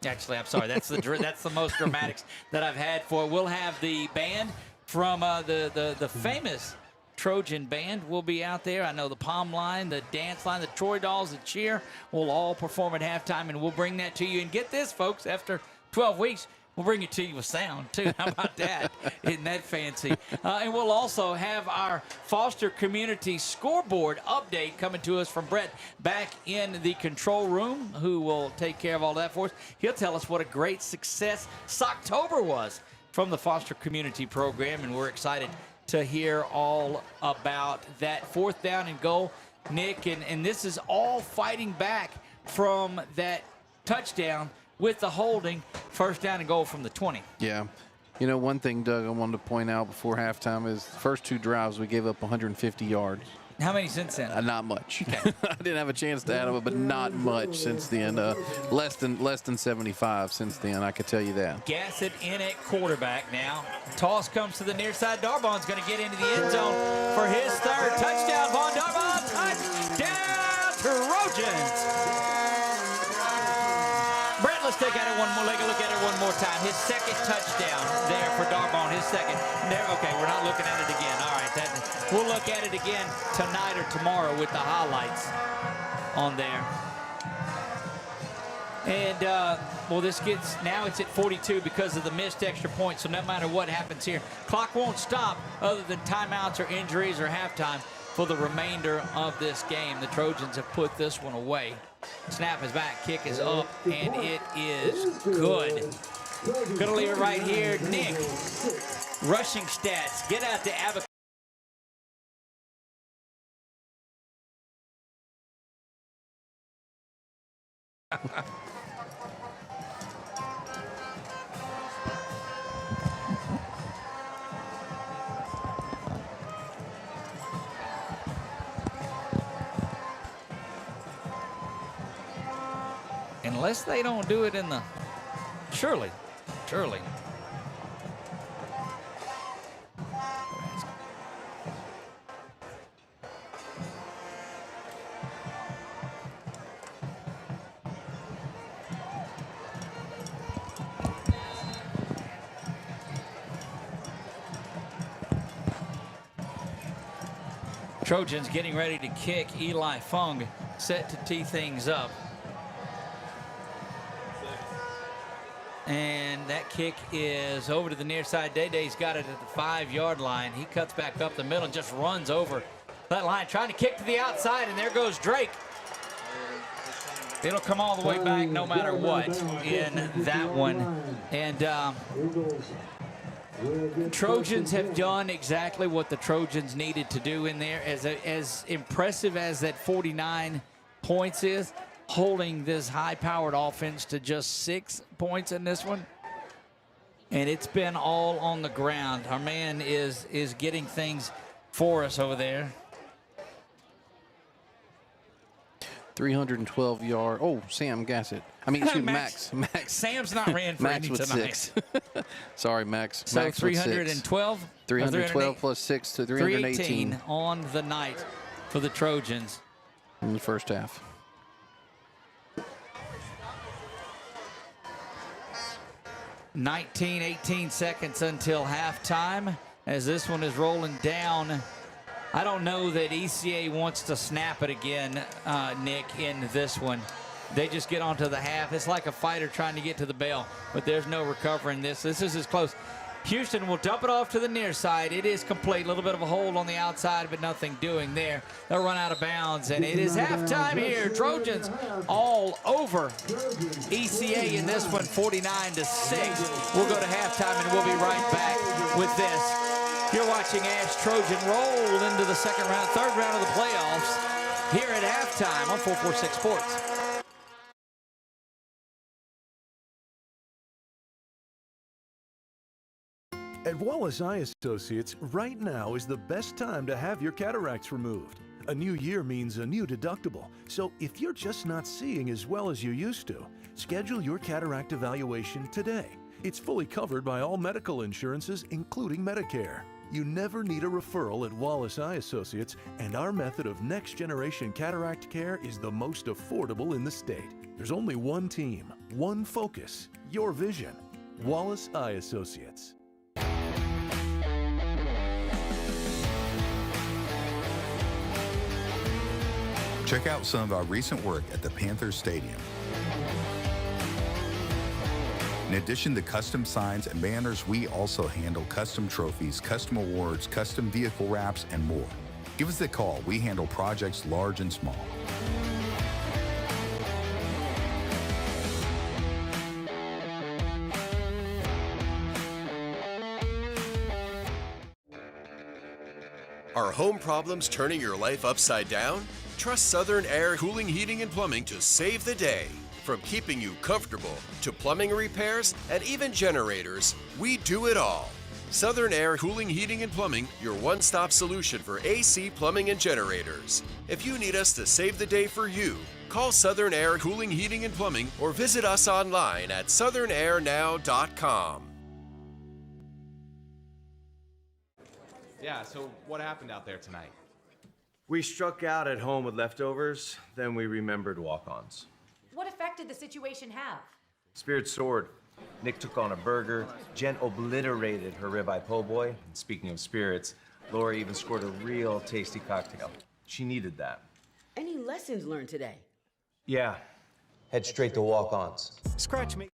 Actually, I'm sorry. That's the most dramatics that I've had for. We'll have the band from the famous Trojan band will be out there. I know the Palm Line, the Dance Line, the Troy Dolls, the Cheer will all perform at halftime, and we'll bring that to you. And get this, folks, after 12 weeks, We'll bring it to you with sound, too. How about that? Isn't that fancy? And we'll also have our Foster Community Scoreboard update coming to us from Brett back in the control room, who will take care of all that for us. He'll tell us what a great success Socktober was from the Foster Community Program, and we're excited to hear all about that 4th down and goal, Nick. And this is all fighting back from that touchdown with the holding, 1st down and goal from the 20. Yeah. You know, one thing, Doug, I wanted to point out before halftime is the first 2 drives we gave up 150 yards. How many since then? Not much. Okay. I didn't have a chance to add them, but not much since then. Less than 75 since then, I could tell you that. Gassett in at quarterback now. Toss comes to the near side. Darbon's going to get into the end zone for his 3rd touchdown. Von Darbon, touchdown, Trojans. Brett, let's take at it one more. Take a look at it one more time. His 2nd touchdown there for Darbon. His 2nd. There. Okay, we're not looking at it again. All right, we'll look at it again tonight or tomorrow with the highlights on there. And well, now it's at 42 because of the missed extra point. So no matter what happens here, clock won't stop other than timeouts or injuries or halftime for the remainder of this game. The Trojans have put this one away. Snap is back, kick is up, and it is good. Gonna leave it right here. Nick, rushing stats. Get out to Abac. Unless they don't do it in the... Surely. Trojans getting ready to kick. Eli Fung set to tee things up. And that kick is over to the near side. Day-Day's got it at the 5-yard line. He cuts back up the middle and just runs over that line, trying to kick to the outside, and there goes Drake. It'll come all the way back no matter what in that one. And Trojans have done exactly what the Trojans needed to do in there. As impressive as that 49 points is, holding this high-powered offense to just 6 points in this one. And it's been all on the ground. Our man is getting things for us over there. 312 yard. Oh, Sam Gassett. I mean, shoot, Max. Sam's not ran for Max any with tonight. 6. Sorry, Max. So Max 312? 312 plus 6 to 318 on the night for the Trojans. In the first half. $18 seconds until halftime as this one is rolling down. I don't know that ECA wants to snap it again, Nick, in this one. They just get onto the half. It's like a fighter trying to get to the bell, but there's no recovering this. This is as close. Houston will dump it off to the near side. It is complete. A little bit of a hold on the outside, but nothing doing there. They'll run out of bounds, and it is halftime here. Trojans all over ECA in this one, 49-6. We'll go to halftime, and we'll be right back with this. You're watching ASH Trojan roll into the third round of the playoffs here at halftime on 446 Sports. At Wallace Eye Associates, right now is the best time to have your cataracts removed. A new year means a new deductible, so if you're just not seeing as well as you used to, schedule your cataract evaluation today. It's fully covered by all medical insurances, including Medicare. You never need a referral at Wallace Eye Associates, and our method of next-generation cataract care is the most affordable in the state. There's only one team, one focus, your vision. Wallace Eye Associates. Check out some of our recent work at the Panthers Stadium. In addition to custom signs and banners, we also handle custom trophies, custom awards, custom vehicle wraps, and more. Give us a call. We handle projects large and small. Are home problems turning your life upside down? Trust Southern Air Cooling, Heating, and Plumbing to save the day. From keeping you comfortable to plumbing repairs and even generators, we do it all. Southern Air Cooling, Heating, and Plumbing, your one-stop solution for AC, plumbing, and generators. If you need us to save the day for you, call Southern Air Cooling, Heating, and Plumbing or visit us online at southernairnow.com. Yeah, so what happened out there tonight? We struck out at home with leftovers, then we remembered walk-ons. What effect did the situation have? Spirit soared. Nick took on a burger. Jen obliterated her ribeye po' boy. And speaking of spirits, Laura even scored a real tasty cocktail. She needed that. Any lessons learned today? Yeah. Head straight to walk-ons. Scratch me.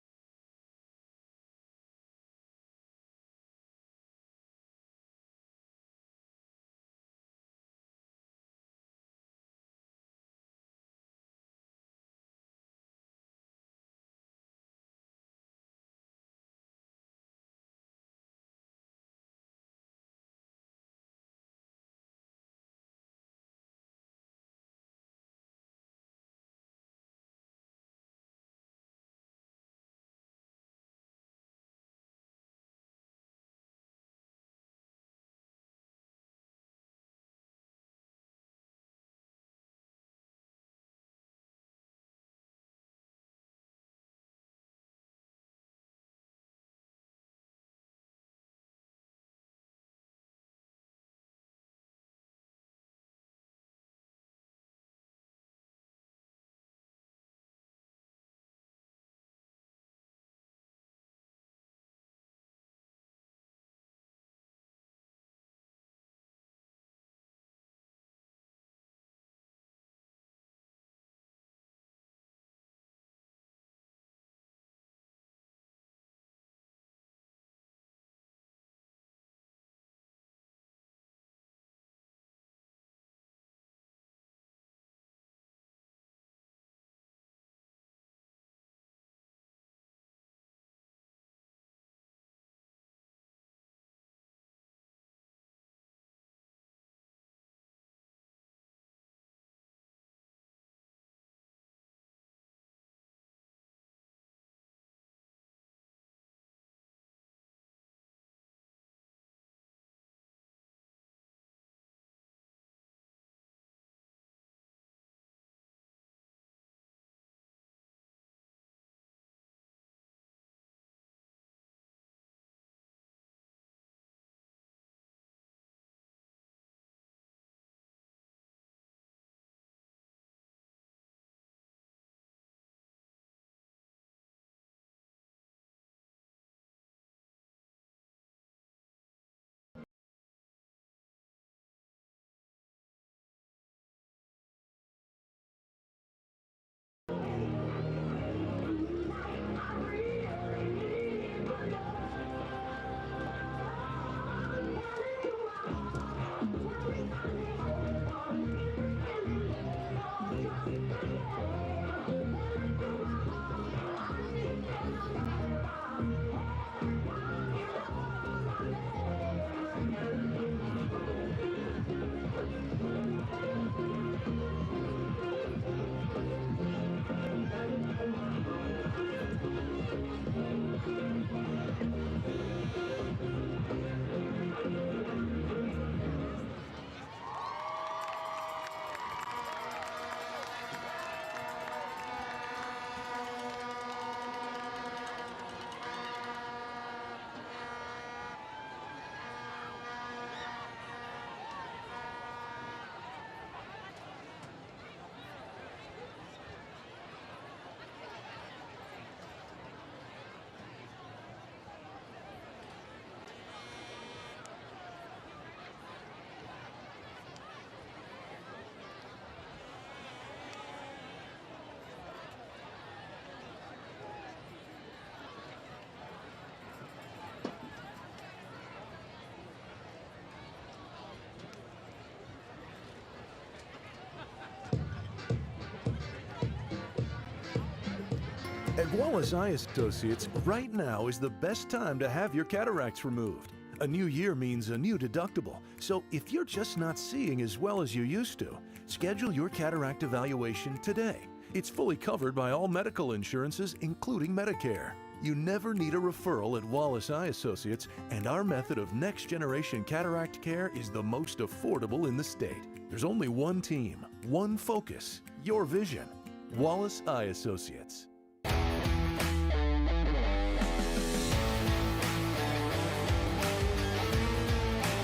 At Wallace Eye Associates, right now is the best time to have your cataracts removed. A new year means a new deductible, so if you're just not seeing as well as you used to, schedule your cataract evaluation today. It's fully covered by all medical insurances, including Medicare. You never need a referral at Wallace Eye Associates, and our method of next-generation cataract care is the most affordable in the state. There's only one team, one focus, your vision. Wallace Eye Associates.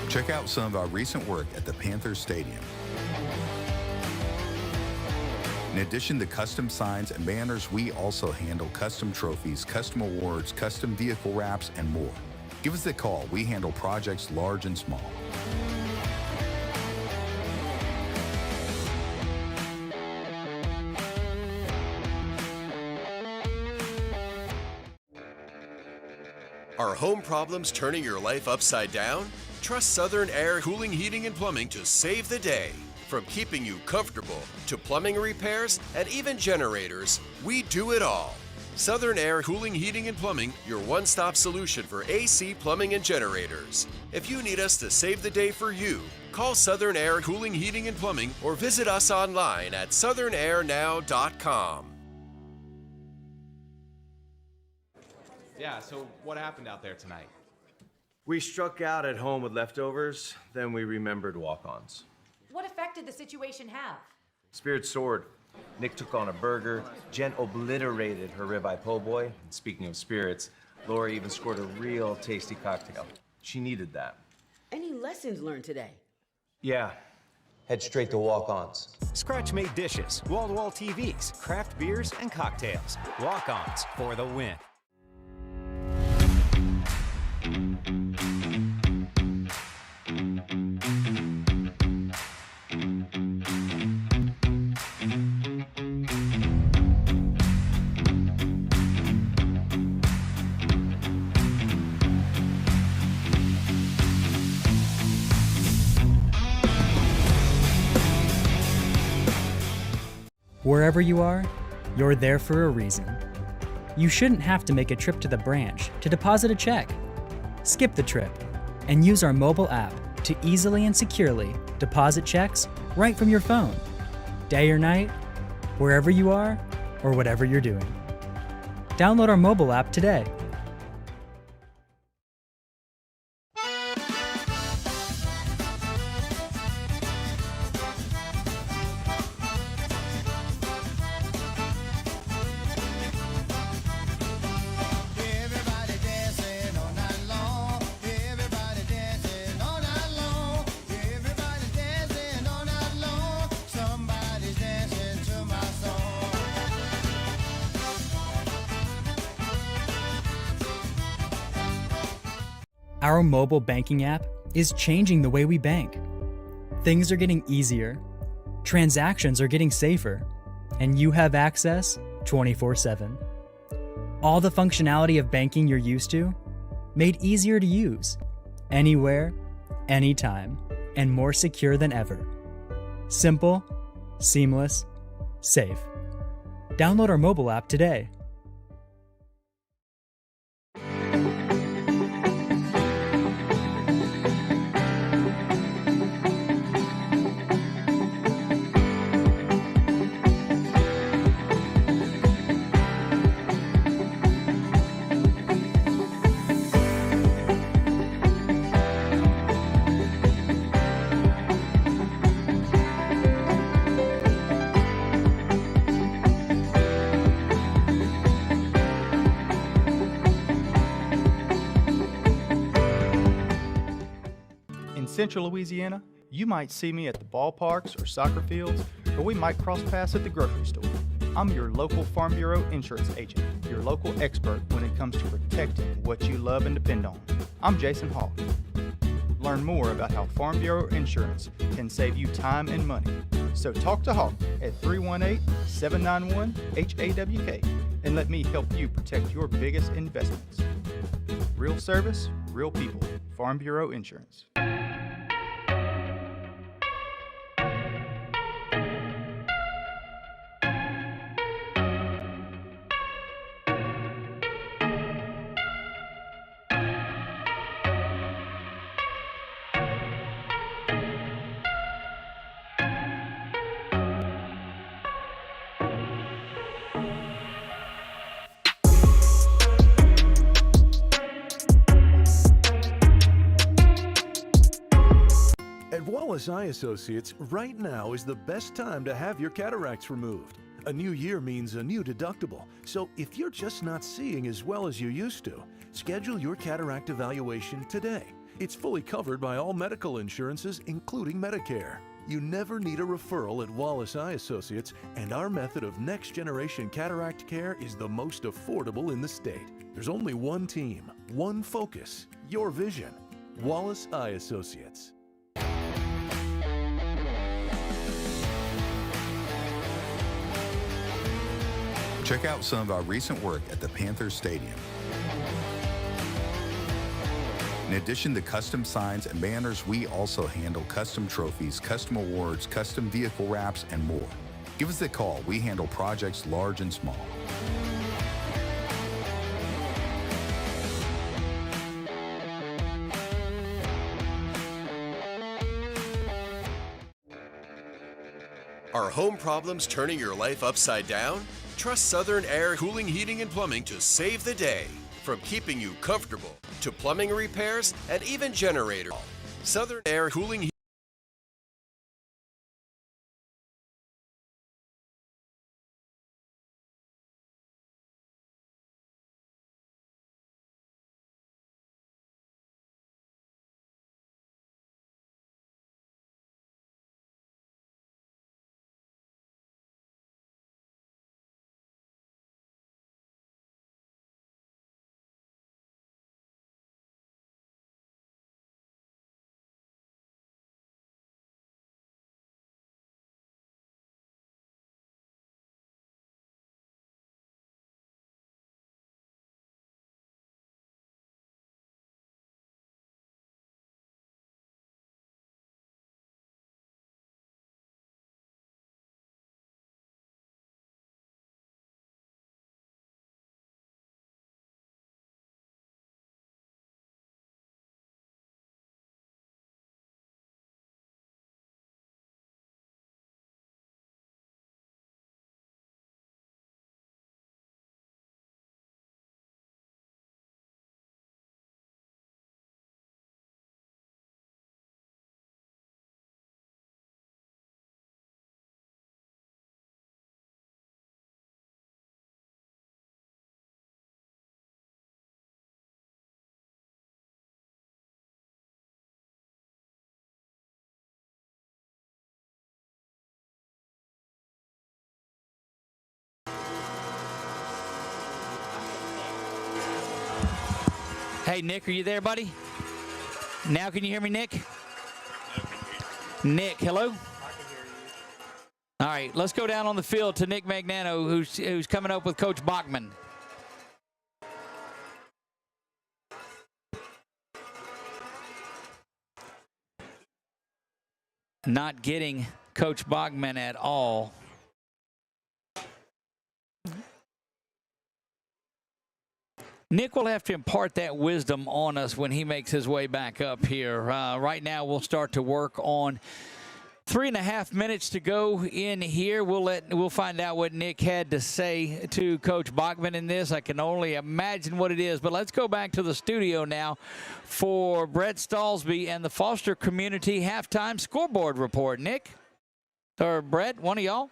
Check out some of our recent work at the Panthers Stadium. In addition to custom signs and banners, we also handle custom trophies, custom awards, custom vehicle wraps, and more. Give us a call. We handle projects large and small. Are home problems turning your life upside down? Trust Southern Air Cooling, Heating, and Plumbing to save the day. From keeping you comfortable to plumbing repairs and even generators, we do it all. Southern Air Cooling, Heating, and Plumbing, your one-stop solution for AC, plumbing, and generators. If you need us to save the day for you, call Southern Air Cooling, Heating, and Plumbing or visit us online at southernairnow.com. Yeah, so what happened out there tonight? We struck out at home with leftovers, then we remembered walk-ons. What effect did the situation have? Spirit soared. Nick took on a burger. Jen obliterated her ribeye po' boy. And speaking of spirits, Laura even scored a real tasty cocktail. She needed that. Any lessons learned today? Yeah. Head straight to walk-ons. Scratch-made dishes, wall-to-wall TVs, craft beers, and cocktails. Walk-ons for the win. Wherever you are, you're there for a reason. You shouldn't have to make a trip to the branch to deposit a check. Skip the trip and use our mobile app to easily and securely deposit checks right from your phone, day or night, wherever you are or whatever you're doing. Download our mobile app today. Our mobile banking app is changing the way we bank. Things are getting easier, transactions are getting safer, and you have access 24/7. All the functionality of banking you're used to, made easier to use, anywhere, anytime, and more secure than ever. Simple, seamless, safe. Download our mobile app today. In Central Louisiana, you might see me at the ballparks or soccer fields, or we might cross paths at the grocery store. I'm your local Farm Bureau insurance agent, your local expert when it comes to protecting what you love and depend on. I'm Jason Hall. Learn more about how Farm Bureau insurance can save you time and money. So talk to Hawk at 318-791-HAWK and let me help you protect your biggest investments. Real service, real people. Farm Bureau Insurance. Wallace Eye Associates, right now is the best time to have your cataracts removed. A new year means a new deductible, so if you're just not seeing as well as you used to, schedule your cataract evaluation today. It's fully covered by all medical insurances, including Medicare. You never need a referral at Wallace Eye Associates, and our method of next-generation cataract care is the most affordable in the state. There's only one team, one focus, your vision. Wallace Eye Associates. Check out some of our recent work at the Panthers Stadium. In addition to custom signs and banners, we also handle custom trophies, custom awards, custom vehicle wraps, and more. Give us a call. We handle projects large and small. Are home problems turning your life upside down? Trust Southern Air Cooling, Heating, and Plumbing to save the day. From keeping you comfortable to plumbing repairs and even generator. Southern Air Cooling. Hey, Nick, are you there, buddy? Now can you hear me, Nick? Nick, hello? I can hear you. All right, let's go down on the field to Nick Magnano, who's coming up with Coach Bachman. Not getting Coach Bachman at all. Nick will have to impart that wisdom on us when he makes his way back up here. Right now, we'll start to work on 3.5 minutes to go in here. We'll find out what Nick had to say to Coach Bachman in this. I can only imagine what it is. But let's go back to the studio now for Brett Stallsby and the Foster Community Halftime Scoreboard Report. Nick? Or Brett, one of y'all?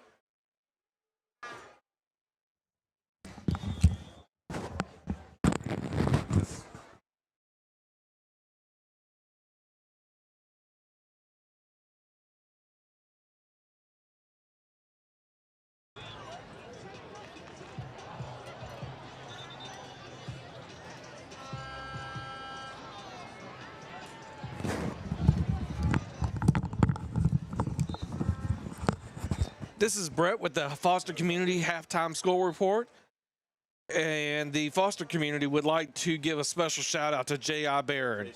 This is Brett with the Foster Community Halftime Score Report. And the Foster community would like to give a special shout out to J.I. Barron.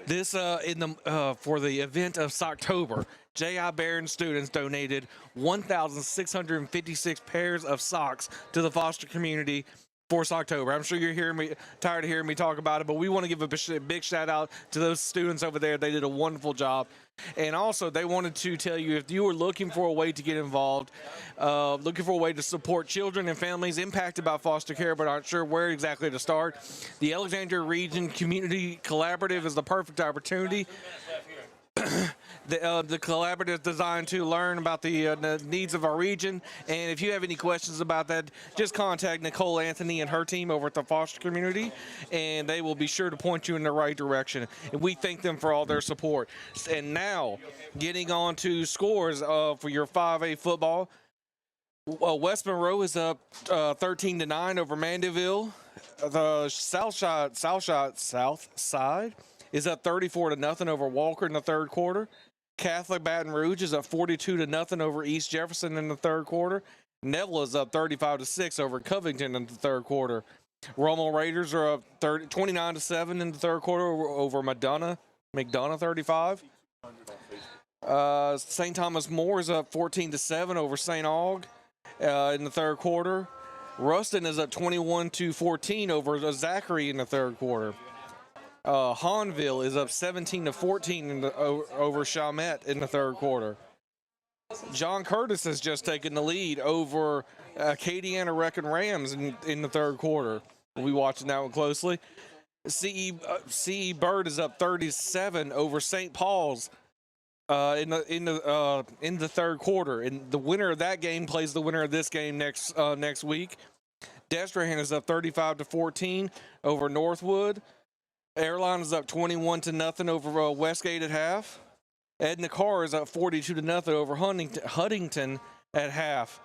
This for the event of Socktober, J.I. Barron students donated 1,656 pairs of socks to the Foster community for Socktober. I'm sure you're tired of hearing me talk about it, but we want to give a big shout out to those students over there. They did a wonderful job. And also, they wanted to tell you, if you were looking for a way to get involved, looking for a way to support children and families impacted by foster care but aren't sure where exactly to start, the Alexandria Region Community Collaborative is the perfect opportunity. The collaborative is designed to learn about the needs of our region. And if you have any questions about that, just contact Nicole Anthony and her team over at the foster community, and they will be sure to point you in the right direction. And we thank them for all their support. And now, getting on to scores for your 5A football. West Monroe is up 13-9 over Mandeville. The South Side is up 34-0 over Walker in the third quarter. Catholic Baton Rouge is up 42-0 over East Jefferson in the third quarter. Neville is up 35-6 over Covington in the third quarter. Rommel Raiders are up 29-7 in the third quarter over McDonough 35. St. Thomas More is up 14-7 over St. Aug in the third quarter. Ruston is up 21-14 over Zachary in the third quarter. Hahnville is up 17-14 over Chalmette in the third quarter. John Curtis has just taken the lead over Acadiana Wrecking Rams in the third quarter. We'll be watching that one closely. CE Bird is up 37 over St. Paul's in the third quarter, and the winner of that game plays the winner of this game next week. Destrehan is up 35-14 over Northwood. Airline is up 21-0 over Westgate at half. Edna Carr is up 42-0 over Huntington at half.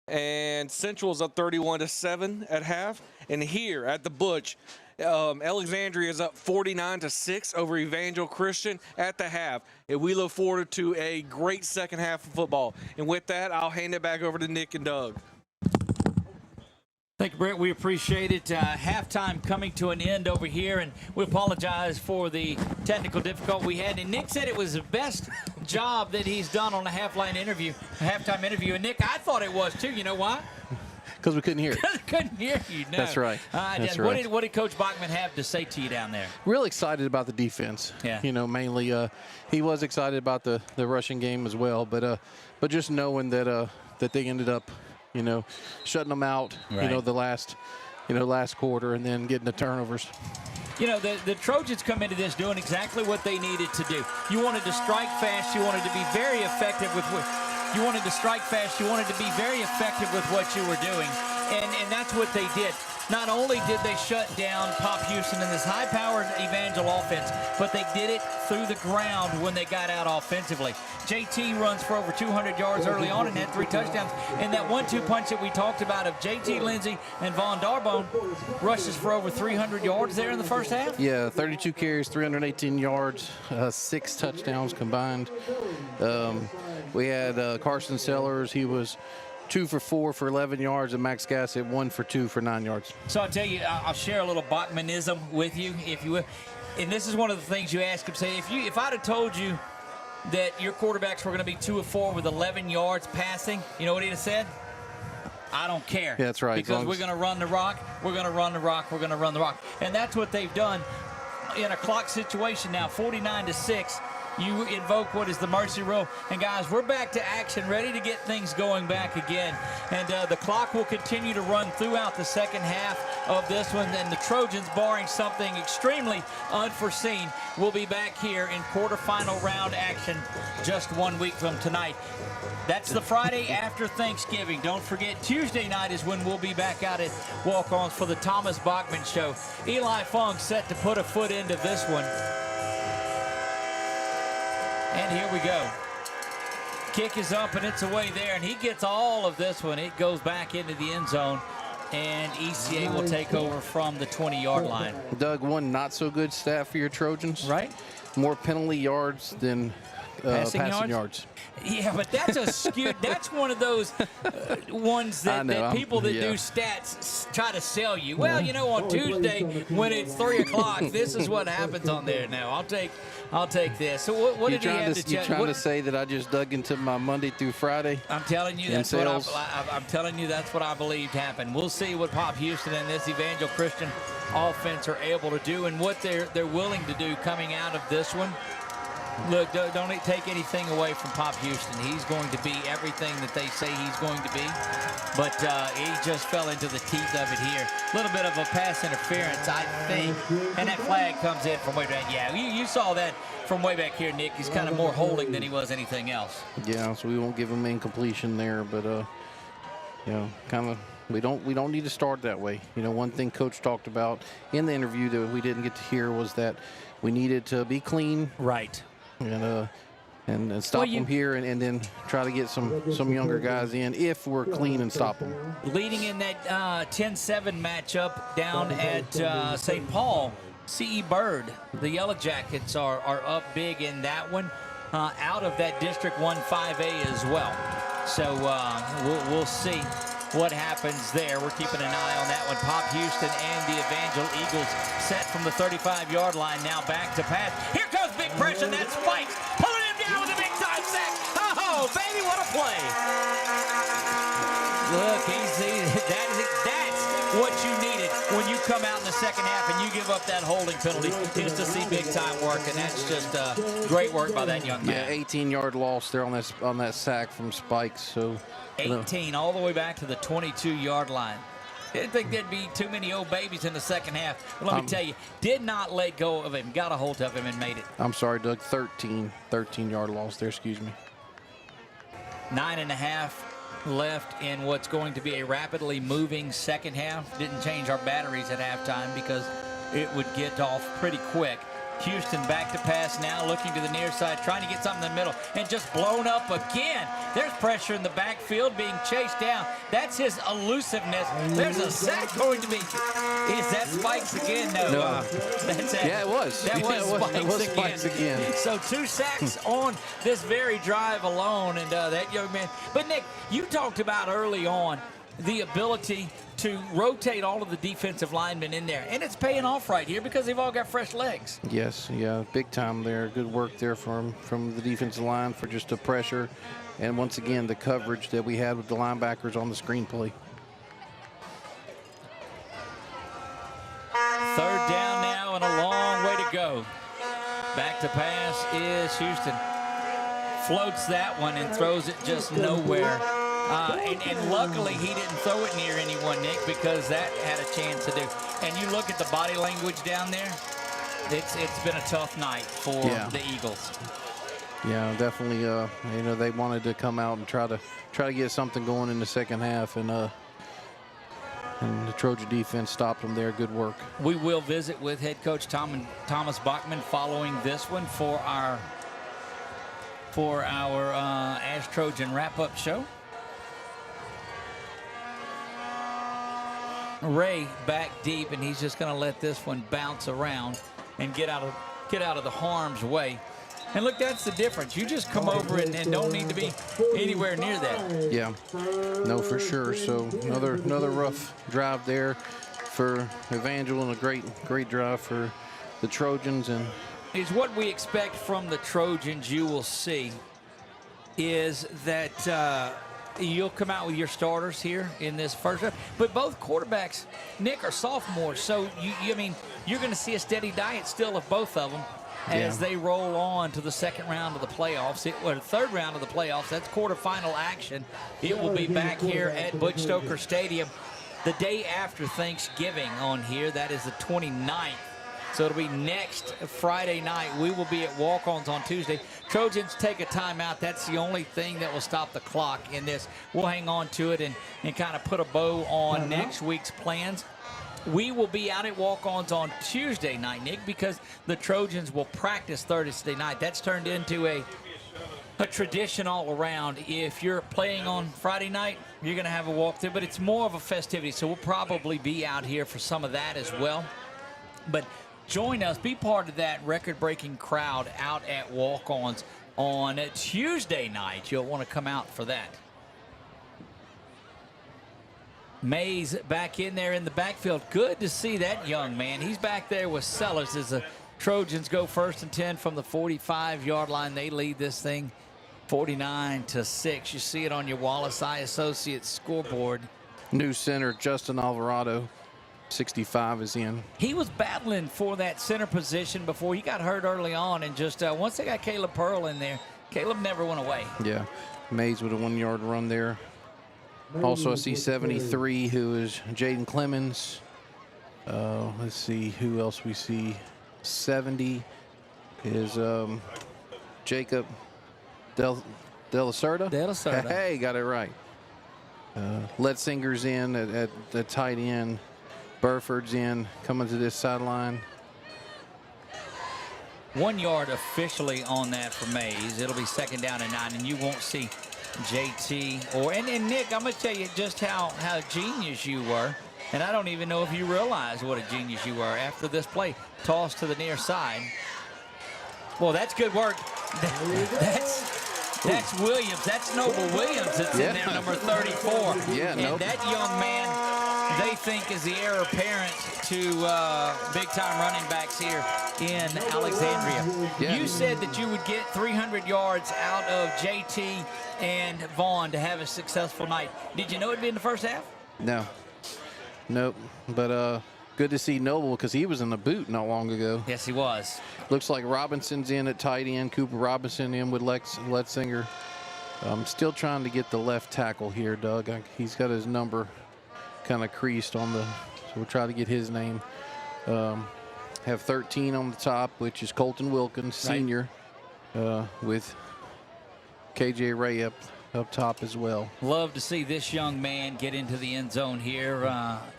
And Central is up 31-7 at half. And here at the Butch, Alexandria is up 49-6 over Evangel Christian at the half. And we look forward to a great second half of football. And with that, I'll hand it back over to Nick and Doug. Thank you, Brett. We appreciate it. Halftime coming to an end over here, and we apologize for the technical difficulty we had. And Nick said it was the best job that he's done on a halftime interview. And Nick, I thought it was too. You know why? Because we couldn't hear it. Couldn't hear you. No. That's right. That's right. What did Coach Bachman have to say to you down there? Real excited about the defense. Yeah. Mainly he was excited about the rushing game as well, but just knowing that they ended up, shutting them out, right. The last quarter, and then getting the turnovers. The Trojans come into this doing exactly what they needed to do. You wanted to strike fast. You wanted to be very effective with what you wanted to strike fast. You wanted to be very effective with what you were doing, and that's what they did. Not only did they shut down Pop Houston in this high-powered Evangel offense, but they did it through the ground when they got out offensively. JT runs for over 200 yards early on and had 3 touchdowns. And that 1-2 punch that we talked about of JT Lindsey and Vaughn Darbone rushes for over 300 yards there in the first half? Yeah, 32 carries, 318 yards, 6 touchdowns combined. We had Carson Sellers. He was 2 for 4 for 11 yards, and Max Gassett 1 for 2 for 9 yards. So I'll tell you, I'll share a little Bachmanism with you, if you will. And this is one of the things you ask him. Say, if I'd have told you that your quarterbacks were going to be 2 of 4 with 11 yards passing, you know what he'd have said? I don't care. Yeah, that's right. Because we're going to run the rock. We're going to run the rock. We're going to run the rock. And that's what they've done in a clock situation now, 49-6. You invoke what is the mercy rule. And, guys, we're back to action, ready to get things going back again. And the clock will continue to run throughout the second half of this one. And the Trojans, barring something extremely unforeseen, will be back here in quarterfinal round action just 1 week from tonight. That's the Friday after Thanksgiving. Don't forget, Tuesday night is when we'll be back out at Walk-Ons for the Thomas Bachman Show. Eli Funk set to put a foot into this one. And here we go. Kick is up, and it's away there, and he gets all of this one. It goes back into the end zone, and ECA will take over from the 20-yard line. Doug, one not-so-good stat for your Trojans. Right. More penalty yards than passing yards. Yeah, but that's a skewed. That's one of those ones that people that do stats try to sell you. Well, on Tuesday when it's 3 o'clock, this is what happens on there. Now I'll take this. So what did he have to check? You're trying to say that I just dug into my Monday through Friday? I'm telling you that's what I'm telling you that's what I believed happened. We'll see what Pop Houston and this Evangel Christian offense are able to do and what they're willing to do coming out of this one. Look, don't take anything away from Pop Houston. He's going to be everything that they say he's going to be. But he just fell into the teeth of it here. A little bit of a pass interference, I think. And that flag comes in from way back. Yeah, you saw that from way back here, Nick. He's kind of more holding than he was anything else. Yeah, so we won't give him incompletion there. But, kind of we don't need to start that way. One thing Coach talked about in the interview that we didn't get to hear was that we needed to be clean. Right. And stop them here and then try to get some younger guys in if we're clean and stop them. Leading in that 10-7 matchup down at St. Paul, C.E. Bird, the Yellow Jackets are up big in that one, out of that District 1 5A as well. So we'll see what happens there. We're keeping an eye on that one. Pop Houston and the Evangel Eagles set from the 35-yard line. Now back to pass. Here comes big pressure. That's Spikes pulling him down with a big-time sack. Oh, baby, what a play. Look, that's what you needed when you come out in the second half and you give up that holding penalty is to see big-time work, and that's just great work by that young man. Yeah, 18-yard loss there on that sack from Spikes. So 18 all the way back to the 22-yard line. Didn't think there'd be too many old babies in the second half. But let me tell you, did not let go of him. Got a hold of him and made it. I'm sorry, Doug. 13-yard loss there. Excuse me. 9.5 left in what's going to be a rapidly moving second half. Didn't change our batteries at halftime because it would get off pretty quick. Houston back to pass now, looking to the near side, trying to get something in the middle, and just blown up again. There's pressure in the backfield, being chased down. That's his elusiveness. There's a sack going to be. Is that Spikes again? No. That's it. Yeah, it was. That was Spikes again. So 2 sacks on this very drive alone, and that young man. But, Nick, you talked about early on the ability to rotate all of the defensive linemen in there. And it's paying off right here because they've all got fresh legs. Yes, yeah, big time there. Good work there from the defensive line for just the pressure. And once again, the coverage that we had with the linebackers on the screen play. Third down now and a long way to go. Back to pass is Houston. Floats that one and throws it just nowhere. And luckily he didn't throw it near anyone, Nick, because that had a chance to do. And you look at the body language down there, it's been a tough night for the Eagles. Yeah, definitely. They wanted to come out and try to get something going in the second half, and the Trojan defense stopped them there. Good work. We will visit with head coach Thomas Bachman following this one for our ASH Trojan wrap-up show. Ray back deep, and he's just going to let this one bounce around and get out of the harm's way. And look, that's the difference. You just come over it and don't need to be anywhere near that. Yeah, no, for sure. So another rough drive there for Evangel, and a great drive for the Trojans. And is what we expect from the Trojans. You will see is that you'll come out with your starters here in this first round. But both quarterbacks, Nick, are sophomores. So, you're going to see a steady diet still of both of them as they roll on to the second round of the playoffs. The third round of the playoffs, that's quarterfinal action. It will be back here at Butch Stoker Stadium the day after Thanksgiving on here. That is the 29th. So it'll be next Friday night. We will be at walk-ons on Tuesday. Trojans take a timeout. That's the only thing that will stop the clock in this. We'll hang on to it and kind of put a bow on next week's plans. We will be out at walk-ons on Tuesday night, Nick, because the Trojans will practice Thursday night. That's turned into a tradition all around. If you're playing on Friday night, you're going to have a walkthrough, but it's more of a festivity. So we'll probably be out here for some of that as well. But join us, be part of that record-breaking crowd out at walk-ons on Tuesday night. You'll want to come out for that. Mays back in there in the backfield. Good to see that young man. He's back there with Sellers as the Trojans go 1st and 10 from the 45-yard line. They lead this thing 49-6. You see it on your Wallace Eye Associates scoreboard. New center, Justin Alvarado. 65 is in. He was battling for that center position before he got hurt early on, and just once they got Caleb Pearl in there, Caleb never went away. Yeah, Mays with a 1-yard run there. Also, I see 73, who is Jaden Clemens. Let's see who else we see. 70 is Jacob De La Cerda. Hey, got it right. Letzinger's in at the tight end. Burford's in, coming to this sideline. 1 yard officially on that for Mays. It'll be 2nd down and 9, and you won't see JT or and Nick, I'm gonna tell you just how genius you were, and I don't even know if you realize what a genius you were after this play. Toss to the near side. Well, that's good work. That's Williams. That's Noble Williams that's in there, number 34. Yeah, and that young man, they think, is the heir apparent to big-time running backs here in Alexandria. Yeah. You said that you would get 300 yards out of JT and Vaughn to have a successful night. Did you know it'd be in the first half? No. Nope. But good to see Noble because he was in the boot not long ago. Yes, he was. Looks like Robinson's in at tight end. Cooper Robinson in with Letzinger. I'm still trying to get the left tackle here, Doug. He's got his number kind of creased on the, so we'll try to get his name. Have 13 on the top, which is Colton Wilkins, senior, with KJ Ray up top as well. Love to see this young man get into the end zone here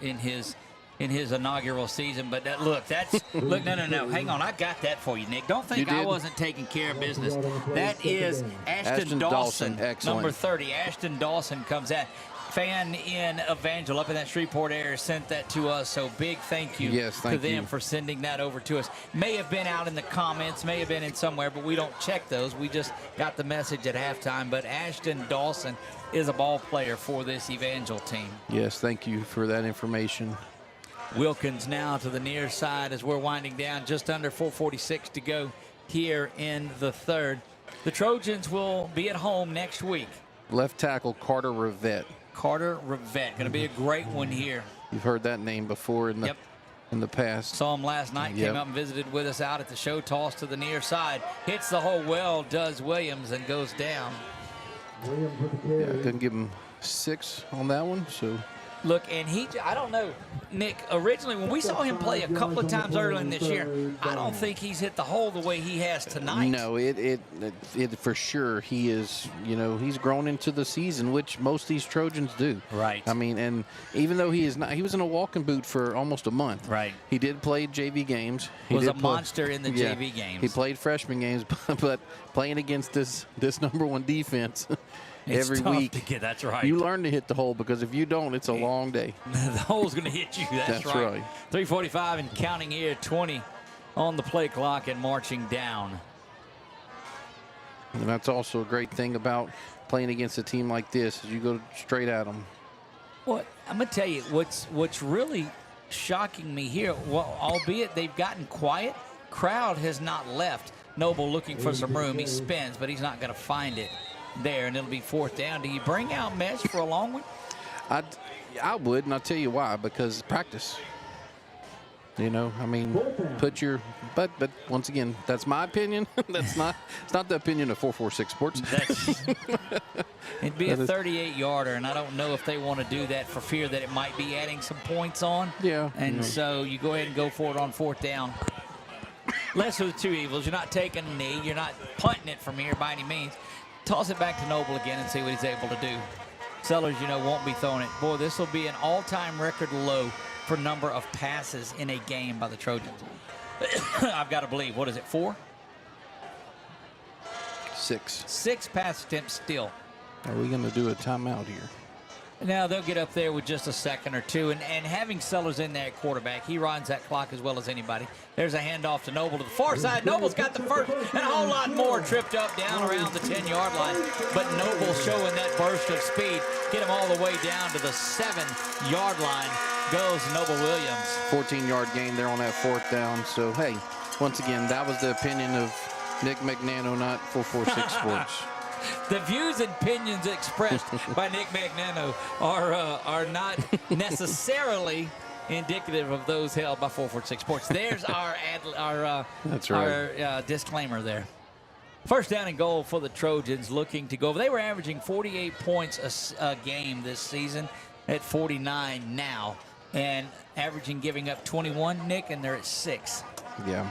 in his inaugural season. But look, that's look, no. Hang on, I got that for you, Nick. Don't think I wasn't taking care of business. That is Ashton Dawson, number 30. Ashton Dawson comes out. Fan in Evangel up in that Shreveport area sent that to us, so big thank you to them for sending that over to us. May have been out in the comments, may have been in somewhere, but we don't check those. We just got the message at halftime. But Ashton Dawson is a ball player for this Evangel team. Yes, thank you for that information. Wilkins now to the near side as we're winding down. Just under 4:46 to go here in the third. The Trojans will be at home next week. Left tackle Carter Rivette. Carter Rivette, going to be a great one here. You've heard that name before in the past. Saw him last night, came up and visited with us out at the show. Toss to the near side. Hits the hole well, does Williams, and goes down. Yeah, I couldn't give him 6 on that one, so. Look, and I don't know, Nick, originally when we saw him play a couple of times earlier in this year, I don't think he's hit the hole the way he has tonight. No, it for sure, he is, he's grown into the season, which most of these Trojans do. Right. I mean, and even though he was in a walking boot for almost a month. Right. He did play JV games. He was a monster in the JV games. He played freshman games, but playing against this #1 defense every week. That's right. You learn to hit the hole, because if you don't, it's a long day. The hole's going to hit you. That's right. 3:45 and counting here, 20 on the play clock and marching down. And that's also a great thing about playing against a team like this, is you go straight at them. Well, I'm going to tell you what's really shocking me here. Well, albeit they've gotten quiet, crowd has not left. Noble looking for some room. He spins, but he's not going to find it there, and it'll be 4th down. Do you bring out Mesh for a long one? I would, and I'll tell you why. Because practice. I mean, but once again, that's my opinion. It's not the opinion of 446 Sports. It'd be a 38-yarder, and I don't know if they want to do that for fear that it might be adding some points on. Yeah. And so you go ahead and go for it on 4th down. Less of the two evils. You're not taking a knee. You're not punting it from here by any means. Toss it back to Noble again and see what he's able to do. Sellers, won't be throwing it. Boy, this will be an all-time record low for number of passes in a game by the Trojans. I've got to believe. What is it, 4? 6. 6 pass attempts still. Are we going to do a timeout here? Now they'll get up there with just a second or two, and having Sellers in there at quarterback, he runs that clock as well as anybody. There's a handoff to Noble to the far side. Noble's got the first, and a whole lot more tripped up down around the 10-yard line. But Noble showing that burst of speed, get him all the way down to the 7-yard line. Goes Noble Williams. 14-yard gain there on that 4th down. So hey, once again, that was the opinion of Nick McNano, not 446 Sports. The views and opinions expressed by Nick Magnano are not necessarily indicative of those held by 446 Sports. There's our disclaimer there. First down and goal for the Trojans, looking to go. They were averaging 48 points a game this season, at 49 now, and averaging giving up 21, Nick, and they're at 6. Yeah,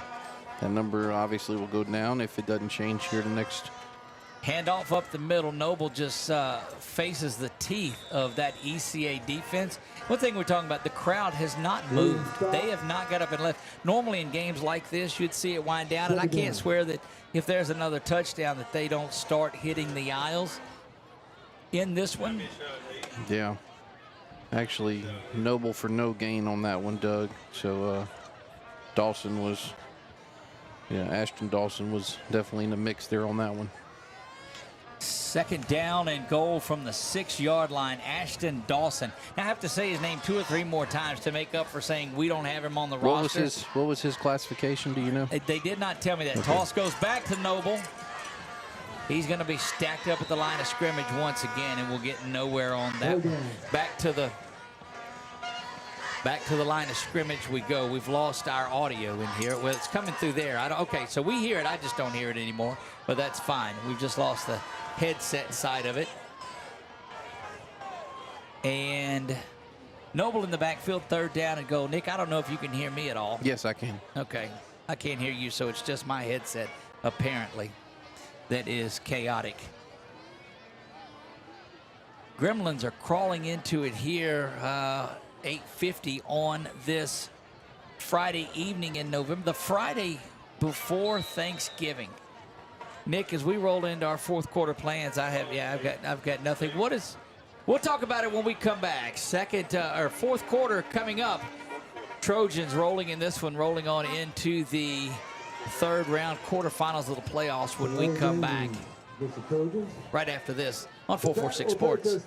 that number obviously will go down if it doesn't change here the next. Handoff up the middle. Noble just faces the teeth of that ECA defense. One thing we're talking about, the crowd has not moved. They have not got up and left. Normally in games like this, you'd see it wind down, and I can't swear that if there's another touchdown that they don't start hitting the aisles. In this one, yeah, actually Noble for no gain on that one, Doug. So Dawson was, Ashton Dawson was definitely in the mix there on that one. second down and goal from the 6-yard line. Ashton Dawson. Now, I have to say his name 2 or 3 more times to make up for saying we don't have him on the roster. What was his classification? Do you know? They did not tell me that. Okay. Toss goes back to Noble. He's going to be stacked up at the line of scrimmage once again, and we'll get nowhere on that. Back to the line of scrimmage we go. We've lost our audio in here. Well, it's coming through there. Okay, so we hear it. I just don't hear it anymore, but that's fine. We've just lost the headset side of it. And Noble in the backfield, 3rd down and goal. Nick, I don't know if you can hear me at all. Yes, I can. Okay, I can't hear you, so it's just my headset, apparently, that is chaotic. Gremlins are crawling into it here, 8:50 on this Friday evening in November, the Friday before Thanksgiving. Nick, as we roll into our 4th quarter plans, I've got nothing. We'll talk about it when we come back. 4th quarter coming up. Trojans rolling in this one, rolling on into the 3rd round quarterfinals of the playoffs when we come back. Right after this on 446 Sports.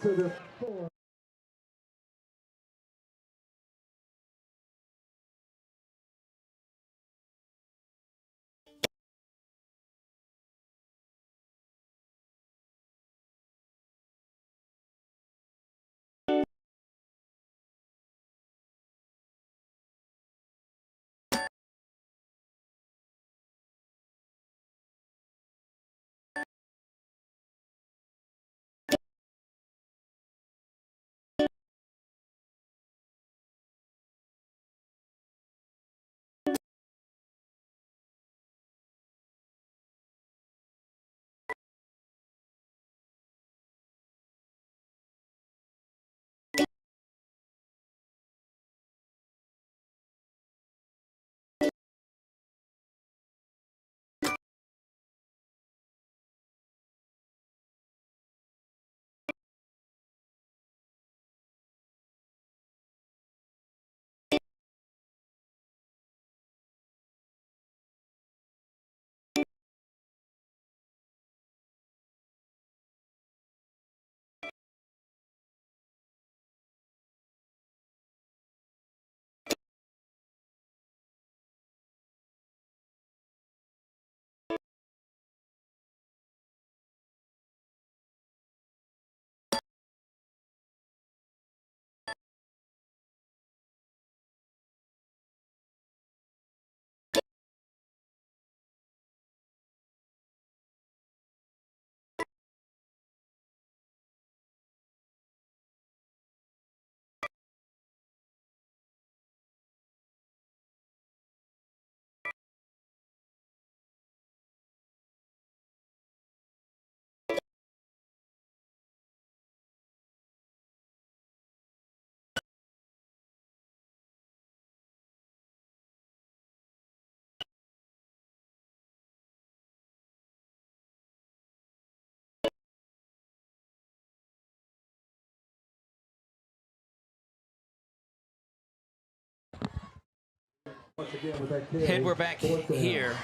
Head, we're back here.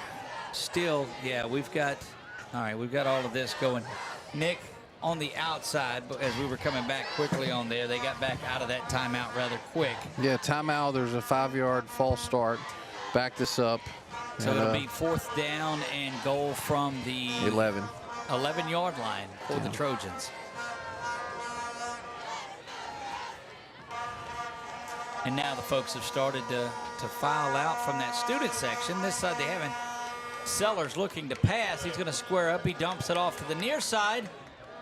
Still, we've got all of this going. Nick, on the outside, but as we were coming back quickly on there, they got back out of that timeout rather quick. Yeah, timeout. There's a 5-yard false start. Back this up. So it'll be 4th down and goal from the 11-yard line for the Trojans. And now the folks have started to file out from that student section. This side they haven't. Sellers looking to pass. He's going to square up. He dumps it off to the near side.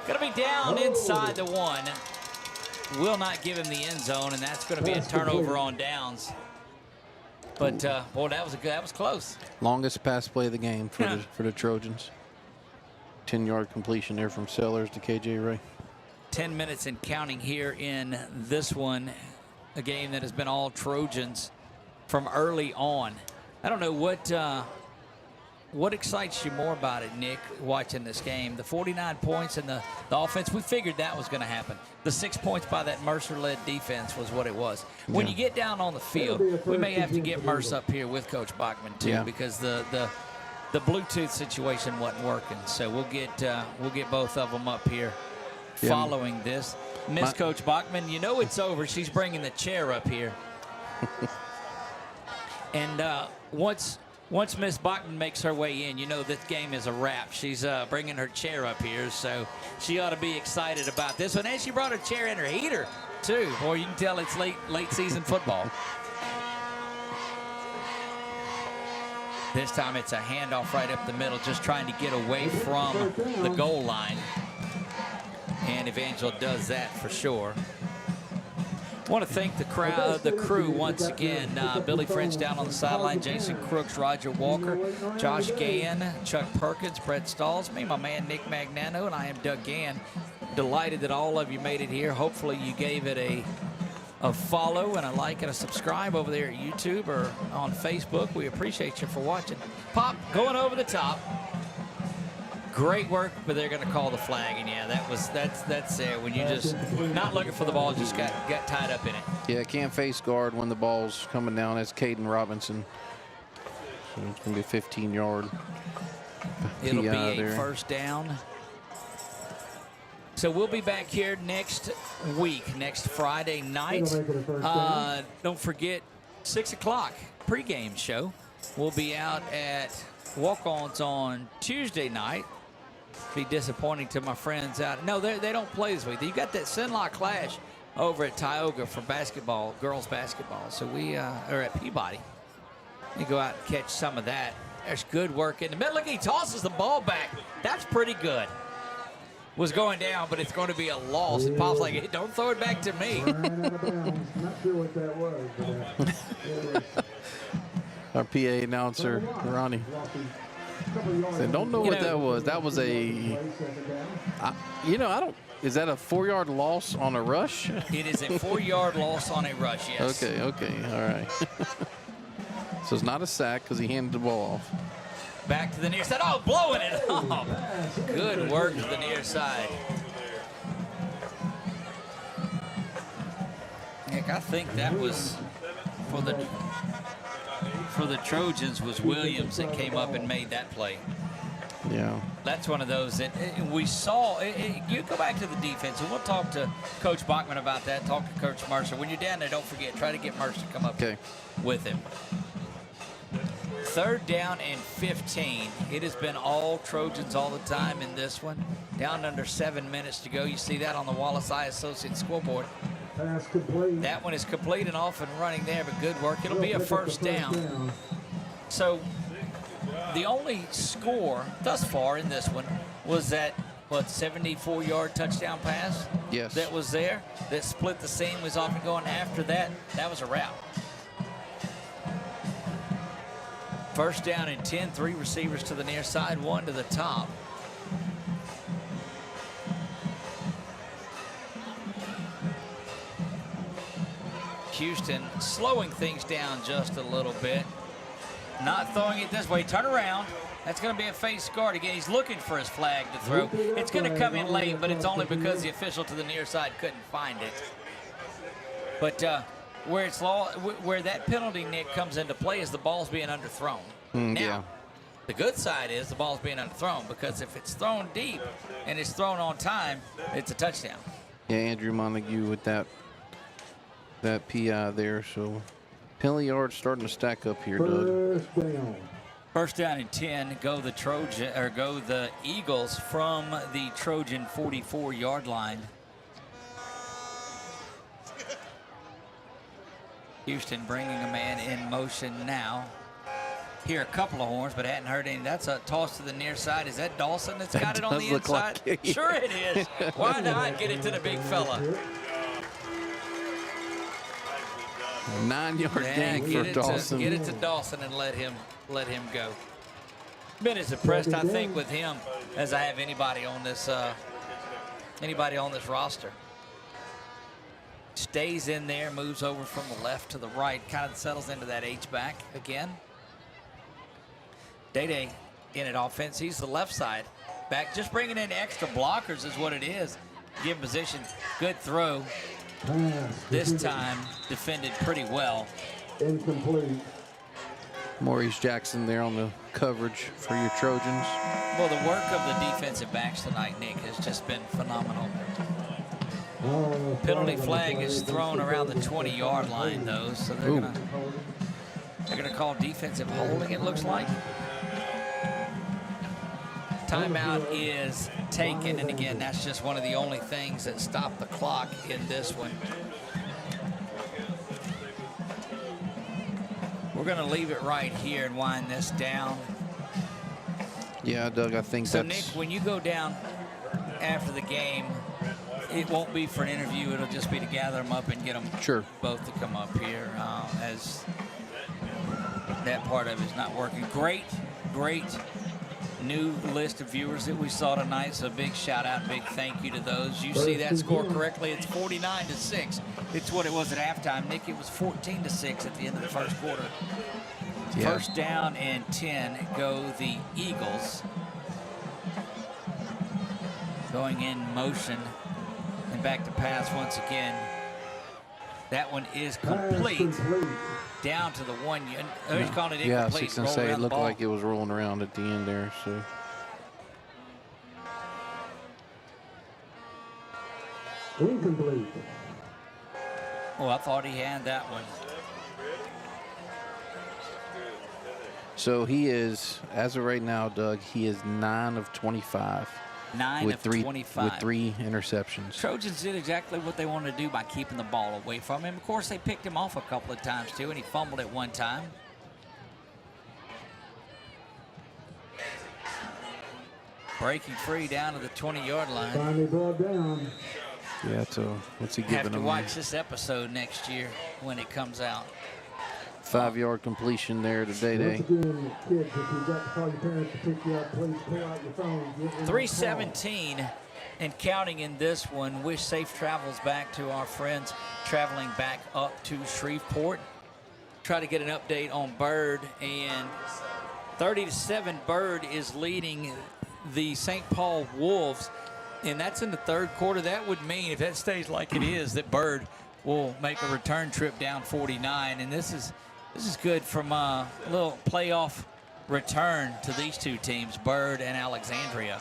Going to be down inside the 1. Will not give him the end zone, and that's going to be a turnover on downs. But boy, that was close. Longest pass play of the game for the Trojans. 10-yard completion there from Sellers to KJ Ray. 10 minutes and counting here in this one, a game that has been all Trojans from early on. I don't know what excites you more about it, Nick, watching this game. The 49 points and the offense, we figured that was going to happen. The 6 points by that Mercer-led defense was what it was. When you get down on the field, we may have to get Mercer up here with Coach Bachman too, because the Bluetooth situation wasn't working. So we'll get both of them up here following this. Miss Coach Bachman, you know it's over. She's bringing the chair up here. And once Miss Bachman makes her way in, you know this game is a wrap. She's bringing her chair up here, so she ought to be excited about this one. And she brought her chair and her heater, too. Boy, you can tell it's late season football. This time it's a handoff right up the middle, just trying to get away from the goal line. And Evangel does that for sure. I want to thank the crew once again. Billy French down on the sideline, Jason Crooks, Roger Walker, Josh Gann, Chuck Perkins, Brett Stalls, me, my man Nick Magnano, and I am Doug Gann. Delighted that all of you made it here. Hopefully you gave it a follow and a like and a subscribe over there at YouTube or on Facebook. We appreciate you for watching. Pop going over the top. Great work, but they're going to call the flag, and yeah, that's it. When you just not looking for the ball, just got tied up in it. Yeah, can't face guard when the ball's coming down. That's Caden Robinson. So it's going to be a 15-yard. It'll be a first down. So we'll be back here next week, next Friday night. Don't forget, 6 o'clock pregame show. We'll be out at Walk-Ons on Tuesday night. Be disappointing to my friends out. No, they don't play this week. You got that Sinlock Clash over at Tioga for basketball, girls basketball. So we are at Peabody. You go out and catch some of that. There's good work in the middle. Look, he tosses the ball back. That's pretty good. Was going down, but it's going to be a loss. It pops like, hey, don't throw it back to me. Not sure what that was. Our PA announcer, Ronnie, said, don't know what that was. That was a, is that a 4-yard loss on a rush? It is a 4-yard loss on a rush, yes. Okay, all right. So it's not a sack because he handed the ball off. Back to the near side. Oh, blowing it off. Good work to the near side. Nick, I think that was for the Trojans was Williams that came up and made that play. Yeah. That's one of those that we saw. You go back to the defense, and we'll talk to Coach Bachman about that, talk to Coach Mercer. When you're down there, don't forget, try to get Mercer to come up with him. 3rd down and 15. It has been all Trojans all the time in this one. Down under 7 minutes to go. You see that on the Wallace Eye Associates scoreboard. That one is complete and off and running there, but good work. It'll be a first down. So the only score thus far in this one was that, 74-yard touchdown pass? Yes. That was there, that split the seam, was off and going. After that, that was a wrap. First down and 10, 3 receivers to the near side, 1 to the top. Houston slowing things down just a little bit. Not throwing it this way. Turn around. That's going to be a face guard again. He's looking for his flag to throw. It's going to come in late, but it's only because the official to the near side couldn't find it. But where that penalty, Nick, comes into play is the ball's being underthrown. Now, the good side is the ball's being underthrown, because if it's thrown deep and it's thrown on time, it's a touchdown. Yeah, Andrew Montague with that PI there. So penalty yards starting to stack up here, Doug. First down and 10. Go the Eagles from the Trojan 44-yard line. Houston bringing a man in motion now. Hear a couple of horns, but hadn't heard any. That's a toss to the near side. Is that Dawson that's got it on the inside? Like Sure it is. Why not get it to the big fella? 9-yard gain for Dawson. Get it to Dawson and let him go. Been as impressed, I think, with him as I have anybody on this roster. Stays in there, moves over from the left to the right, kind of settles into that H-back again. Day-Day in at offense. He's the left side back. Just bringing in extra blockers is what it is. Give position. Good throw. This time defended pretty well. Incomplete. Maurice Jackson there on the coverage for your Trojans. Well, the work of the defensive backs tonight, Nick, has just been phenomenal. Penalty flag is thrown around the 20-yard line, though, so they're gonna call defensive holding, it looks like. Timeout is taken, and again, that's just one of the only things that stopped the clock in this one. We're going to leave it right here and wind this down. Yeah, Doug, I think so that's... Nick, when you go down after the game, it won't be for an interview. It'll just be to gather them up and get them both to come up here, as that part of it is not working. Great new list of viewers that we saw tonight, so big shout out, big thank you to those. You see that score correctly. It's 49-6. It's what it was at halftime. Nick, it was 14-6 at the end of the first quarter. Yeah. First down and 10 go the Eagles. Going in motion and back to pass once again. That one is complete. Down to the 1 yard. He's calling it incomplete. Yeah, I was going to say, it looked like it was rolling around at the end there. So. Incomplete. Oh, I thought he had that one. So he is, as of right now, Doug, he is 9 of 25. 9 of 25. With 3 interceptions. Trojans did exactly what they wanted to do by keeping the ball away from him. Of course, they picked him off a couple of times, too, and he fumbled at one time. Breaking free down to the 20-yard line. Finally brought down. Yeah, so what's he giving him? Have to watch this episode next year when it comes out. 5-yard completion there to Day-Day. 3:17 and counting in this one. Wish safe travels back to our friends traveling back up to Shreveport. Try to get an update on Bird, and 30-7 Bird is leading the St. Paul Wolves, and that's in the third quarter. That would mean, if that stays like it is, that Bird will make a return trip down 49, and this is good from a little playoff return to these two teams, Bird and Alexandria.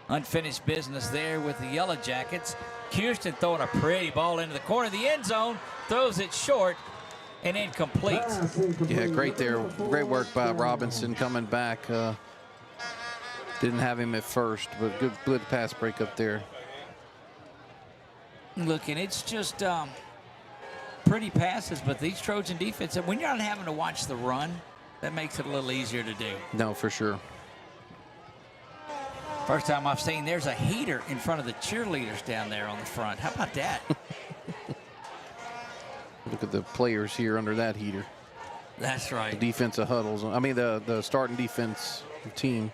Unfinished business there with the Yellow Jackets. Houston throwing a pretty ball into the corner of the end zone, throws it short and incomplete. Yeah, great there. Great work by Robinson coming back. Didn't have him at first, but good pass break up there. Look, and it's just pretty passes, but these Trojan defense, when you're not having to watch the run, that makes it a little easier to do. No, for sure. First time I've seen there's a heater in front of the cheerleaders down there on the front. How about that? Look at the players here under that heater. That's right. The defensive huddles. I mean, the starting defense team.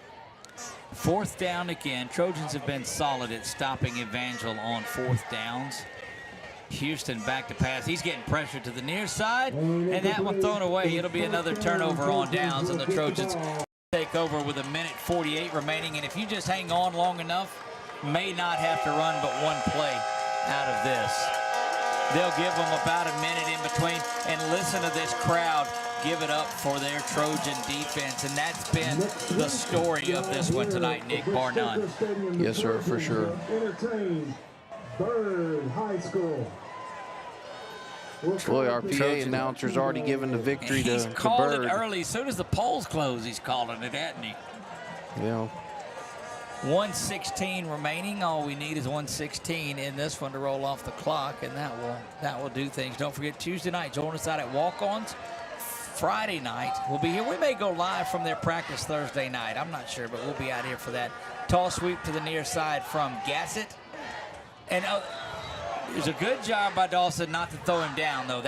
Fourth down again. Trojans have been solid at stopping Evangel on fourth downs. Houston back to pass. He's getting pressure to the near side, and that one thrown away. It'll be another turnover on downs, and the Trojans take over with 1:48 remaining. And if you just hang on long enough, may not have to run but one play out of this. They'll give them about a minute in between, and listen to this crowd give it up for their Trojan defense, and that's been the story of this one tonight, Nick, bar none. Yes, sir, for sure. Entertain Bird High School. Boy, our PA announcer's already given the victory to Bird. He's called it early. As soon as the polls close, he's calling it, hasn't he? Yeah. 1:16 remaining. All we need is 1:16 in this one to roll off the clock, and that will do things. Don't forget, Tuesday night, join us out at Walk-Ons. Friday night, we'll be here. We may go live from their practice Thursday night. I'm not sure, but we'll be out here for that. Toss sweep to the near side from Gassett. And it was a good job by Dawson not to throw him down, though.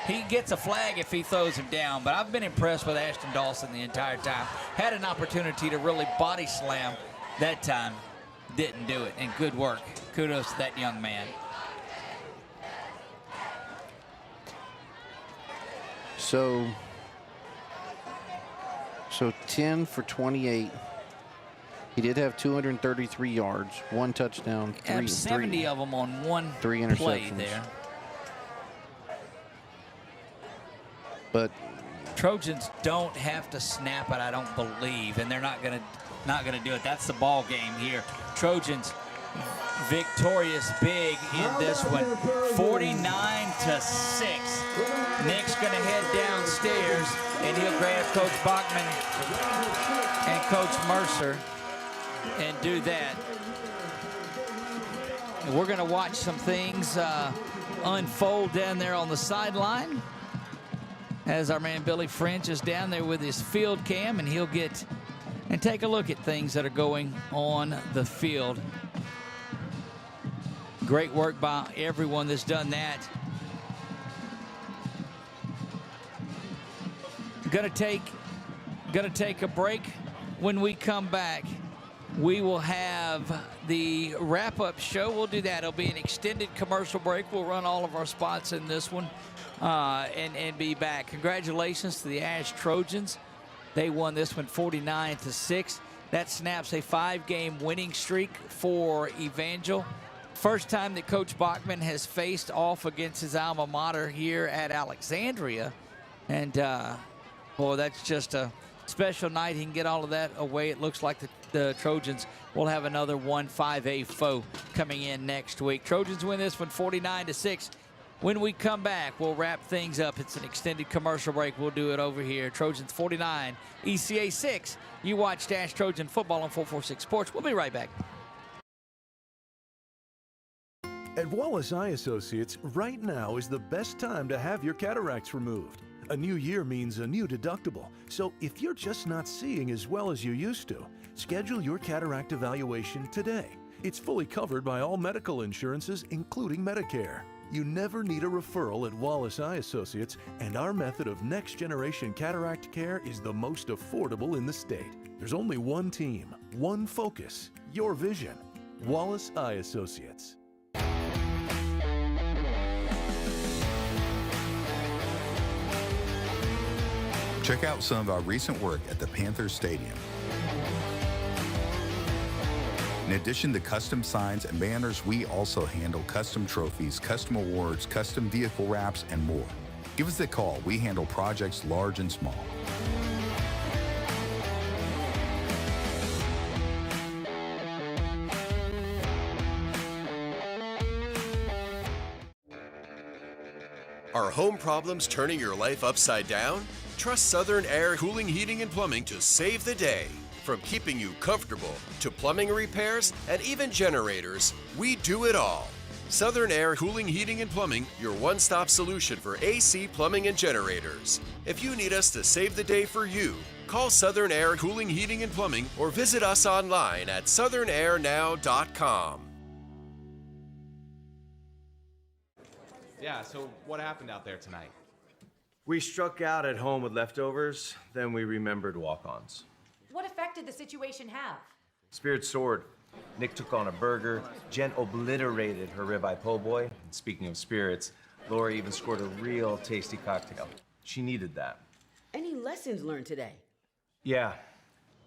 He gets a flag if he throws him down, but I've been impressed with Ashton Dawson the entire time. Had an opportunity to really body slam that time. Didn't do it, and good work. Kudos to that young man. So 10 for 28. He did have 233 yards, 1 touchdown, 70 of them on one 3 interceptions. play there. But Trojans don't have to snap it, I don't believe, and they're not gonna do it. That's the ball game here. Trojans victorious big in this one, 49-6. Nick's gonna head downstairs, and he'll grab Coach Bachman and Coach Mercer and do that. And we're gonna watch some things unfold down there on the sideline as our man Billy French is down there with his field cam, and he'll get and take a look at things that are going on the field. Great work by everyone that's done that. Gonna take a break. When we come back, we will have the wrap-up show. We'll do that. It'll be an extended commercial break. We'll run all of our spots in this one and be back. Congratulations to the ASH Trojans. They won this one 49-6. That snaps a 5-game winning streak for Evangel. First time that Coach Bachman has faced off against his alma mater here at Alexandria. And, boy, that's just a special night. He can get all of that away. It looks like the Trojans will have another 1-5A foe coming in next week. Trojans win this one 49-6. When we come back, we'll wrap things up. It's an extended commercial break. We'll do it over here. Trojans 49, ECA 6. You watch ASH Trojan Football on 446 Sports. We'll be right back. At Wallace Eye Associates, right now is the best time to have your cataracts removed. A new year means a new deductible. So if you're just not seeing as well as you used to, schedule your cataract evaluation today. It's fully covered by all medical insurances, including Medicare. You never need a referral at Wallace Eye Associates, and our method of next-generation cataract care is the most affordable in the state. There's only one team, one focus, your vision. Wallace Eye Associates. Check out some of our recent work at the Panthers Stadium. In addition to custom signs and banners, we also handle custom trophies, custom awards, custom vehicle wraps, and more. Give us a call. We handle projects large and small. Are home problems turning your life upside down? Trust Southern Air Cooling, Heating, and Plumbing to save the day. From keeping you comfortable to plumbing repairs and even generators, we do it all. Southern Air Cooling, Heating, and Plumbing, your one-stop solution for AC, plumbing, and generators. If you need us to save the day for you, call Southern Air Cooling, Heating, and Plumbing or visit us online at southernairnow.com. Yeah, so what happened out there tonight? We struck out at home with leftovers, then we remembered walk-ons. What effect did the situation have? Spirit soared. Nick took on a burger. Jen obliterated her ribeye po' boy. And speaking of spirits, Laura even scored a real tasty cocktail. She needed that. Any lessons learned today? Yeah.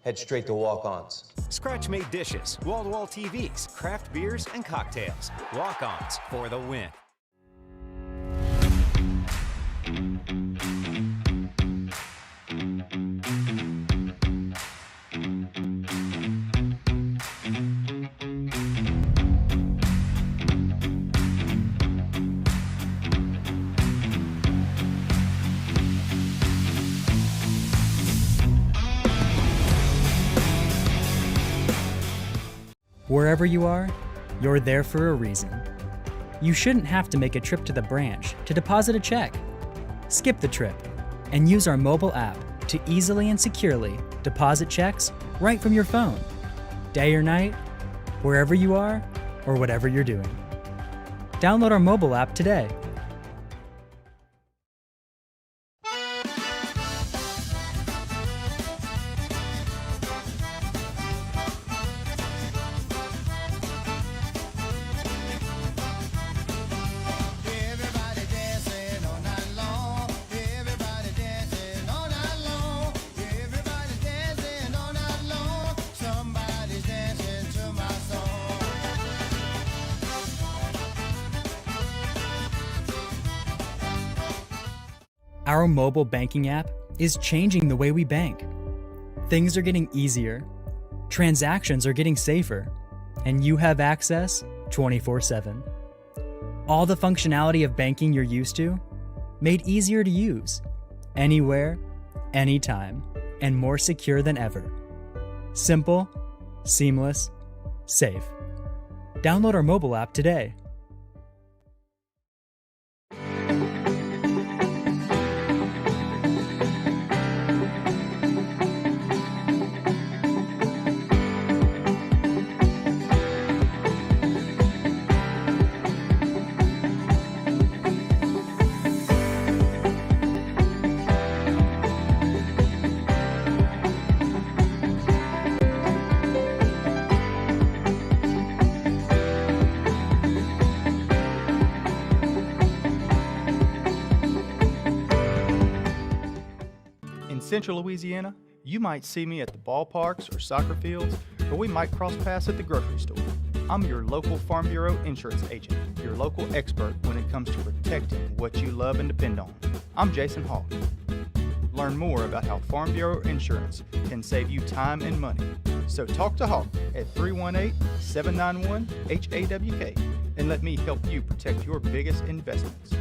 Head straight to walk-ons. Scratch-made dishes, wall-to-wall TVs, craft beers, and cocktails. Walk-ons for the win. Wherever you are, you're there for a reason. You shouldn't have to make a trip to the branch to deposit a check. Skip the trip and use our mobile app to easily and securely deposit checks right from your phone, day or night, wherever you are or whatever you're doing. Download our mobile app today. Our mobile banking app is changing the way we bank. Things are getting easier, transactions are getting safer, and you have access 24/7. All the functionality of banking you're used to, made easier to use, anywhere, anytime, and more secure than ever. Simple, seamless, safe. Download our mobile app today. In Central Louisiana, you might see me at the ballparks or soccer fields, or we might cross paths at the grocery store. I'm your local Farm Bureau insurance agent, your local expert when it comes to protecting what you love and depend on. I'm Jason Hawk. Learn more about how Farm Bureau insurance can save you time and money. So talk to Hawk at 318-791-HAWK and let me help you protect your biggest investments.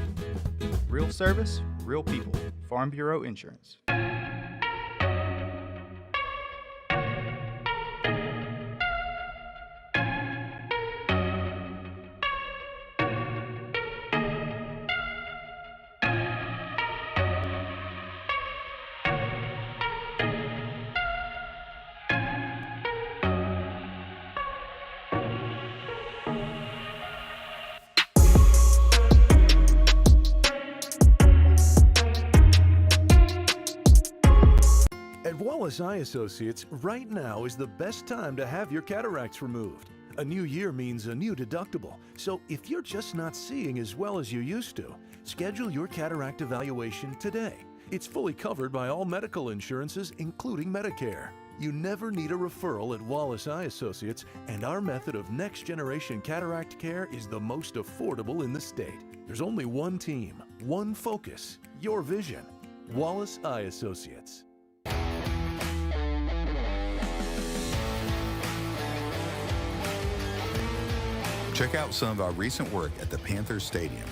Real service, real people. Farm Bureau Insurance. Wallace Eye Associates, right now is the best time to have your cataracts removed. A new year means a new deductible, so if you're just not seeing as well as you used to, schedule your cataract evaluation today. It's fully covered by all medical insurances, including Medicare. You never need a referral at Wallace Eye Associates, and our method of next-generation cataract care is the most affordable in the state. There's only one team, one focus, your vision. Wallace Eye Associates. Check out some of our recent work at the Panthers Stadium.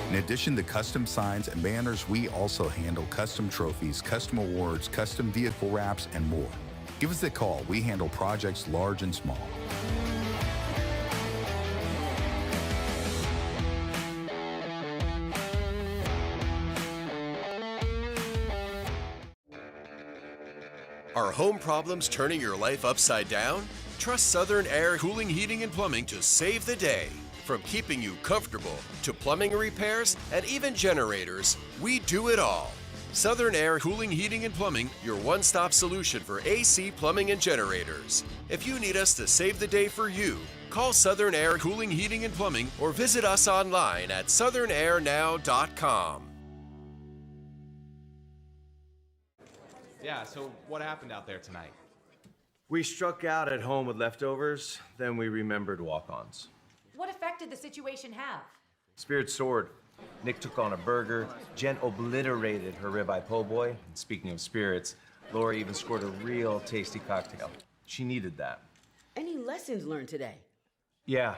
In addition to custom signs and banners, we also handle custom trophies, custom awards, custom vehicle wraps, and more. Give us a call. We handle projects large and small. Are home problems turning your life upside down? Trust Southern Air Cooling, Heating, and Plumbing to save the day. From keeping you comfortable to plumbing repairs and even generators, we do it all. Southern Air Cooling, Heating, and Plumbing, your one-stop solution for AC, plumbing, and generators. If you need us to save the day for you, call Southern Air Cooling, Heating, and Plumbing or visit us online at southernairnow.com. Yeah, so what happened out there tonight? We struck out at home with leftovers, then we remembered walk-ons. What effect did the situation have? Spirit soared. Nick took on a burger. Jen obliterated her ribeye po' boy. And speaking of spirits, Laura even scored a real tasty cocktail. She needed that. Any lessons learned today? Yeah.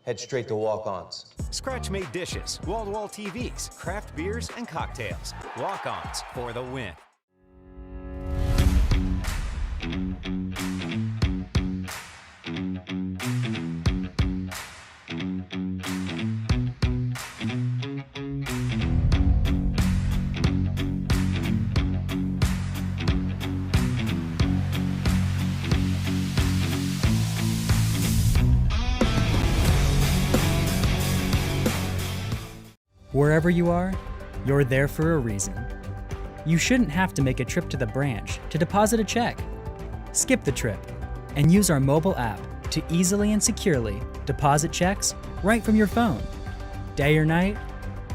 Head straight to walk-ons. Scratch-made dishes, wall-to-wall TVs, craft beers, and cocktails. Walk-ons for the win. Wherever you are, you're there for a reason. You shouldn't have to make a trip to the branch to deposit a check. Skip the trip and use our mobile app to easily and securely deposit checks right from your phone. Day or night,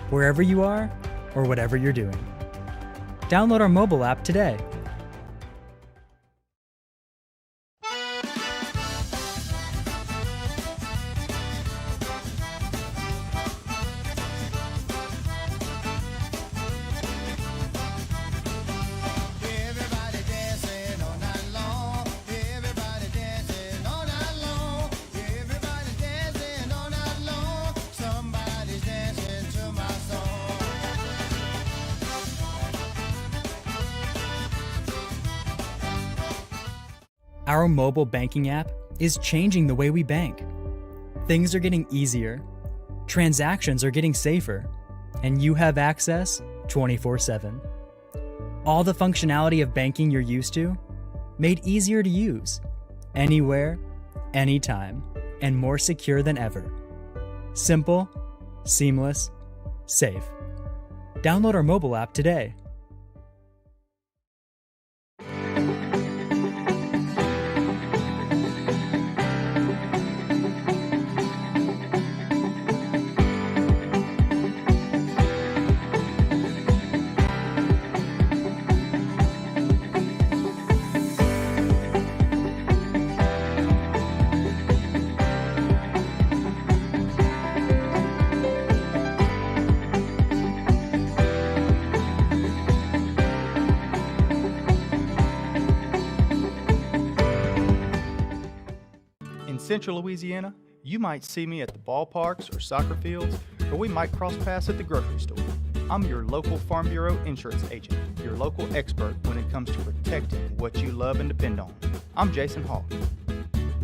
wherever you are, or whatever you're doing. Download our mobile app today. Our mobile banking app is changing the way we bank. Things are getting easier, transactions are getting safer, and you have access 24/7. All the functionality of banking you're used to, made easier to use, anywhere, anytime, and more secure than ever. Simple, seamless, safe. Download our mobile app today. In Central Louisiana, you might see me at the ballparks or soccer fields, or we might cross paths at the grocery store. I'm your local Farm Bureau insurance agent, your local expert when it comes to protecting what you love and depend on. I'm Jason Hawk.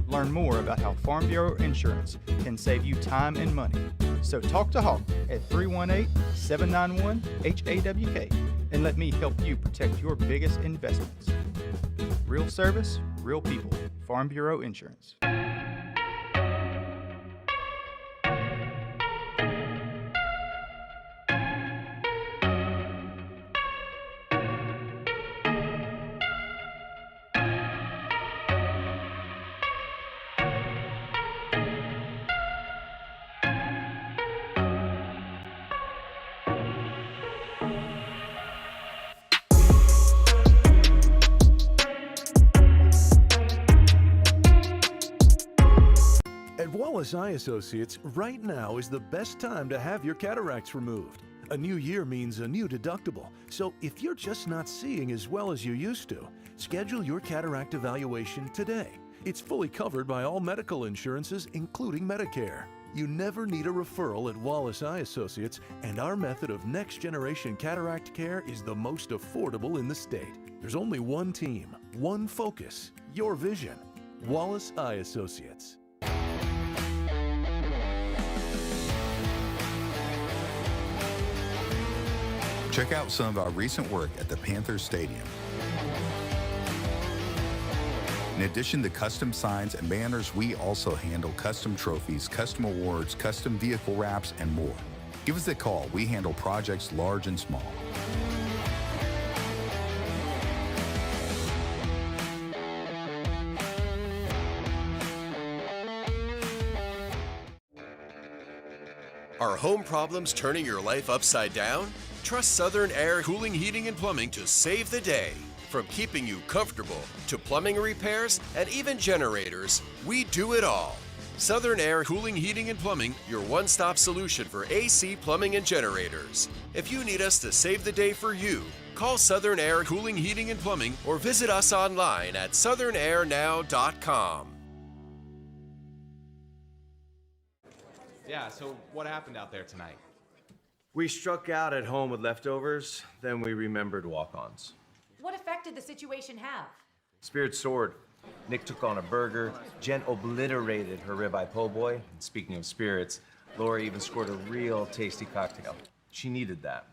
Learn more about how Farm Bureau insurance can save you time and money. So talk to Hawk at 318-791-HAWK and let me help you protect your biggest investments. Real service, real people. Farm Bureau Insurance. At Wallace Eye Associates, right now is the best time to have your cataracts removed. A new year means a new deductible, so if you're just not seeing as well as you used to, schedule your cataract evaluation today. It's fully covered by all medical insurances, including Medicare. You never need a referral at Wallace Eye Associates, and our method of next-generation cataract care is the most affordable in the state. There's only one team, one focus, your vision. Wallace Eye Associates. Check out some of our recent work at the Panthers Stadium. In addition to custom signs and banners, we also handle custom trophies, custom awards, custom vehicle wraps, and more. Give us a call. We handle projects large and small. Are home problems turning your life upside down? Trust Southern Air Cooling, Heating, and Plumbing to save the day. From keeping you comfortable to plumbing repairs and even generators, we do it all. Southern Air Cooling, Heating, and Plumbing, your one-stop solution for AC, plumbing, and generators. If you need us to save the day for you, call Southern Air Cooling, Heating, and Plumbing or visit us online at southernairnow.com. Yeah, so what happened out there tonight? We struck out at home with leftovers, then we remembered walk-ons. What effect did the situation have? Spirit soared. Nick took on a burger. Jen obliterated her ribeye po' boy. And speaking of spirits, Laura even scored a real tasty cocktail. She needed that.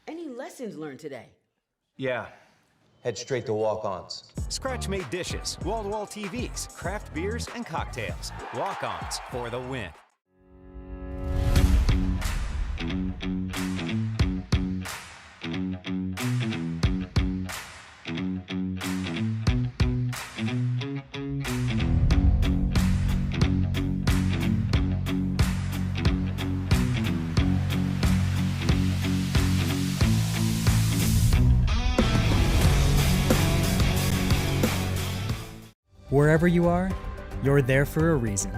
Any lessons learned today? Yeah. Head straight to walk-ons. Scratch-made dishes, wall-to-wall TVs, craft beers, and cocktails. Walk-ons for the win. Wherever you are, you're there for a reason.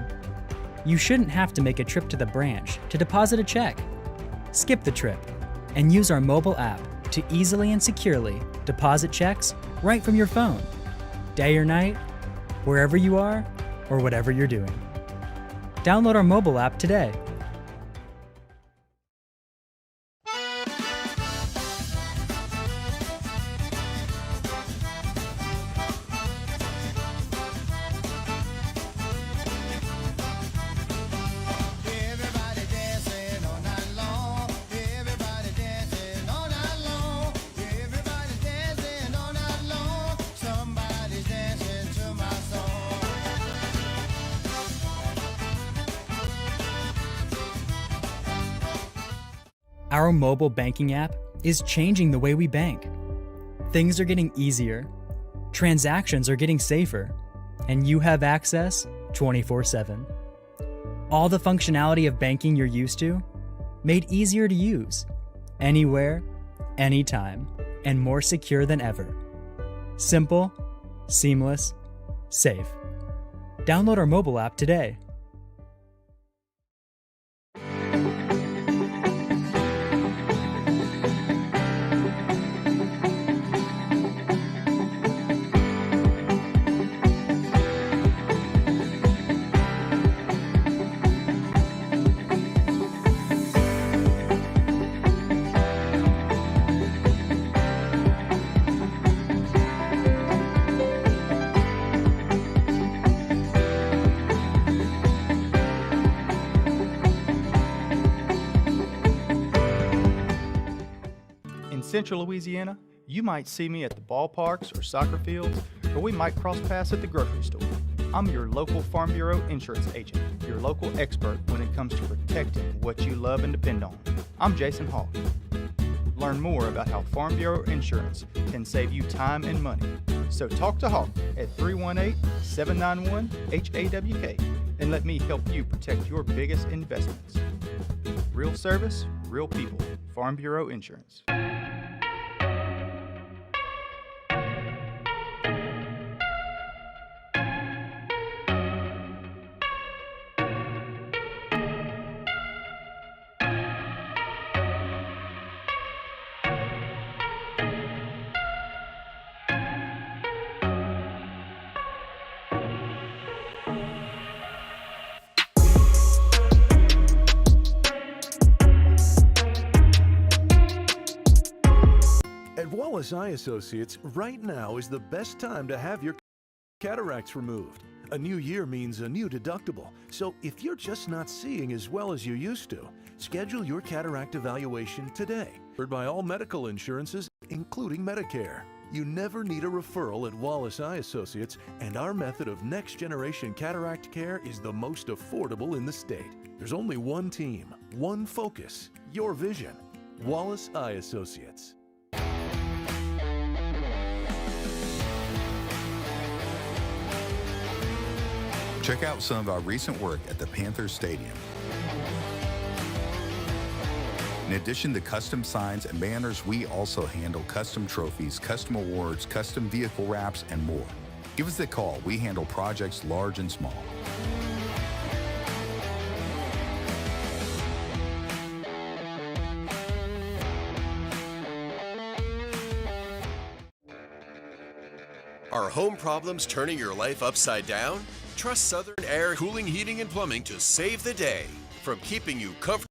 You shouldn't have to make a trip to the branch to deposit a check. Skip the trip and use our mobile app to easily and securely deposit checks right from your phone, day or night, wherever you are or whatever you're doing. Download our mobile app today. Our mobile banking app is changing the way we bank. Things are getting easier, transactions are getting safer, and you have access 24/7. All the functionality of banking you're used to, made easier to use, anywhere, anytime, and more secure than ever. Simple, seamless, safe. Download our mobile app today. In Central Louisiana, you might see me at the ballparks or soccer fields, or we might cross paths at the grocery store. I'm your local Farm Bureau insurance agent, your local expert when it comes to protecting what you love and depend on. I'm Jason Hawk. Learn more about how Farm Bureau insurance can save you time and money. So talk to Hawk at 318-791-HAWK and let me help you protect your biggest investments. Real service, real people. Farm Bureau Insurance. At Wallace Eye Associates, right now is the best time to have your cataracts removed. A new year means a new deductible, so if you're just not seeing as well as you used to, schedule your cataract evaluation today. Covered by all medical insurances, including Medicare. You never need a referral at Wallace Eye Associates, and our method of next-generation cataract care is the most affordable in the state. There's only one team, one focus, your vision. Wallace Eye Associates. Check out some of our recent work at the Panthers Stadium. In addition to custom signs and banners, we also handle custom trophies, custom awards, custom vehicle wraps, and more. Give us a call. We handle projects large and small. Are home problems turning your life upside down? Trust Southern Air Cooling, Heating, and Plumbing to save the day. From keeping you comfortable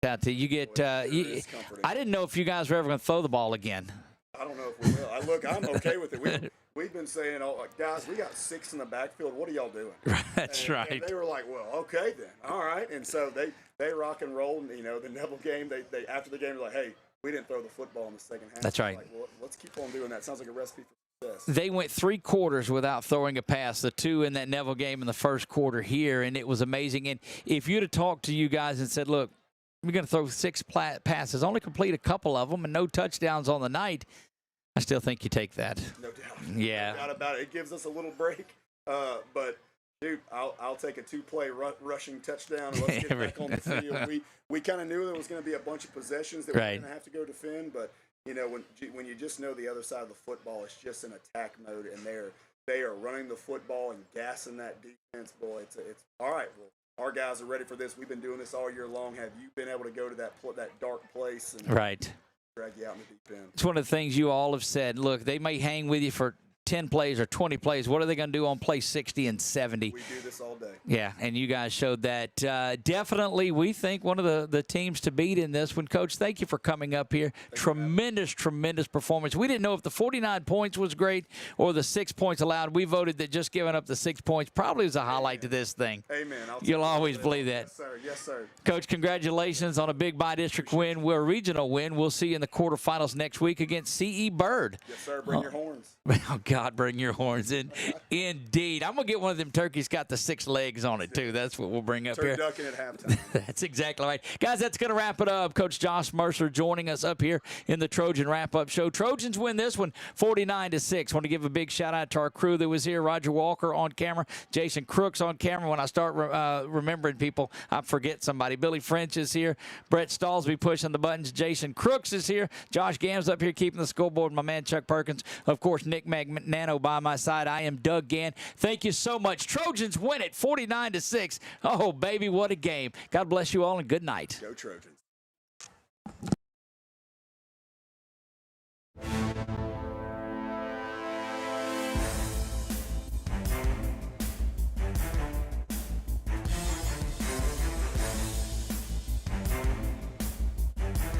out to you. Get. I didn't know if you guys were ever going to throw the ball again. I don't know if we will. I'm okay with it. We've been saying, guys, we got 6 in the backfield. What are y'all doing? That's right. And they were like, well, okay then, all right. And so they rock and roll. And, the Neville game, they after the game, they're like, hey, we didn't throw the football in the second half. That's right. Like, well, let's keep on doing that. Sounds like a recipe for success. They went 3 quarters without throwing a pass, the 2 in that Neville game in the first quarter here, and it was amazing. And if you'd have talked to you guys and said, look, we're going to throw 6 passes, only complete a couple of them, and no touchdowns on the night, I still think you take that. No doubt. Yeah. No doubt about it. It gives us a little break. But, dude, I'll take a 2-play rushing touchdown and let's get back on the field. We kind of knew there was going to be a bunch of possessions that we were going to have to go defend. But, when you just know the other side of the football, it's just in attack mode, and they are running the football and gassing that defense. Boy, it's all right. Well, our guys are ready for this. We've been doing this all year long. Have you been able to go to that dark place and drag you out in the deep end? It's one of the things you all have said. Look, they may hang with you for 10 plays or 20 plays. What are they going to do on play 60 and 70? We do this all day. Yeah, and you guys showed that. Definitely, we think one of the teams to beat in this one. Coach, thank you for coming up here. Tremendous performance. We didn't know if the 49 points was great or the 6 points allowed. We voted that just giving up the 6 points probably was a highlight to this thing. Amen. You'll always believe that. Yes, sir. Yes, sir. Coach, congratulations on a big bi-district win. We're a regional win. We'll see you in the quarterfinals next week against C.E. Bird. Yes, sir. Bring your horns. Oh, God, bring your horns in. Indeed. I'm going to get one of them turkeys got the 6 legs on it, too. That's what we'll bring up here. Turducken at halftime. That's exactly right. Guys, that's going to wrap it up. Coach Josh Mercer joining us up here in the Trojan Wrap-Up Show. Trojans win this one 49-6. Want to give a big shout-out to our crew that was here. Roger Walker on camera. Jason Crooks on camera. When I start remembering people, I forget somebody. Billy French is here. Brett Stallsby pushing the buttons. Jason Crooks is here. Josh Gams up here keeping the scoreboard. My man Chuck Perkins. Of course, Nick Magnano by my side. I am Doug Gann. Thank you so much. Trojans win it 49-6. Oh, baby, what a game. God bless you all and good night. Go Trojans.